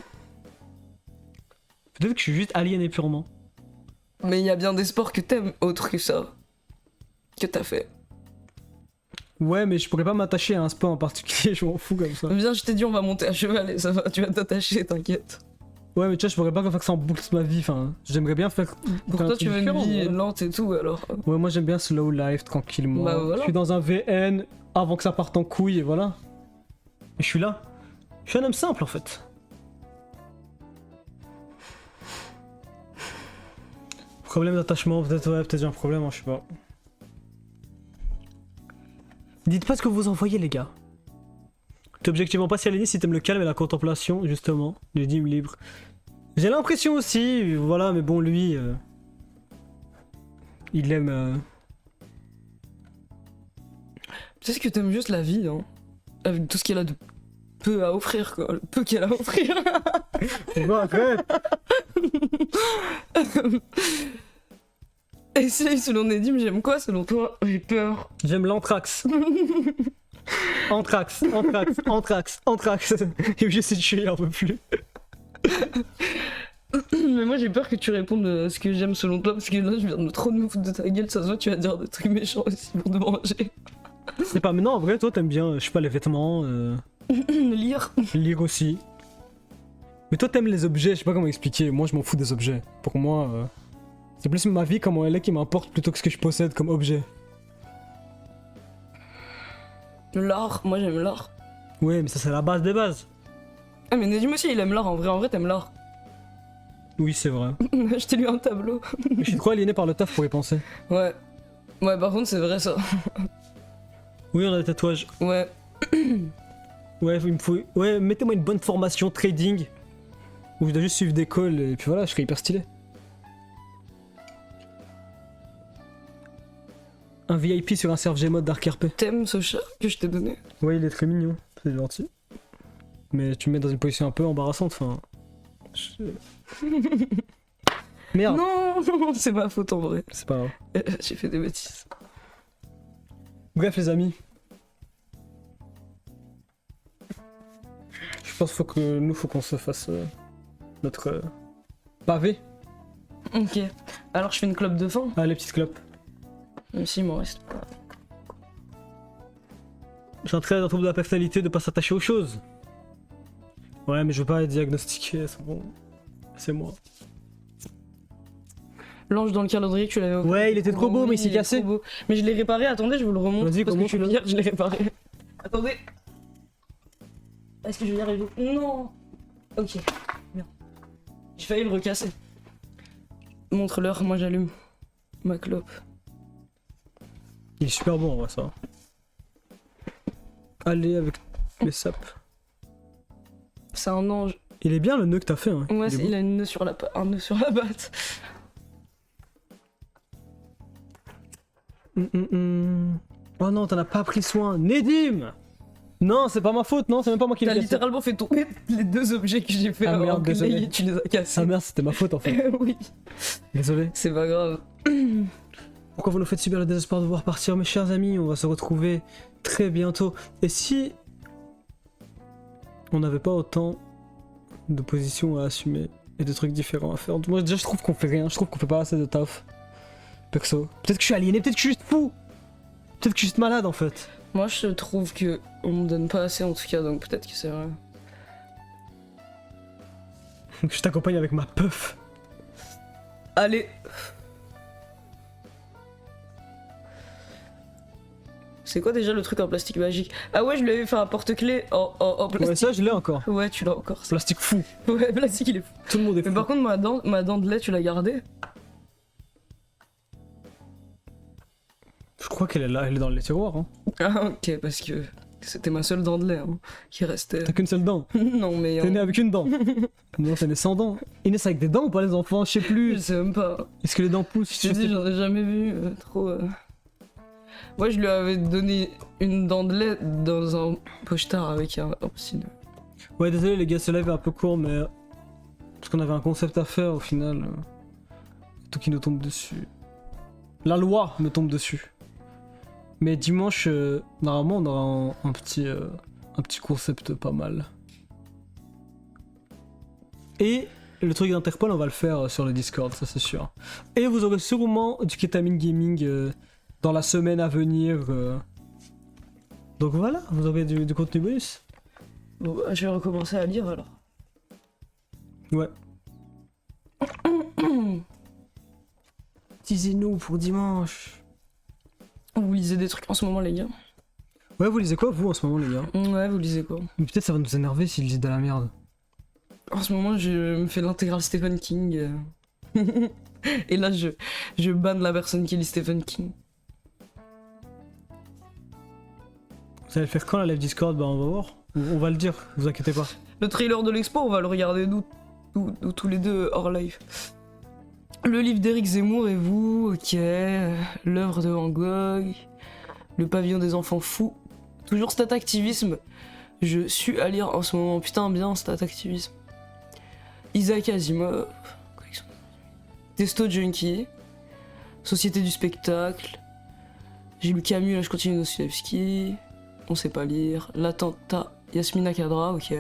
Peut-être que je suis juste aliéné purement. Mais il y a bien des sports que t'aimes autre que ça. Que t'as fait. Ouais, mais je pourrais pas m'attacher à un sport en particulier, je m'en fous comme ça. Viens, je t'ai dit, on va monter à cheval et ça va, tu vas t'attacher, t'inquiète. Ouais, mais tu vois, je pourrais pas faire ça en boucle toute ma vie, enfin, j'aimerais bien faire. Pour faire un toi, truc tu veux une différent, vie voilà. lente et tout, alors. Ouais, moi j'aime bien slow life, tranquillement. Bah, voilà. Je suis dans un VN avant que ça parte en couille, et voilà. Et je suis là. Je suis un homme simple en fait. Problème d'attachement, peut-être, ouais, peut-être j'ai un problème, hein, je sais pas. Dites pas ce que vous envoyez, les gars. T'es objectivement pas si aligné si t'aimes le calme et la contemplation, justement. Les dîmes libres. J'ai l'impression aussi, voilà, mais bon, lui. Il aime. Peut-être que t'aimes juste la vie, hein. Avec tout ce qu'elle a de peu à offrir, quoi. Le peu qu'elle a à offrir. Bon, arrête. Et selon Nedim, j'aime quoi selon toi? J'ai peur. J'aime l'anthrax. Anthrax, anthrax, anthrax, anthrax. Et je sais tuer, il en peut plus. Mais moi j'ai peur que tu répondes à ce que j'aime selon toi, parce que là je viens de trop de me foutre de ta gueule, ça se voit, tu vas dire des trucs méchants aussi pour te manger. C'est pas, mais non, en vrai, toi t'aimes bien, je sais pas, les vêtements, Lire. lire aussi. Mais toi t'aimes les objets, je sais pas comment expliquer, moi je m'en fous des objets. Pour moi, c'est plus ma vie, comment elle est qui m'importe plutôt que ce que je possède comme objet. L'art, moi j'aime l'art. Ouais, mais ça c'est la base des bases. Ah mais Nedim aussi il aime l'art, en vrai t'aimes l'art. Oui, c'est vrai. Achetez-lui un tableau. Mais je suis trop aliéné par le taf pour y penser. Ouais. Ouais par contre c'est vrai ça. Oui, on a des tatouages. Ouais. Ouais, il me faut. Ouais, mettez-moi une bonne formation trading. Où je dois juste suivre des calls et puis voilà, je serais hyper stylé. Un VIP sur un serve Gmod Dark RP. T'aimes ce chat que je t'ai donné? Ouais, il est très mignon, c'est gentil. Mais tu me mets dans une position un peu embarrassante, enfin. Merde. Non, c'est ma faute en vrai. C'est pas grave. J'ai fait des bêtises. Bref, les amis. Je pense faut qu'on se fasse notre pavé. Ok. Alors je fais une clope de fin. Ah, les petites clopes. Même s'il m'en reste pas. J'ai un trait d'un trouble de la personnalité de pas s'attacher aux choses. Ouais, mais je veux pas être diagnostiqué, c'est bon. C'est moi. L'ange dans le calendrier que tu l'avais offert. Ouais, il était trop beau, Oui, mais il s'est est cassé. trop beau. Mais je l'ai réparé, attendez, je vous le remonte. Vas-y, parce que comment je suis tu hier, je l'ai réparé. Attendez. Est-ce que je vais y arriver? Non. Ok. Bien. J'ai failli le recasser. Montre-leur, moi j'allume ma clope. Il est super bon en vrai, ça. Allez, avec les sapes. C'est un ange. Il est bien le nœud que t'as fait, hein. Ouais, Il est beau. il a une nœud sur un nœud sur la batte. Oh non, t'en as pas pris soin. Nedim! Non, c'est pas ma faute, non, c'est même pas moi qui l'ai T'as cassé. littéralement fait tomber les deux objets que j'ai fait Ah, merde, en clay désolé. et tu les as cassés. Ah merde, c'était ma faute en fait. Oui, Désolé. c'est pas grave. Pourquoi vous nous faites subir le désespoir de voir partir, mes chers amis? On va se retrouver très bientôt. Et si on n'avait pas autant de positions à assumer et de trucs différents à faire? Moi déjà je trouve qu'on fait rien, je trouve qu'on fait pas assez de taf. Perso. Peut-être que je suis aliéné, peut-être que je suis juste fou. Peut-être que je suis juste malade en fait. Moi, je trouve que on me donne pas assez en tout cas, donc peut-être que c'est vrai. Je t'accompagne avec ma puff. Allez. C'est quoi déjà le truc en plastique magique? Ah ouais, je lui avais fait un porte-clés en plastique. Ouais, ça je l'ai encore. Ouais, tu l'as encore. Ça. Plastique fou. Ouais, plastique, il est fou. Tout le monde est fou. Mais par contre, ma dent de lait, tu l'as gardée? Je crois qu'elle est là, elle est dans les tiroirs. Hein. Ah ok, parce que c'était ma seule dent de lait hein, qui restait. T'as qu'une seule dent. Non mais... T'es né avec une dent. Non, t'es né sans dents. Ils naissent avec des dents ou pas les enfants? Je sais Je plus. sais même pas. Est-ce que les dents poussent? Je te dis, j'en ai jamais vu trop... Ouais, je lui avais donné une dent de lait dans un pochetard avec un petit nœud. Ouais, désolé les gars, ce live est un peu court, mais... Parce qu'on avait un concept à faire au final. Tout qui nous tombe dessus. La loi me tombe dessus. Mais dimanche, normalement, on aura un petit concept pas mal. Et le truc d'Interpol, on va le faire sur le Discord, ça c'est sûr. Et vous aurez sûrement du Ketamine Gaming dans la semaine à venir. Donc voilà, vous aurez du contenu bonus. Bon, bah, je vais recommencer à lire alors. Ouais. Disez-nous pour dimanche. Vous lisez des trucs en ce moment, les gars? Ouais, vous lisez quoi, vous, en ce moment, les gars? Ouais, vous lisez quoi? Mais peut-être ça va nous énerver s'ils lisent de la merde. En ce moment, je me fais l'intégrale Stephen King. Et là, je banne la personne qui lit Stephen King. Vous allez le faire quand la live Discord? Bah on va voir. On va le dire, vous inquiétez pas. Le trailer de l'expo, on va le regarder nous tous les deux hors live. Le livre d'Éric Zemmour et vous, ok. L'œuvre de Van Gogh. Le pavillon des enfants fous. Toujours stat activisme. Je suis à lire en ce moment. Putain, bien stat activisme. Isaac Asimov. Testo Junkie. Société du spectacle. J'ai lu Camus, là je continue Dostoïevski. On sait pas lire. L'attentat. Yasmina Kadra, ok.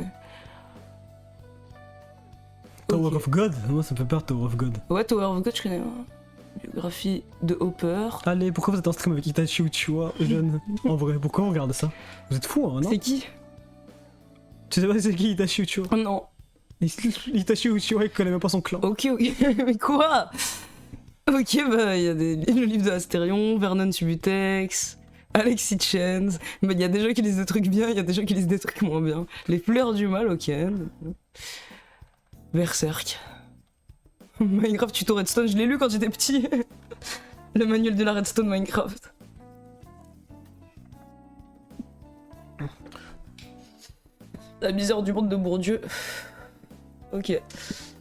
Tower Ok. of God? Moi ça me fait peur Tower of God. Ouais, Tower of God, je connais. Hein. Biographie de Hopper. Allez, pourquoi vous êtes en stream avec Itachi Uchiwa, jeune? En vrai, pourquoi on regarde ça? Vous êtes fous, hein, non? C'est qui? Tu sais pas c'est qui Itachi Uchiwa? Oh non. Itachi Uchiwa il connaît même pas son clan. Ok, ok. Mais quoi? Ok, bah, il y a le livre de Astérion, Vernon Subutex, Alexis Chance. Mais il y a des gens qui lisent des trucs bien, il y a des gens qui lisent des trucs moins bien. Les fleurs du mal, ok. Berserk. Minecraft tuto Redstone, je l'ai lu quand j'étais petit. Le manuel de la Redstone Minecraft. La misère du monde de Bourdieu. Ok.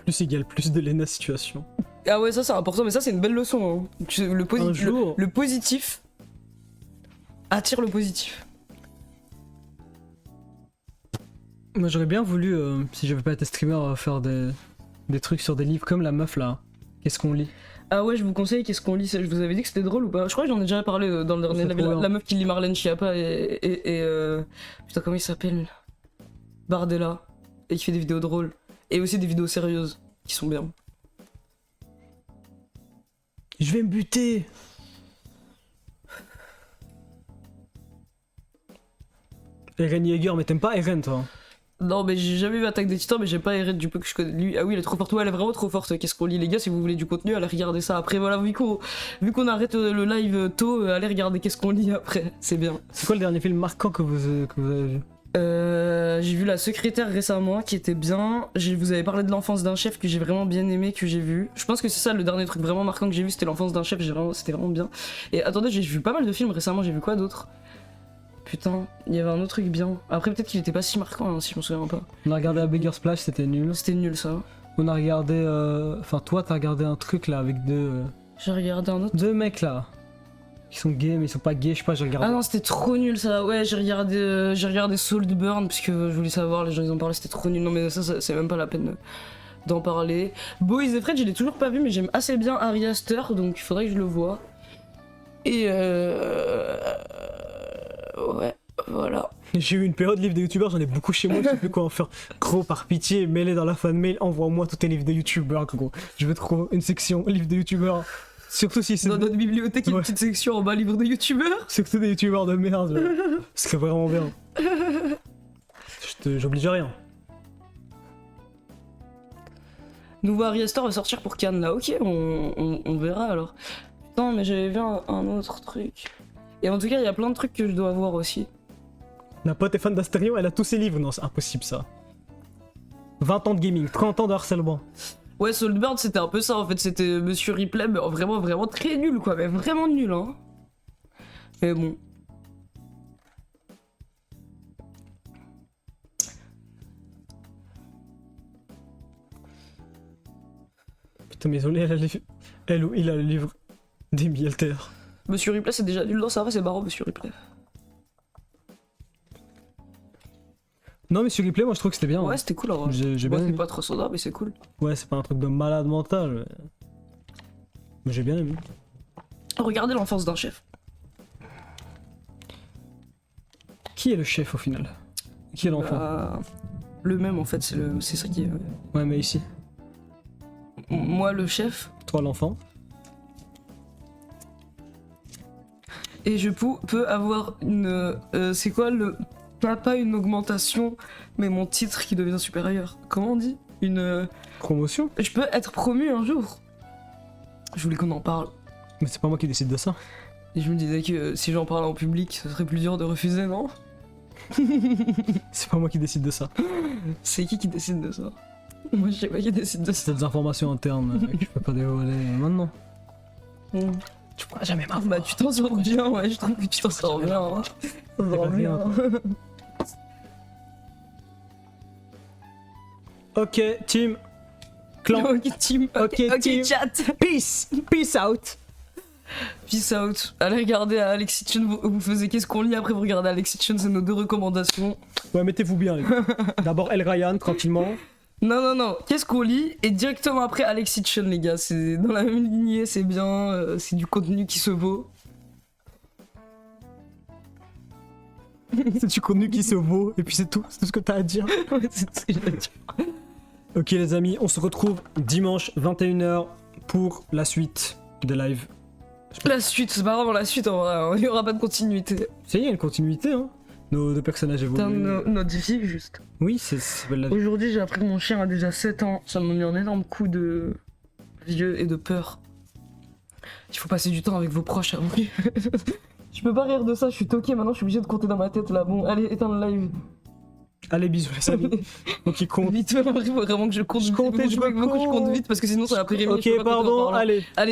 Plus égale plus de Lena situation. Ah ouais, ça c'est important, mais ça c'est une belle leçon. Hein. Un jour. Le positif attire le positif. Moi j'aurais bien voulu, si j'avais pas été streamer, faire des trucs sur des livres comme la meuf là. Qu'est-ce qu'on lit? Ah ouais, je vous conseille, qu'est-ce qu'on lit? Je vous avais dit que c'était drôle ou pas? Je crois que j'en ai déjà parlé dans le dernier. C'est trop bien. La meuf qui lit Marlène Schiappa et putain, comment il s'appelle? Bardella. Et qui fait des vidéos drôles. Et aussi des vidéos sérieuses qui sont bien. Je vais me buter! Eren Yeager, mais t'aimes pas Eren toi? Non, mais j'ai jamais vu Attaque des Titans, mais j'ai pas Eren du peu que je connais. Lui, ah oui, elle est trop forte. Ouais, elle est vraiment trop forte. Qu'est-ce qu'on lit, les gars? Si vous voulez du contenu, allez regarder ça. Après, voilà, vu qu'on arrête le live tôt, allez regarder qu'est-ce qu'on lit après. C'est bien. C'est quoi le dernier film marquant que vous avez vu? J'ai vu La Secrétaire récemment, qui était bien. Vous avez parlé de L'Enfance d'un chef, que j'ai vraiment bien aimé, que j'ai vu. Je pense que c'est ça, le dernier truc vraiment marquant que j'ai vu, c'était L'Enfance d'un chef. C'était vraiment bien. Et attendez, j'ai vu pas mal de films récemment. J'ai vu quoi d'autre? Putain, il y avait un autre truc bien. Après, peut-être qu'il était pas si marquant, hein, si je me souviens pas. On a regardé A Beggar's Splash, c'était nul. C'était nul, ça. On a regardé... Enfin toi t'as regardé un truc là avec J'ai regardé un autre. deux mecs là. Qui sont gays mais ils sont pas gays, je sais pas, j'ai regardé. Ah non, c'était trop nul ça. Ouais, j'ai regardé Saltburn puisque je voulais savoir, les gens ils en parlaient, c'était trop nul. Non mais ça c'est même pas la peine d'en parler. Boys et Fred, je l'ai toujours pas vu mais j'aime assez bien Ari Aster donc il faudrait que je le voie. Et ouais, voilà. J'ai eu une période livre de youtubeurs, j'en ai beaucoup chez moi, je sais plus quoi en faire. Gros, par pitié, mets-les dans la fan mail, envoie-moi tous tes livres de youtubeurs, gros. Je veux trop une section livre de youtubeurs. Surtout si c'est. Dans notre bibliothèque, il y a une Ouais. petite section en bas livre de youtubeurs. Surtout des youtubeurs de merde. Ce serait vraiment bien. J'oblige à rien. Nouveau Ari Aster va sortir pour Cannes là, ok, on verra alors. Putain, mais j'avais vu un autre truc. Et en tout cas, il y a plein de trucs que je dois voir aussi. Ma pote est fan d'Astérion, elle a tous ses livres. Non, c'est impossible ça. 20 ans de gaming, 30 ans de harcèlement. Ouais, Saltburn c'était un peu ça en fait, c'était Monsieur Ripley, mais vraiment, vraiment très nul quoi, mais vraiment nul hein. Mais bon. Putain, mais elle ou il a le livre d'Amy Alter. Monsieur Ripley c'est déjà nul, non ça va, c'est marrant Monsieur Ripley. Non, mais sur replay, moi je trouve que c'était bien. Ouais, hein. c'était cool en vrai. J'ai Bon, bien c'est aimé. pas trop sonore, mais c'est cool. Ouais, c'est pas un truc de malade mental. Mais j'ai bien aimé. Regardez l'enfance d'un chef. Qui est le chef au final? Qui est l'enfant? Le même en fait, c'est ça qui est. Ouais, mais ici. Moi le chef, Toi l'enfant. et je peux avoir une. C'est quoi le. Pas une augmentation, mais mon titre qui devient supérieur. Comment on dit? Une. Promotion? Je peux être promu un jour. Je voulais qu'on en parle. Mais c'est pas moi qui décide de ça. Et je me disais que si j'en parlais en public, ce serait plus dur de refuser, non? C'est pas moi qui décide de ça. C'est qui décide de ça? Moi, je sais pas qui décide de ça. C'est des informations internes que je peux pas dévoiler maintenant. Mm. Tu pourras jamais m'avoir. Bah, tu t'en sors bien, ouais, je trouve que tu t'en sors bien. Hein. Tu t'en sors bien. Ok, team. Clan. Ok, team. Ok, team. chat. Peace. Peace out. Peace out. Allez regarder à Alexis Chen, vous faisiez qu'est-ce qu'on lit, après vous regardez Alexis Chen, c'est nos 2 recommandations. Ouais, mettez-vous bien, les gars. D'abord El Ryan, tranquillement. Non, qu'est-ce qu'on lit et directement après Alexis Chen, les gars, c'est dans la même lignée, c'est bien, c'est du contenu qui se vaut. C'est du contenu qui se vaut, et puis c'est tout ce que t'as à dire. Ouais, c'est tout ce que j'ai à dire. Ok les amis, on se retrouve dimanche 21h pour la suite des lives. La suite, c'est pas vraiment la suite en vrai, hein. Il y aura pas de continuité. Ça y est, il y a une continuité, hein. Nos 2 personnages Putain, évoluent. notre vie, juste. Oui, ça s'appelle la vie. Aujourd'hui, j'ai appris que mon chien a déjà 7 ans. Ça m'a mis un énorme coup de vieux et de peur. Il faut passer du temps avec vos proches avant. Je peux pas rire de ça, je suis toqué maintenant, je suis obligé de compter dans ma tête là. Bon, allez, éteins le live. Allez, bisous les amis. Donc il compte. Vite, il faut vraiment que je compte. Je comptais, il faut que je compte vite parce que sinon ça va après Rémi. Ok, pardon, allez.